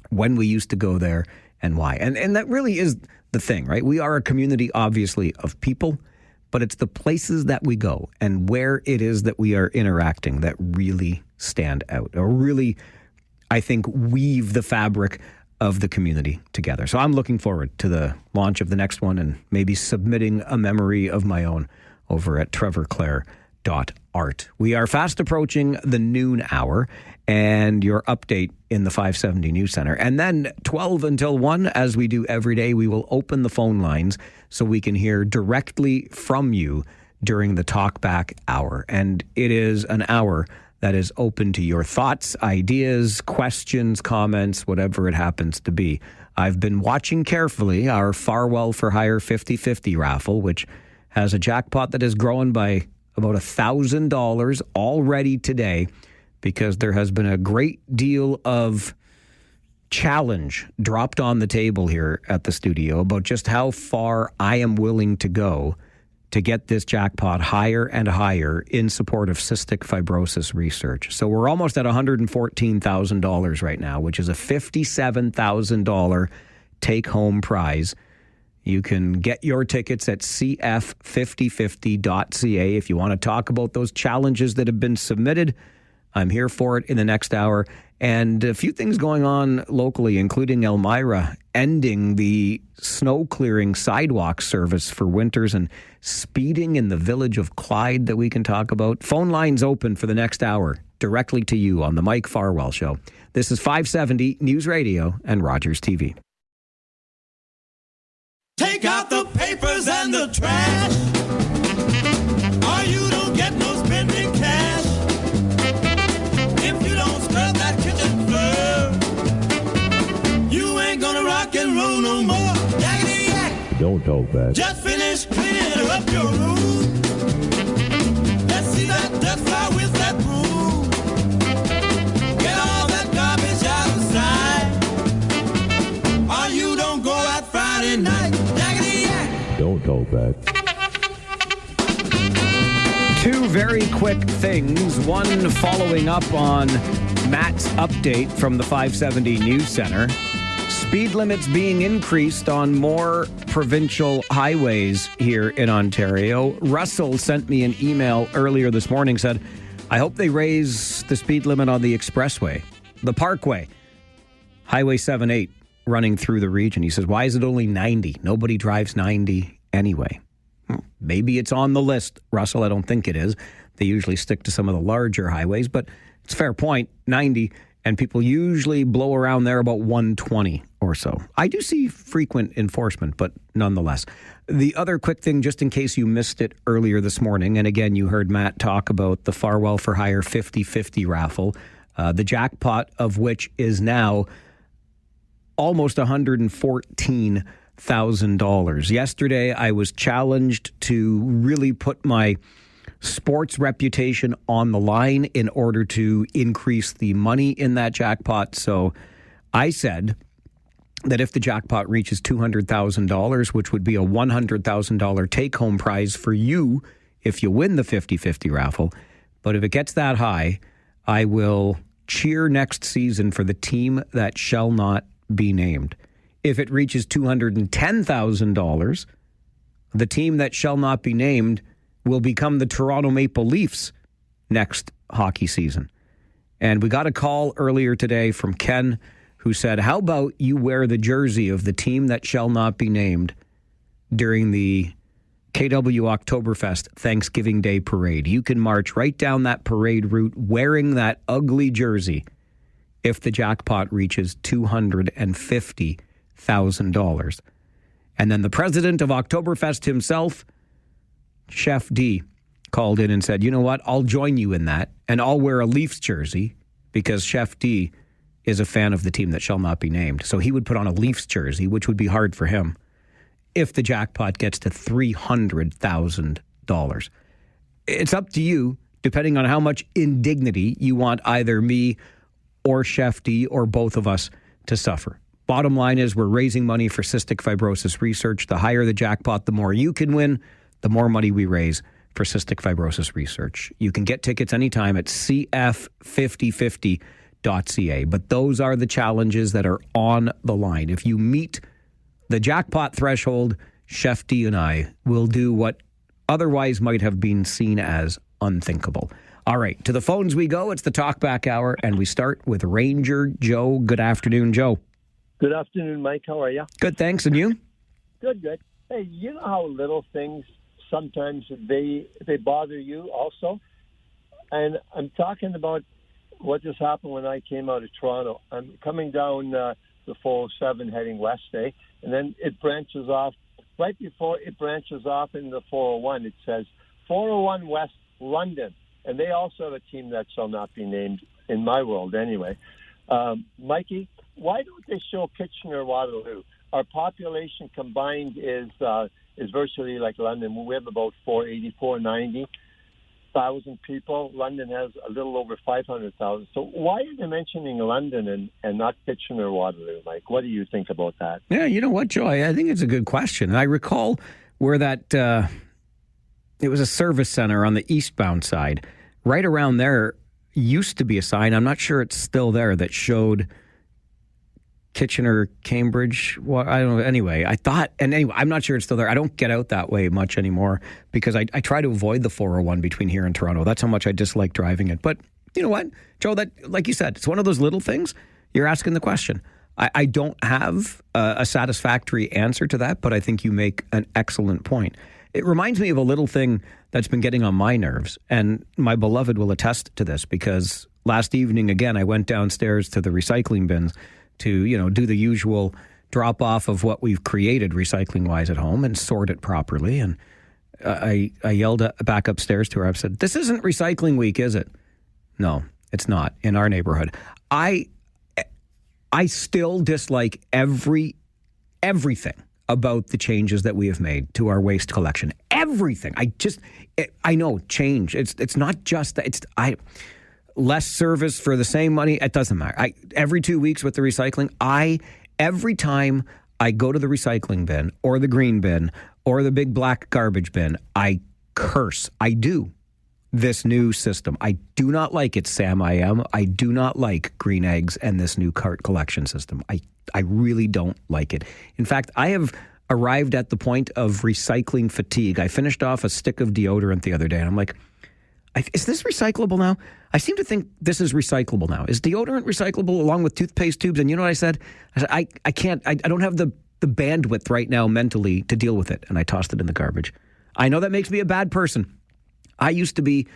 B: when we used to go there and why. And that really is the thing, right? We are a community, obviously, of people, but it's the places that we go and where it is that we are interacting that really stand out, or really, I think, weave the fabric of the community together. So I'm looking forward to the launch of the next one and maybe submitting a memory of my own over at trevorclaire.art. We are fast approaching the noon hour and your update in the 570 News Center. And then 12 until 1, as we do every day, we will open the phone lines so we can hear directly from you during the Talkback Hour. And it is an hour that is open to your thoughts, ideas, questions, comments, whatever it happens to be. I've been watching carefully our Farwell for Hire 50/50 raffle, which has a jackpot that is growing by about $1,000 already today, because there has been a great deal of challenge dropped on the table here at the studio about just how far I am willing to go to get this jackpot higher and higher in support of cystic fibrosis research. So we're almost at $114,000 right now, which is a $57,000 take-home prize. You can get your tickets at cf5050.ca if you want to talk about those challenges that have been submitted. I'm here for it in the next hour. And a few things going on locally, including Elmira ending the snow clearing sidewalk service for winters and speeding in the village of Clyde that we can talk about. Phone lines open for the next hour directly to you on the Mike Farwell Show. This is 570 News Radio and Rogers TV.
A: Take out the papers and the trash, or you don't get no spending cash. If you don't scrub that kitchen floor, you ain't gonna rock and roll no more. Yakety yak.
P: Don't talk back.
A: Just finish cleaning up your room. Let's see that dust fly with that broom. Get all that garbage out of sight, or you don't go out Friday night.
P: Don't talk back.
B: Two very quick things. One following up on Matt's update from the 570 News Center. Speed limits being increased on more provincial highways here in Ontario. Russell sent me an email earlier this morning, said, I hope they raise the speed limit on the expressway, the Parkway, Highway 78. Running through the region. He says, why is it only 90? Nobody drives 90 anyway. Maybe it's on the list, Russell. I don't think it is. They usually stick to some of the larger highways, but it's a fair point, 90, and people usually blow around there about 120 or so. I do see frequent enforcement, but nonetheless. The other quick thing, just in case you missed it earlier this morning, and again, you heard Matt talk about the Farwell for Hire 50/50 raffle, the jackpot of which is now almost $114,000. Yesterday, I was challenged to really put my sports reputation on the line in order to increase the money in that jackpot. So I said that if the jackpot reaches $200,000, which would be a $100,000 take-home prize for you if you win the 50/50 raffle, but if it gets that high, I will cheer next season for the team that shall not be named. If it reaches $210,000, the team that shall not be named will become the Toronto Maple Leafs next hockey season. And we got a call earlier today from Ken who said, how about you wear the jersey of the team that shall not be named during the KW Oktoberfest Thanksgiving Day parade? You can march right down that parade route wearing that ugly jersey if the jackpot reaches $250,000. And then the president of Oktoberfest himself, Chef D, called in and said, you know what, I'll join you in that, and I'll wear a Leafs jersey because Chef D is a fan of the team that shall not be named. So he would put on a Leafs jersey, which would be hard for him, if the jackpot gets to $300,000. It's up to you, depending on how much indignity you want either me or Chef D or both of us to suffer. Bottom line is we're raising money for cystic fibrosis research. The higher the jackpot, the more you can win, the more money we raise for cystic fibrosis research. You can get tickets anytime at cf5050.ca. But those are the challenges that are on the line. If you meet the jackpot threshold, Chef D and I will do what otherwise might have been seen as unthinkable. All right, to the phones we go. It's the Talkback Hour, and we start with Ranger Joe. Good afternoon, Joe.
Q: Good afternoon, Mike. How are you?
B: Good, thanks. And you?
Q: Good. Hey, you know how little things sometimes they bother you also? And I'm talking about what just happened when I came out of Toronto. I'm coming down the 407 heading west, and then it branches off. Right before it branches off in the 401, it says 401 West London. And they also have a team that shall not be named in my world anyway. Mikey, why don't they show Kitchener-Waterloo? Our population combined is virtually like London. We have about 490,000 people. London has a little over 500,000. So why are they mentioning London and not Kitchener-Waterloo, Mike? What do you think about that?
B: Yeah, you know what, Joe? I think it's a good question. And I recall where that it was a service center on the eastbound side. Right around there used to be a sign, I'm not sure it's still there, that showed Kitchener, Cambridge. Well, I don't know. Anyway, I thought, and anyway, I'm not sure it's still there. I don't get out that way much anymore because I try to avoid the 401 between here and Toronto. That's how much I dislike driving it. But you know what, Joe, that, like you said, it's one of those little things. You're asking the question. I don't have a satisfactory answer to that, but I think you make an excellent point. It reminds me of a little thing that's been getting on my nerves, and my beloved will attest to this because last evening, again, I went downstairs to the recycling bins to, do the usual drop-off of what we've created recycling-wise at home and sort it properly. And I yelled back upstairs to her. I said, "This isn't recycling week, is it?" No, it's not in our neighborhood. I still dislike everything about the changes that we have made to our waste collection. Everything. I know change. It's not just that. Less service for the same money. It doesn't matter. Every 2 weeks with the recycling, every time I go to the recycling bin or the green bin or the big black garbage bin, I curse. I do this new system. I do not like it, Sam. I do not like green eggs and this new cart collection system. I really don't like it. In fact, I have arrived at the point of recycling fatigue. I finished off a stick of deodorant the other day, and I'm like, is this recyclable now? I seem to think this is recyclable now. Is deodorant recyclable along with toothpaste tubes? And you know what I said? I can't, I don't have the bandwidth right now mentally to deal with it. And I tossed it in the garbage. I know that makes me a bad person. I used to be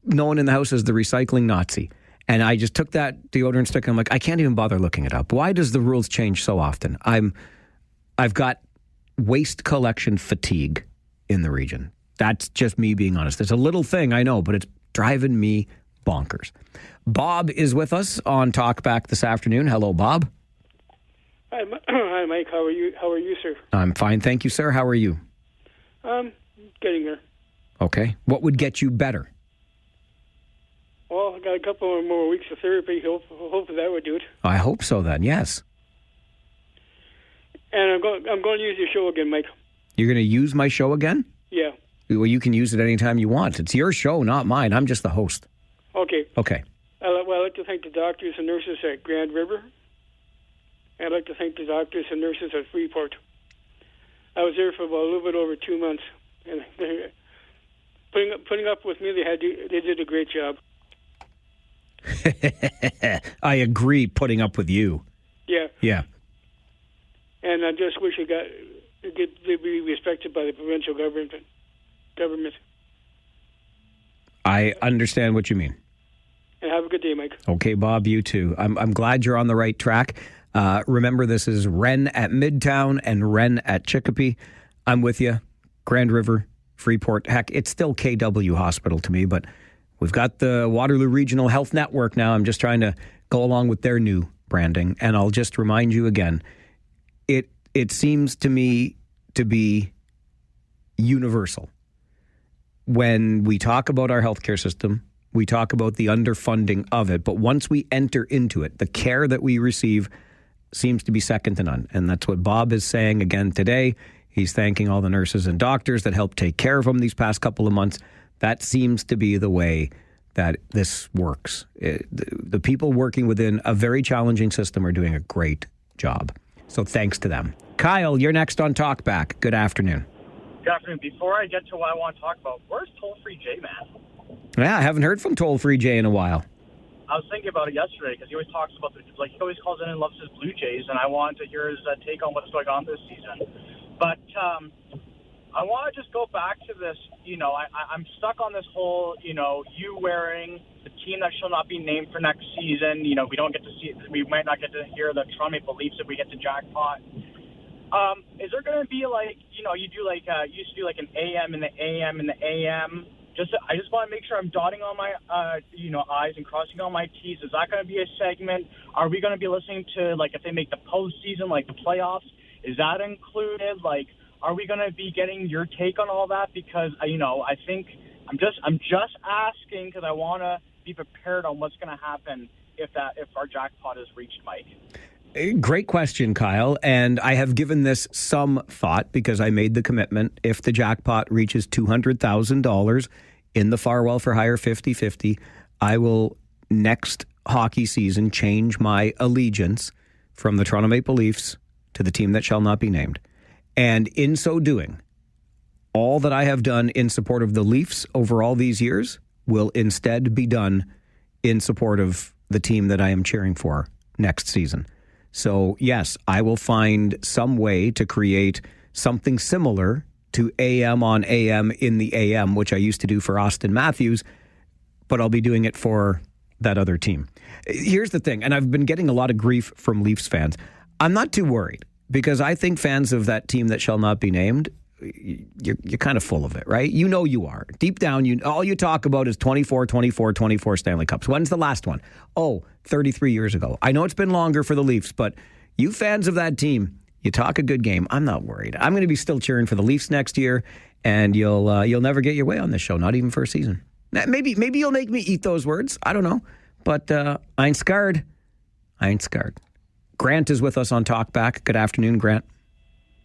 B: known in the house as the recycling Nazi. And I just took that deodorant stick and I'm like, I can't even bother looking it up. Why does the rules change so often? I've got waste collection fatigue in the region. That's just me being honest. It's a little thing, I know, but it's driving me bonkers. Bob is with us on Talkback this afternoon. Hello, Bob.
R: Hi, Mike. How are you? How are you, sir?
B: I'm fine, thank you, sir. How are you?
R: Getting there.
B: Okay. What would get you better?
R: Well, I got a couple more weeks of therapy. Hopefully that would do it.
B: I hope so then, yes.
R: And I'm going to use your show again, Mike.
B: You're going to use my show again?
R: Yeah.
B: Well, you can use it anytime you want. It's your show, not mine. I'm just the host.
R: Okay.
B: Okay.
R: I'd like to thank the doctors and nurses at Grand River. I'd like to thank the doctors and nurses at Freeport. I was there for about a little bit over 2 months. And putting up with me, they did a great job.
B: I agree, putting up with you.
R: Yeah.
B: Yeah.
R: And I just wish they'd be respected by the provincial government.
B: I understand what you mean.
R: And have a good day, Mike.
B: Okay, Bob, you too. I'm glad you're on the right track. Remember, this is Wren at Midtown and Wren at Chicopee. I'm with you. Grand River, Freeport. Heck, it's still KW Hospital to me, but we've got the Waterloo Regional Health Network now. I'm just trying to go along with their new branding. And I'll just remind you again, it seems to me to be universal. When we talk about our healthcare system, we talk about the underfunding of it. But once we enter into it, the care that we receive seems to be second to none. And that's what Bob is saying again today. He's thanking all the nurses and doctors that helped take care of him these past couple of months. That seems to be the way that this works. The people working within a very challenging system are doing a great job. So thanks to them. Kyle, you're next on Talkback. Good afternoon.
S: Good afternoon. Before I get to what I want to talk about, where's Toll-Free J-Man?
B: Yeah, I haven't heard from Toll-Free Jay in a while.
S: I was thinking about it yesterday because he always talks about, he always calls in and loves his Blue Jays, and I wanted to hear his take on what's going on this season. But I want to just go back to this, I'm stuck on this whole, you wearing the team that shall not be named for next season. We don't get to see it. We might not get to hear the Toronto Maple Leafs if we get to jackpot. Is there going to be you do you used to do an AM and the AM and the AM? I just want to make sure I'm dotting all my, I's and crossing all my T's. Is that going to be a segment? Are we going to be listening to, if they make the postseason, the playoffs? Is that included? Are we going to be getting your take on all that? Because, I think I'm just asking because I want to be prepared on what's going to happen if our jackpot is reached, Mike.
B: Great question, Kyle. And I have given this some thought because I made the commitment. If the jackpot reaches $200,000 in the Farwell for Hire 50-50, I will next hockey season change my allegiance from the Toronto Maple Leafs to the team that shall not be named. And in so doing, all that I have done in support of the Leafs over all these years will instead be done in support of the team that I am cheering for next season. So, yes, I will find some way to create something similar to AM on AM in the AM, which I used to do for Austin Matthews, but I'll be doing it for that other team. Here's the thing, and I've been getting a lot of grief from Leafs fans. I'm not too worried because I think fans of that team that shall not be named, you're kind of full of it, right? You are. Deep down, all you talk about is 24 Stanley Cups. When's the last one? 33 years ago. I know it's been longer for the Leafs, but you fans of that team, you talk a good game. I'm not worried. I'm going to be still cheering for the Leafs next year, and you'll never get your way on this show, not even for a season. Maybe you'll make me eat those words. I don't know, but I ain't scared. Grant is with us on Talkback. Good afternoon, Grant.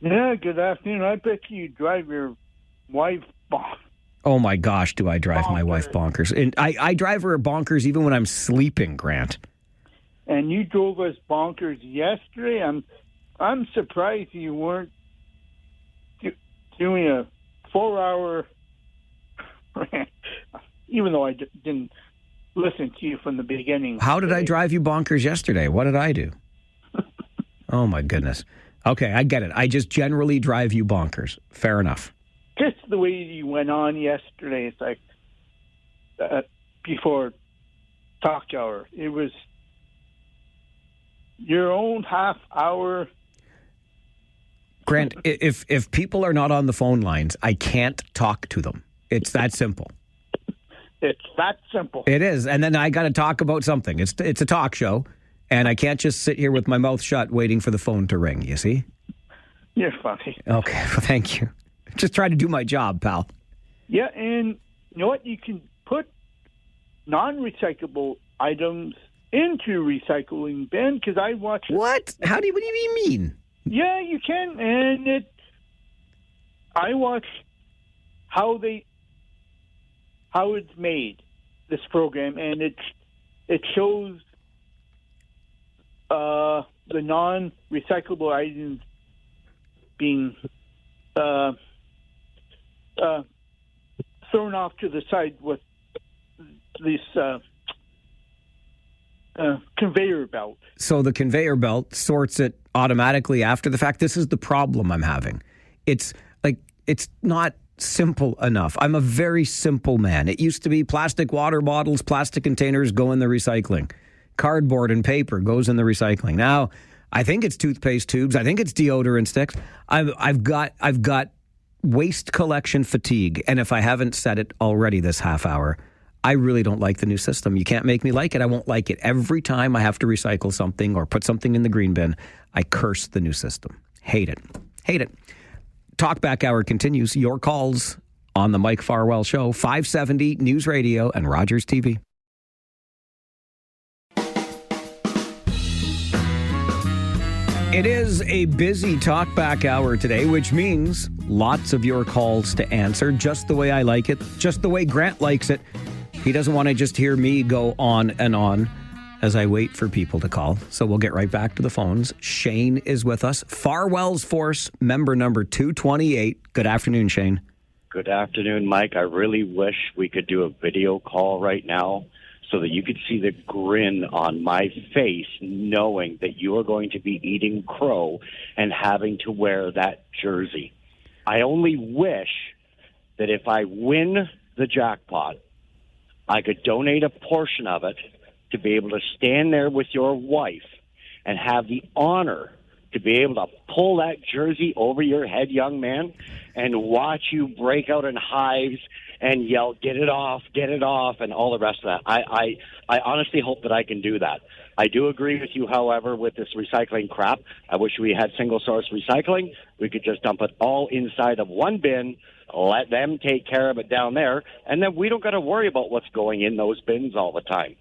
T: Yeah, good afternoon. I bet you drive your wife bonkers.
B: Oh my gosh, do I drive my wife bonkers. And I drive her bonkers even when I'm sleeping, Grant.
T: And you drove us bonkers yesterday. I'm surprised you weren't doing a 4-hour rant, even though I didn't listen to you from the beginning.
B: How did I drive you bonkers yesterday? What did I do? Oh my goodness. Okay, I get it. I just generally drive you bonkers. Fair enough.
T: Just the way you went on yesterday, it's like before talk hour. It was your own half hour.
B: Grant, if people are not on the phone lines, I can't talk to them. It's that simple.
T: It's that simple.
B: It is. And then I got to talk about something. It's a talk show. And I can't just sit here with my mouth shut waiting for the phone to ring, you see?
T: You're funny.
B: Okay, well, thank you. Just try to do my job, pal.
T: Yeah, and you know what? You can put non-recyclable items into recycling bin because I watch...
B: What? What do you mean?
T: Yeah, you can. And I watch how it's made, this program, and it shows... the non-recyclable items being thrown off to the side with this conveyor belt.
B: So the conveyor belt sorts it automatically after the fact. This is the problem I'm having. It's not simple enough. I'm a very simple man. It used to be plastic water bottles, plastic containers go in the recycling. Cardboard and paper goes in the recycling. Now, I think it's toothpaste tubes. I think it's deodorant sticks. I've got waste collection fatigue. And if I haven't said it already this half hour, I really don't like the new system. You can't make me like it. I won't like it. Every time I have to recycle something or put something in the green bin, I curse the new system. Hate it. Talkback Hour continues. Your calls on the Mike Farwell Show, 570 News Radio and Rogers TV. It is a busy Talkback Hour today, which means lots of your calls to answer, just the way I like it, just the way Grant likes it. He doesn't want to just hear me go on and on as I wait for people to call. So we'll get right back to the phones. Shane is with us. Farwell's Force, member number 228. Good afternoon, Shane.
U: Good afternoon, Mike. I really wish we could do a video call right now so that you could see the grin on my face knowing that you are going to be eating crow and having to wear that jersey. I only wish that if I win the jackpot, I could donate a portion of it to be able to stand there with your wife and have the honor to be able to pull that jersey over your head, young man, and watch you break out in hives and yell, get it off, and all the rest of that. I honestly hope that I can do that. I do agree with you, however, with this recycling crap. I wish we had single-source recycling. We could just dump it all inside of one bin, let them take care of it down there, and then we don't got to worry about what's going in those bins all the time.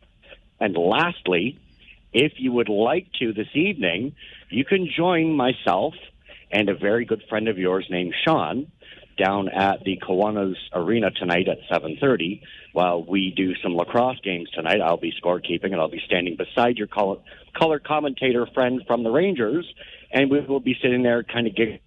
U: And lastly, if you would like to this evening, you can join myself and a very good friend of yours named Sean down at the Kiwanis Arena tonight at 7:30 while we do some lacrosse games tonight. I'll be scorekeeping, and I'll be standing beside your color commentator friend from the Rangers, and we will be sitting there kind of giggling.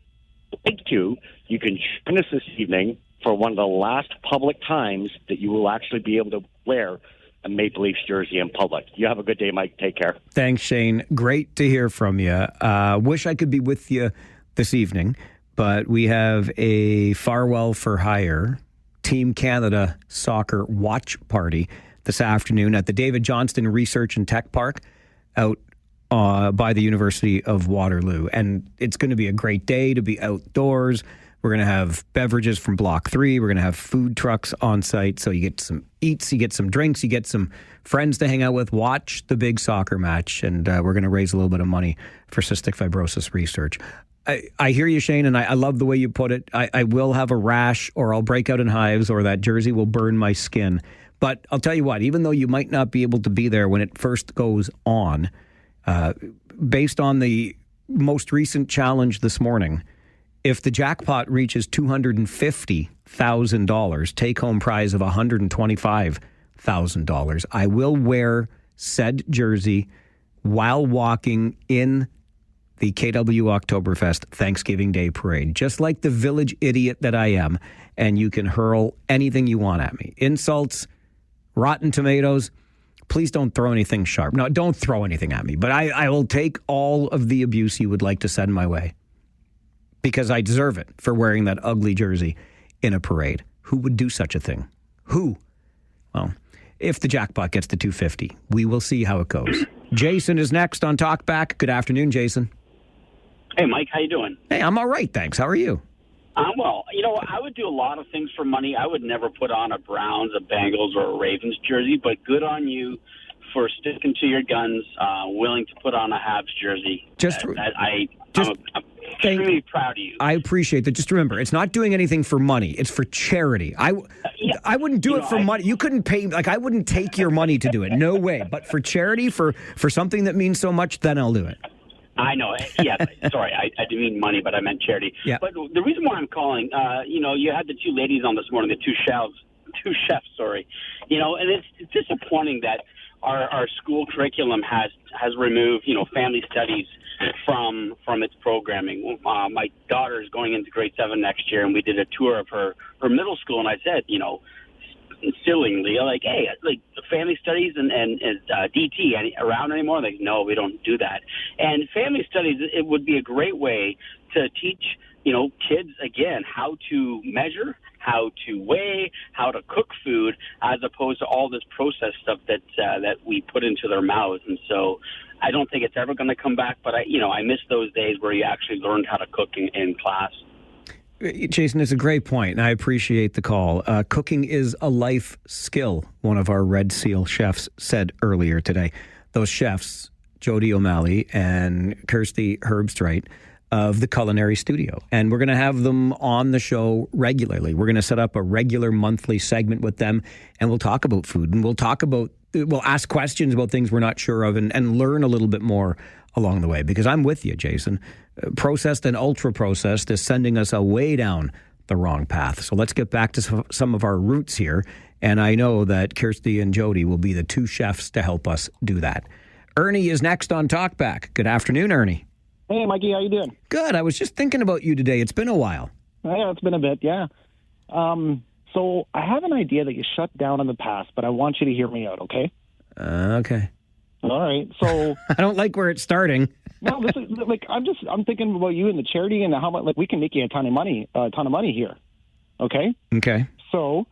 U: You can join us this evening for one of the last public times that you will actually be able to wear a Maple Leafs jersey in public. You have a good day, Mike. Take care.
B: Thanks, Shane. Great to hear from you. Wish I could be with you this evening, but we have a Farwell for Hire Team Canada soccer watch party this afternoon at the David Johnston Research and Tech Park out by the University of Waterloo. And it's going to be a great day to be outdoors. We're going to have beverages from Block 3. We're going to have food trucks on site. So you get some eats, you get some drinks, you get some friends to hang out with, watch the big soccer match. And we're going to raise a little bit of money for cystic fibrosis research. I hear you, Shane, and I love the way you put it. I will have a rash, or I'll break out in hives, or that jersey will burn my skin. But I'll tell you what, even though you might not be able to be there when it first goes on, based on the most recent challenge this morning, if the jackpot reaches $250,000, take-home prize of $125,000, I will wear said jersey while walking in the KW Oktoberfest Thanksgiving Day Parade, just like the village idiot that I am, and you can hurl anything you want at me. Insults, rotten tomatoes. Please don't throw anything sharp. No, don't throw anything at me, but I will take all of the abuse you would like to send my way because I deserve it for wearing that ugly jersey in a parade. Who would do such a thing? Who? Well, if the jackpot gets to 250, we will see how it goes. Jason is next on Talkback. Good afternoon, Jason.
V: Hey, Mike, how you doing?
B: Hey, I'm all right, thanks. How are you?
V: Well, I would do a lot of things for money. I would never put on a Browns, a Bengals, or a Ravens jersey, but good on you for sticking to your guns, willing to put on a Habs jersey. I'm extremely proud of you.
B: I appreciate that. Just remember, it's not doing anything for money. It's for charity. I wouldn't do it for money. You couldn't pay, I wouldn't take your money to do it. No way. But for charity, for something that means so much, then I'll do it.
V: I know. Yeah, sorry, I didn't mean money, but I meant charity.
B: Yeah.
V: But the reason why I'm calling, you had the two ladies on this morning, the two chefs, and it's disappointing that our school curriculum has removed, family studies from its programming. My daughter is going into grade 7 next year, and we did a tour of her middle school, and I said, stillingly, hey, family studies and DT around anymore? Like, no, we don't do that. And family studies, it would be a great way to teach, kids, again, how to measure, how to weigh, how to cook food, as opposed to all this processed stuff that we put into their mouths. And so I don't think it's ever going to come back, but I miss those days where you actually learned how to cook in class.
B: Jason, it's a great point, and I appreciate the call. Cooking is a life skill, one of our Red Seal chefs said earlier today. Those chefs, Jody O'Malley and Kirsty Herbstreit of the Culinary Studio. And we're going to have them on the show regularly. We're going to set up a regular monthly segment with them, and we'll talk about food, and we'll ask questions about things we're not sure of and learn a little bit more along the way, because I'm with you, Jason. Processed and ultra-processed is sending us a way down the wrong path. So let's get back to some of our roots here. And I know that Kirsty and Jody will be the two chefs to help us do that. Ernie is next on Talkback. Good afternoon, Ernie.
C: Hey, Mikey, how you doing?
B: Good. I was just thinking about you today. It's been a while.
C: Yeah, it's been a bit, yeah. So I have an idea that you shut down in the past, but I want you to hear me out, okay?
B: Okay.
C: All right. So
B: I don't like where it's starting.
C: No, this is I'm thinking about you and the charity and how much we can make you a ton of money here. Okay?
B: Okay.
C: So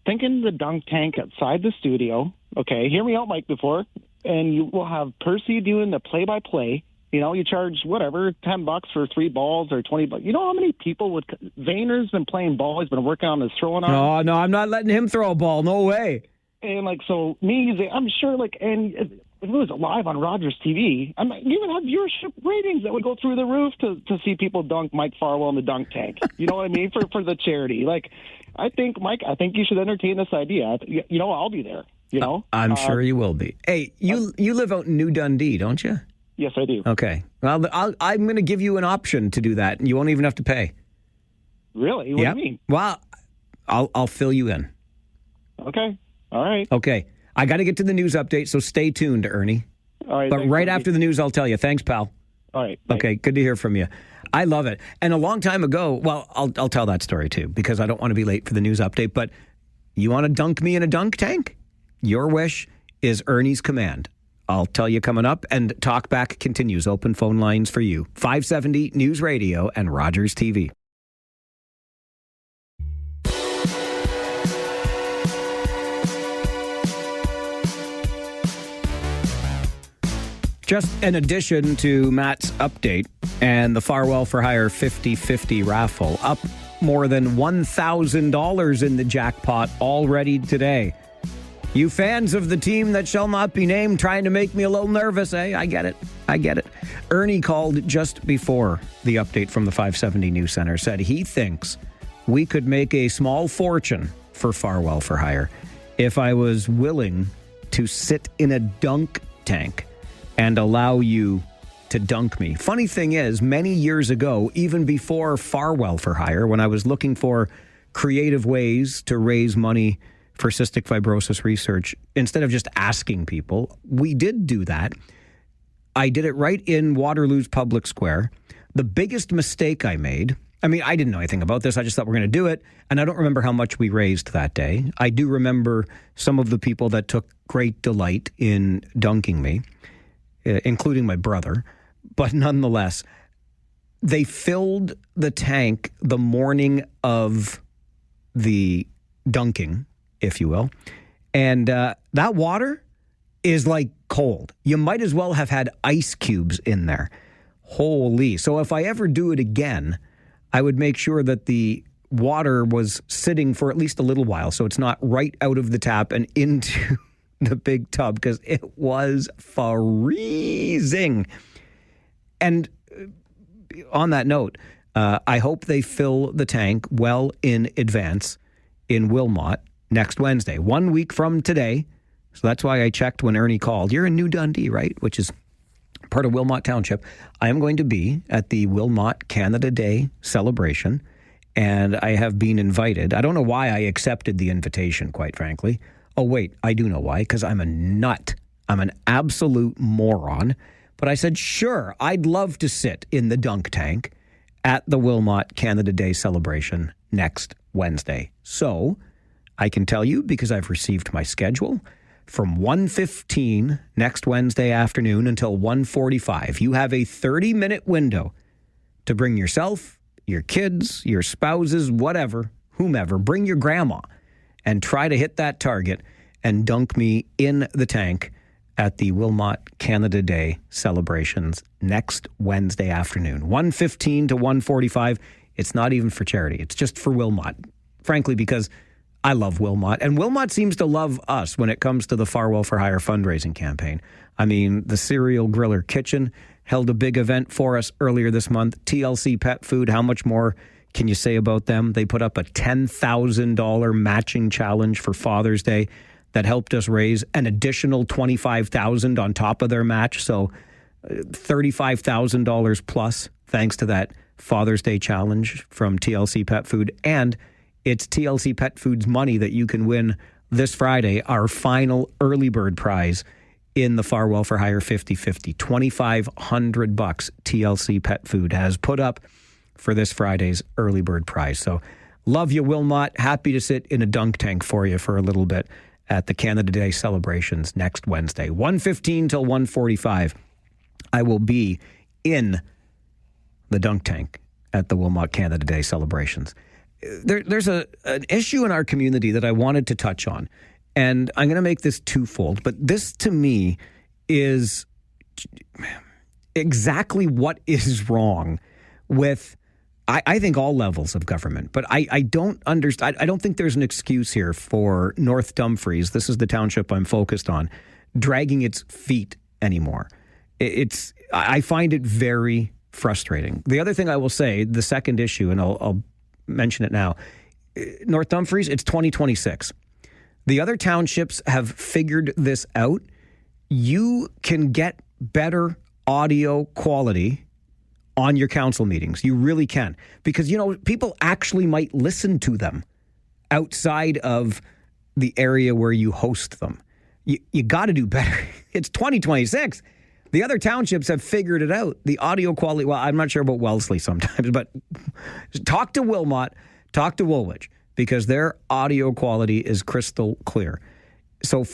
C: thinking the dunk tank outside the studio, okay, hear me out, Mike, before, and you will have Percy doing the play-by-play. You know, you charge whatever, $10 for 3 balls or $20. You know how many people would? Vayner's been playing ball. He's been working on his throwing arm.
B: No, I'm not letting him throw a ball. No way.
C: And so I'm sure and if it was live on Rogers TV, you would have viewership ratings that would go through the roof to see people dunk Mike Farwell in the dunk tank. You know what I mean? For the charity. I think, Mike, you should entertain this idea. You know, I'll be there. You know,
B: I'm sure you will be. Hey, you live out in New Dundee, don't you?
C: Yes, I do.
B: Okay. Well, I'm going to give you an option to do that, and you won't even have to pay.
C: Really? What do you mean?
B: Well, I'll fill you in.
C: Okay. All right.
B: Okay. I got to get to the news update, so stay tuned, Ernie.
C: All right.
B: But right after the news, I'll tell you. Thanks, pal.
C: All right.
B: Okay. Good to hear from you. I love it. And a long time ago, well, I'll tell that story too, because I don't want to be late for the news update, but you want to dunk me in a dunk tank? Your wish is Ernie's command. I'll tell you coming up, and Talkback continues. Open phone lines for you. 570 News Radio and Rogers TV. Just an addition to Matt's update and the Farwell for Hire 50-50 raffle. Up more than $1,000 in the jackpot already today. You fans of the team that shall not be named trying to make me a little nervous, eh? I get it. Ernie called just before the update from the 570 News Center, said he thinks we could make a small fortune for Farwell for Hire if I was willing to sit in a dunk tank and allow you to dunk me. Funny thing is, many years ago, even before Farwell for Hire, when I was looking for creative ways to raise money for cystic fibrosis research, instead of just asking people, we did do that. I did it right in Waterloo's Public Square. The biggest mistake I made, I didn't know anything about this. I just thought we're going to do it. And I don't remember how much we raised that day. I do remember some of the people that took great delight in dunking me, including my brother. But nonetheless, they filled the tank the morning of the dunking, if you will. And that water is like cold. You might as well have had ice cubes in there. Holy. So if I ever do it again, I would make sure that the water was sitting for at least a little while, so it's not right out of the tap and into the big tub, because it was freezing. And on that note, I hope they fill the tank well in advance in Wilmot next Wednesday, 1 week from today. So that's why I checked when Ernie called. You're in New Dundee, right? Which is part of Wilmot Township. I am going to be at the Wilmot Canada Day celebration, and I have been invited. I don't know why I accepted the invitation, quite frankly. Oh, wait, I do know why, because I'm a nut. I'm an absolute moron. But I said, sure, I'd love to sit in the dunk tank at the Wilmot Canada Day celebration next Wednesday. So I can tell you, because I've received my schedule, from 1:15 next Wednesday afternoon until 1:45, you have a 30-minute window to bring yourself, your kids, your spouses, whatever, whomever, bring your grandma, and try to hit that target and dunk me in the tank at the Wilmot Canada Day celebrations next Wednesday afternoon, 1:15 to 1:45. It's not even for charity. It's just for Wilmot, frankly, because I love Wilmot, and Wilmot seems to love us when it comes to the Farwell for Hire fundraising campaign. The Cereal Griller Kitchen held a big event for us earlier this month. TLC Pet Food, how much more can you say about them? They put up a $10,000 matching challenge for Father's Day that helped us raise an additional $25,000 on top of their match. So $35,000 plus, thanks to that Father's Day challenge from TLC Pet Food, and it's TLC Pet Food's money that you can win this Friday, our final early bird prize in the Farwell for Hire 50/50. $2,500 TLC Pet Food has put up for this Friday's early bird prize. So love you, Wilmot. Happy to sit in a dunk tank for you for a little bit at the Canada Day celebrations next Wednesday, 1:15 till 1:45. I will be in the dunk tank at the Wilmot Canada Day celebrations. There's an issue in our community that I wanted to touch on, and I'm going to make this twofold, but this to me is exactly what is wrong with, I think, all levels of government, but I don't understand. I don't think there's an excuse here for North Dumfries, this is the township I'm focused on, dragging its feet anymore. I find it very frustrating. The other thing I will say, the second issue, and I'll mention it now, North Dumfries, it's 2026. The other townships have figured this out. You can get better audio quality on your council meetings. You really can. Because, people actually might listen to them outside of the area where you host them. You got to do better. It's 2026. The other townships have figured it out. The audio quality, well, I'm not sure about Wellesley sometimes, but talk to Wilmot, talk to Woolwich, because their audio quality is crystal clear. So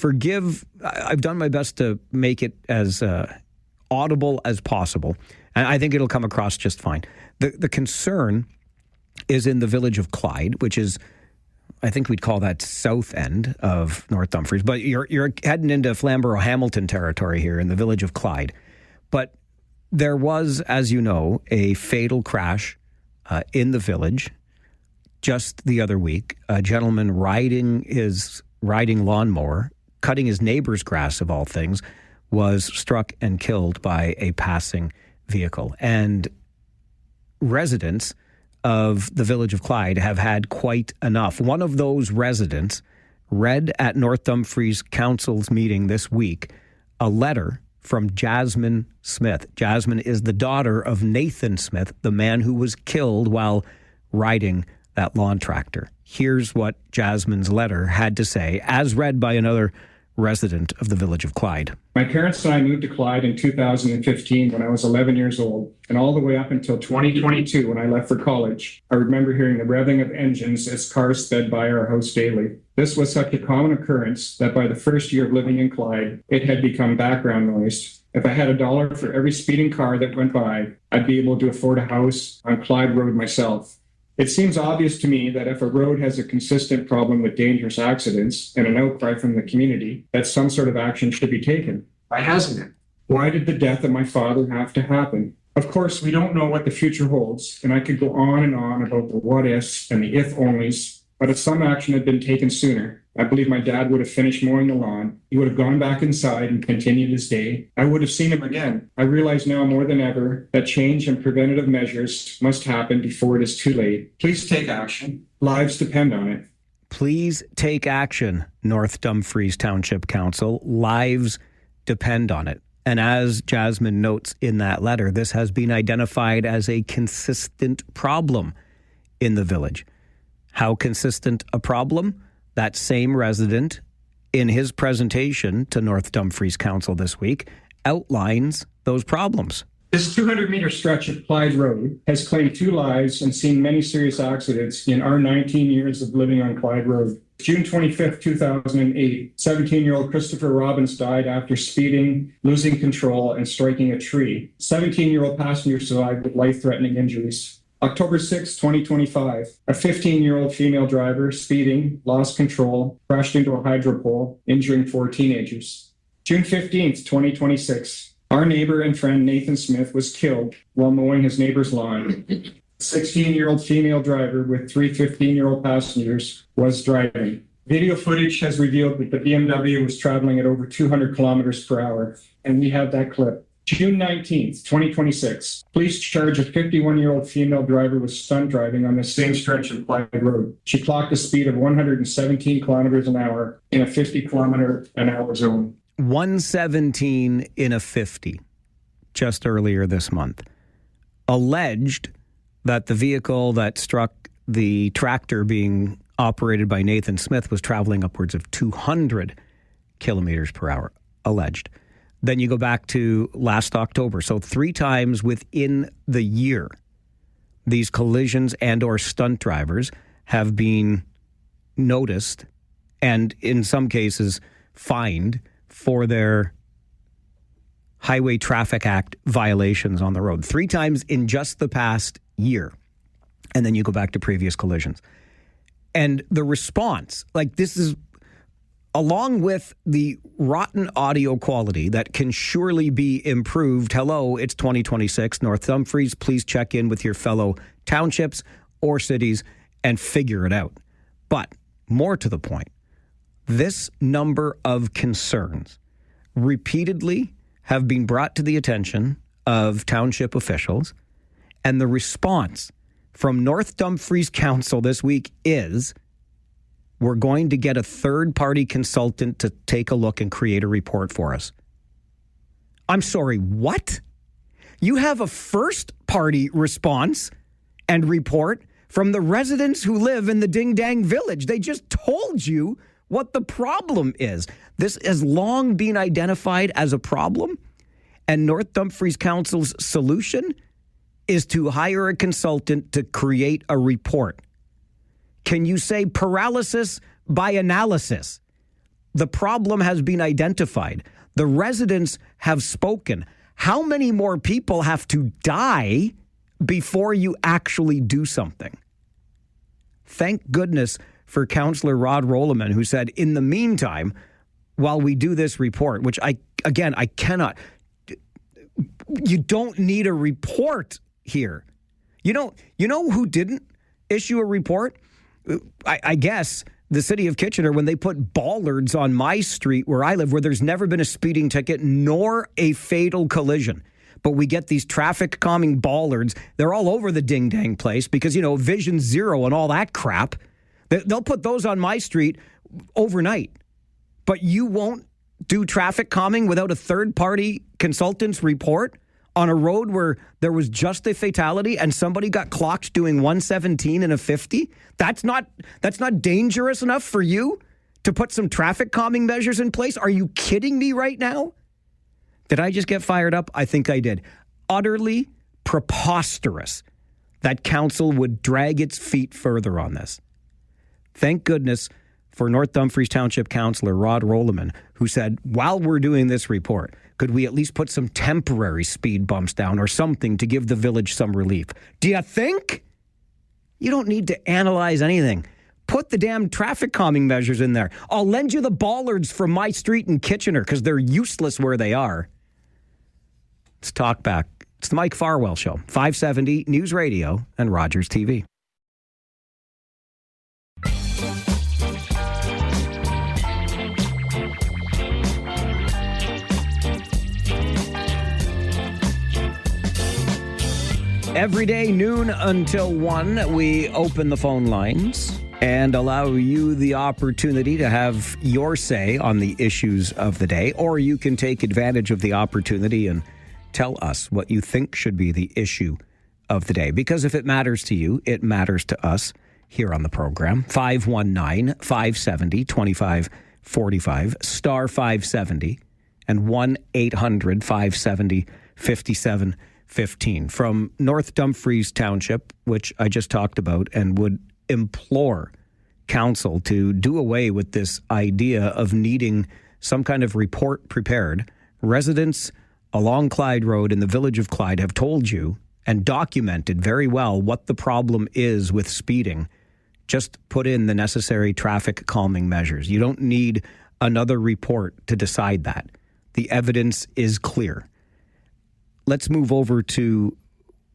B: I've done my best to make it as audible as possible, and I think it'll come across just fine. The concern is in the village of Clyde, which is, I think we'd call that south end of North Dumfries, but you're heading into Flamborough-Hamilton territory here in the village of Clyde. But there was, as you know, a fatal crash in the village just the other week. A gentleman riding lawnmower, cutting his neighbor's grass of all things, was struck and killed by a passing vehicle. And residents of the village of Clyde have had quite enough. One of those residents read at North Dumfries Council's meeting this week a letter from Jasmine Smith. Jasmine is the daughter of Nathan Smith, the man who was killed while riding that lawn tractor. Here's what Jasmine's letter had to say, as read by another resident of the village of Clyde.
D: My parents and I moved to Clyde in 2015 when I was 11 years old, and all the way up until 2022 when I left for college. I remember hearing the revving of engines as cars sped by our house daily. This was such a common occurrence that by the first year of living in Clyde, it had become background noise. If I had $1 for every speeding car that went by, I'd be able to afford a house on Clyde Road myself. It seems obvious to me that if a road has a consistent problem with dangerous accidents and an outcry from the community, that some sort of action should be taken. Why hasn't it? Why did the death of my father have to happen? Of course, we don't know what the future holds, and I could go on and on about the what-ifs and the if-onlys, but if some action had been taken sooner, I believe my dad would have finished mowing the lawn. He would have gone back inside and continued his day. I would have seen him again. I realize now more than ever that change and preventative measures must happen before it is too late. Please take action. Lives depend on it.
B: Please take action, North Dumfries Township Council. Lives depend on it. And as Jasmine notes in that letter, this has been identified as a consistent problem in the village. How consistent a problem? That same resident, in his presentation to North Dumfries Council this week, outlines those problems.
D: This 200-meter stretch of Clyde Road has claimed 2 lives and seen many serious accidents in our 19 years of living on Clyde Road. June 25th, 2008, 17-year-old Christopher Robbins died after speeding, losing control, and striking a tree. 17-year-old passenger survived with life-threatening injuries. October 6, 2025, a 15-year-old female driver speeding, lost control, crashed into a hydro pole, injuring 4 teenagers. June 15th, 2026, our neighbor and friend Nathan Smith was killed while mowing his neighbor's lawn. A 16-year-old female driver with 3 15-year-old passengers was driving. Video footage has revealed that the BMW was traveling at over 200 kilometers per hour, and we have that clip. June 19th, 2026, police charge a 51-year-old female driver with stunt driving on the same stretch of Clyde Road. She clocked a speed of 117 kilometers an hour in a 50-kilometer-an-hour zone.
B: 117 in a 50, just earlier this month. Alleged that the vehicle that struck the tractor being operated by Nathan Smith was traveling upwards of 200 kilometers per hour, alleged. Then you go back to last October. So 3 times within the year, these collisions and or stunt drivers have been noticed and in some cases fined for their Highway Traffic Act violations on the road. 3 times in just the past year. And then you go back to previous collisions. And the response, like this is, along with the rotten audio quality that can surely be improved. Hello, it's 2026. North Dumfries, please check in with your fellow townships or cities and figure it out. But more to the point, this number of concerns repeatedly have been brought to the attention of township officials, and the response from North Dumfries Council this week is, we're going to get a third-party consultant to take a look and create a report for us. I'm sorry, what? You have a first-party response and report from the residents who live in the Ding Dang Village. They just told you what the problem is. This has long been identified as a problem, and North Dumfries Council's solution is to hire a consultant to create a report. Can you say paralysis by analysis? The problem has been identified. The residents have spoken. How many more people have to die before you actually do something? Thank goodness for Councillor Rod Rolleman, who said, in the meantime, while we do this report, which I cannot, you don't need a report here. You know who didn't issue a report? I guess the city of Kitchener, when they put bollards on my street where I live, where there's never been a speeding ticket nor a fatal collision. But we get these traffic calming bollards. They're all over the ding dang place because, Vision Zero and all that crap. They'll put those on my street overnight. But you won't do traffic calming without a third party consultant's report on a road where there was just a fatality and somebody got clocked doing 117 in a 50? That's not dangerous enough for you to put some traffic calming measures in place? Are you kidding me right now? Did I just get fired up? I think I did. Utterly preposterous that council would drag its feet further on this. Thank goodness for North Dumfries Township Councillor Rod Rolleman, who said, while we're doing this report, could we at least put some temporary speed bumps down or something to give the village some relief? Do you think? You don't need to analyze anything. Put the damn traffic calming measures in there. I'll lend you the bollards from my street in Kitchener because they're useless where they are. It's Talkback. It's the Mike Farwell Show. 570 News Radio and Rogers TV. Every day, noon until 1, we open the phone lines and allow you the opportunity to have your say on the issues of the day, or you can take advantage of the opportunity and tell us what you think should be the issue of the day. Because if it matters to you, it matters to us here on the program. 519-570-2545, star 570, and 1-800-570-5715. From North Dumfries Township, which I just talked about, and would implore council to do away with this idea of needing some kind of report prepared. Residents along Clyde Road in the village of Clyde have told you and documented very well what the problem is with speeding. Just put in the necessary traffic calming measures. You don't need another report to decide that. The evidence is clear. Let's move over to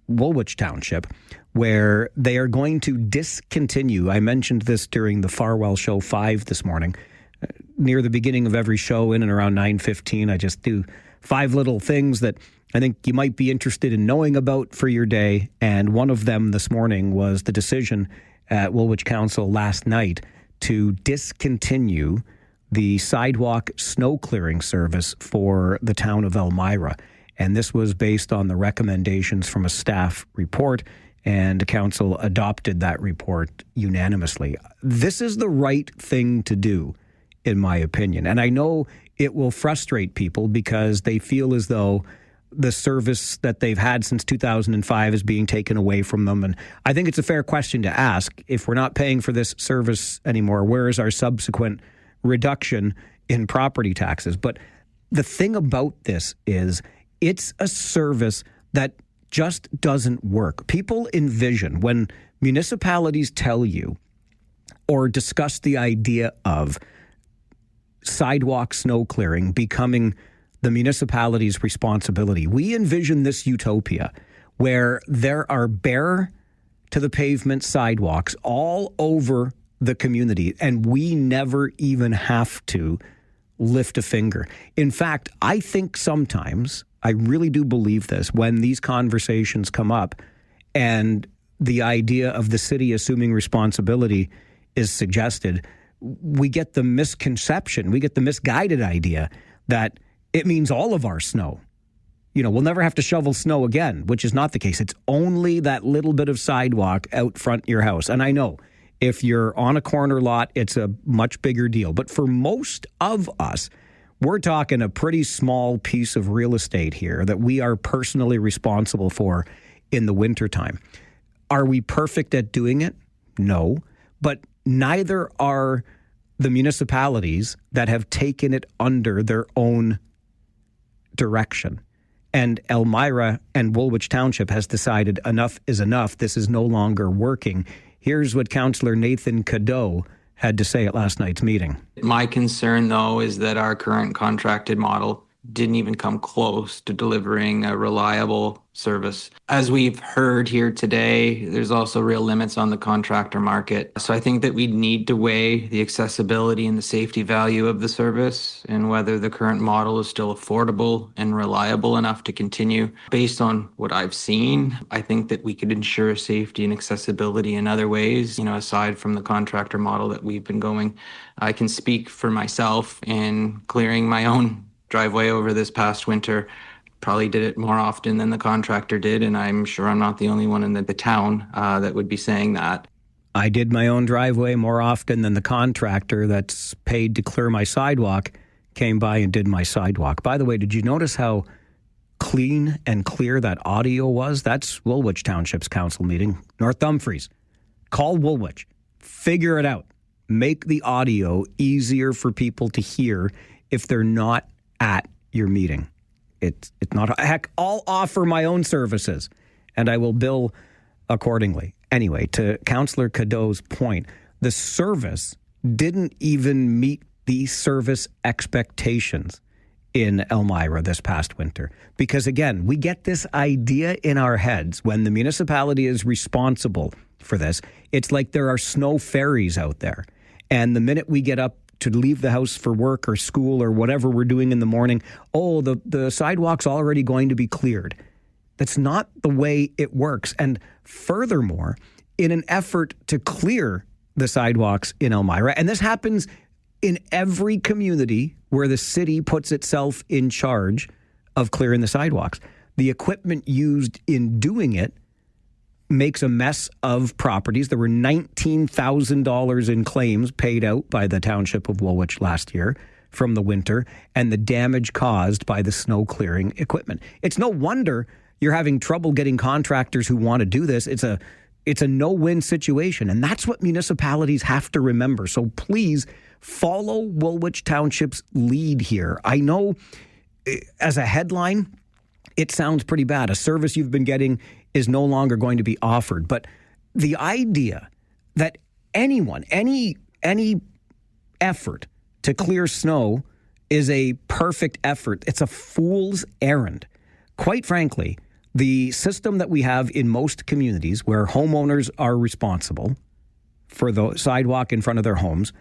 B: Woolwich Township, where they are going to discontinue. I mentioned this during the Farwell Show 5 this morning. Near the beginning of every show, in and around 9:15, I just do 5 little things that I think you might be interested in knowing about for your day. And one of them this morning was the decision at Woolwich Council last night to discontinue the sidewalk snow clearing service for the town of Elmira. And this was based on the recommendations from a staff report and council adopted that report unanimously. This is the right thing to do, in my opinion. And I know it will frustrate people because they feel as though the service that they've had since 2005 is being taken away from them. And I think it's a fair question to ask. If we're not paying for this service anymore, where is our subsequent reduction in property taxes? But the thing about this is it's a service that just doesn't work. People envision when municipalities tell you or discuss the idea of sidewalk snow clearing becoming the municipality's responsibility. We envision this utopia where there are bare to the pavement sidewalks all over the community, and we never even have to lift a finger. In fact, I think sometimes, I really do believe this, when these conversations come up and the idea of the city assuming responsibility is suggested, we get the misconception, we get the misguided idea that it means all of our snow. You know, we'll never have to shovel snow again, which is not the case. It's only that little bit of sidewalk out front your house. And I know if you're on a corner lot, it's a much bigger deal. But for most of us, we're talking a pretty small piece of real estate here that we are personally responsible for in the wintertime. Are we perfect at doing it? No. But neither are the municipalities that have taken it under their own direction. And Elmira and Woolwich Township has decided enough is enough. This is no longer working. Here's what Councillor Nathan Cadeau had to say at last night's meeting.
E: My concern, though, is that our current contracted model didn't even come close to delivering a reliable service. As we've heard here today, there's also real limits on the contractor market. So I think that we need to weigh the accessibility and the safety value of the service and whether the current model is still affordable and reliable enough to continue. Based on what I've seen, I think that we could ensure safety and accessibility in other ways, aside from the contractor model that we've been going. I can speak for myself in clearing my own driveway over this past winter. Probably did it more often than the contractor did, and I'm sure I'm not the only one in the town that would be saying that.
B: I did my own driveway more often than the contractor that's paid to clear my sidewalk came by and did my sidewalk. By the way, did you notice how clean and clear that audio was? That's Woolwich Township's council meeting. North Dumfries. Call Woolwich. Figure it out. Make the audio easier for people to hear if they're not at your meeting. It's not, heck, I'll offer my own services and I will bill accordingly. Anyway, to Councillor Cadeau's point, the service didn't even meet the service expectations in Elmira this past winter. Because again, we get this idea in our heads when the municipality is responsible for this. It's like there are snow fairies out there. And the minute we get up to leave the house for work or school or whatever we're doing in the morning, the sidewalk's already going to be cleared. That's not the way it works. And furthermore, in an effort to clear the sidewalks in Elmira, and this happens in every community where the city puts itself in charge of clearing the sidewalks, the equipment used in doing it makes a mess of properties. There were $19,000 in claims paid out by the Township of Woolwich last year from the winter and the damage caused by the snow clearing equipment. It's no wonder you're having trouble getting contractors who want to do this. It's a no-win situation, and that's what municipalities have to remember. So please follow Woolwich Township's lead here. I know as a headline, it sounds pretty bad. A service you've been getting is no longer going to be offered. But the idea that anyone, any effort to clear snow is a perfect effort, it's a fool's errand. Quite frankly, the system that we have in most communities where homeowners are responsible for the sidewalk in front of their homes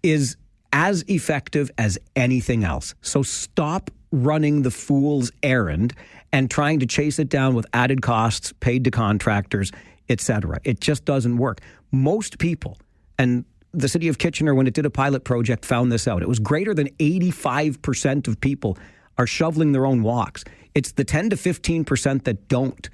B: is as effective as anything else. So stop running the fool's errand and trying to chase it down with added costs paid to contractors, etc. It just doesn't work. Most people, and the city of Kitchener, when it did a pilot project, found this out. It was greater than 85% of people are shoveling their own walks. It's the 10 to 15% that don't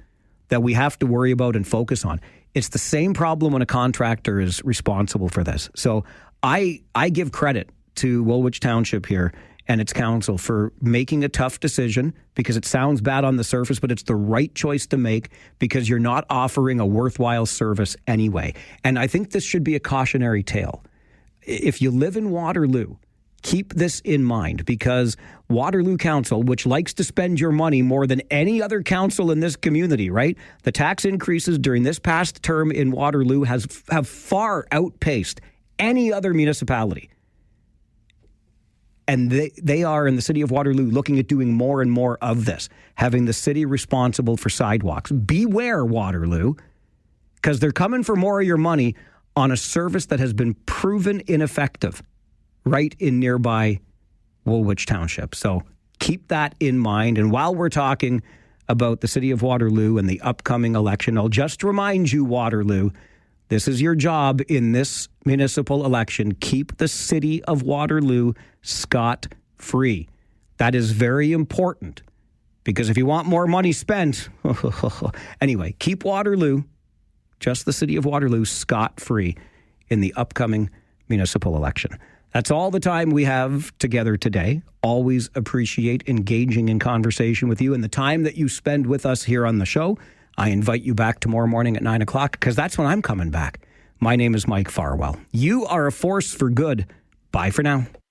B: that we have to worry about and focus on. It's the same problem when a contractor is responsible for this. So I give credit to Woolwich Township here and its council for making a tough decision, because it sounds bad on the surface, but it's the right choice to make because you're not offering a worthwhile service anyway. And I think this should be a cautionary tale. If you live in Waterloo, keep this in mind, because Waterloo Council, which likes to spend your money more than any other council in this community, right? The tax increases during this past term in Waterloo have far outpaced any other municipality. And they are, in the city of Waterloo, looking at doing more and more of this, having the city responsible for sidewalks. Beware, Waterloo, because they're coming for more of your money on a service that has been proven ineffective right in nearby Woolwich Township. So keep that in mind. And while we're talking about the city of Waterloo and the upcoming election, I'll just remind you, Waterloo, this is your job in this municipal election. Keep the city of Waterloo scot-free. That is very important, because if you want more money spent, anyway, keep Waterloo, just the city of Waterloo, scot-free in the upcoming municipal election. That's all the time we have together today. Always appreciate engaging in conversation with you and the time that you spend with us here on the show. I invite you back tomorrow morning at 9 o'clock, because that's when I'm coming back. My name is Mike Farwell. You are a force for good. Bye for now.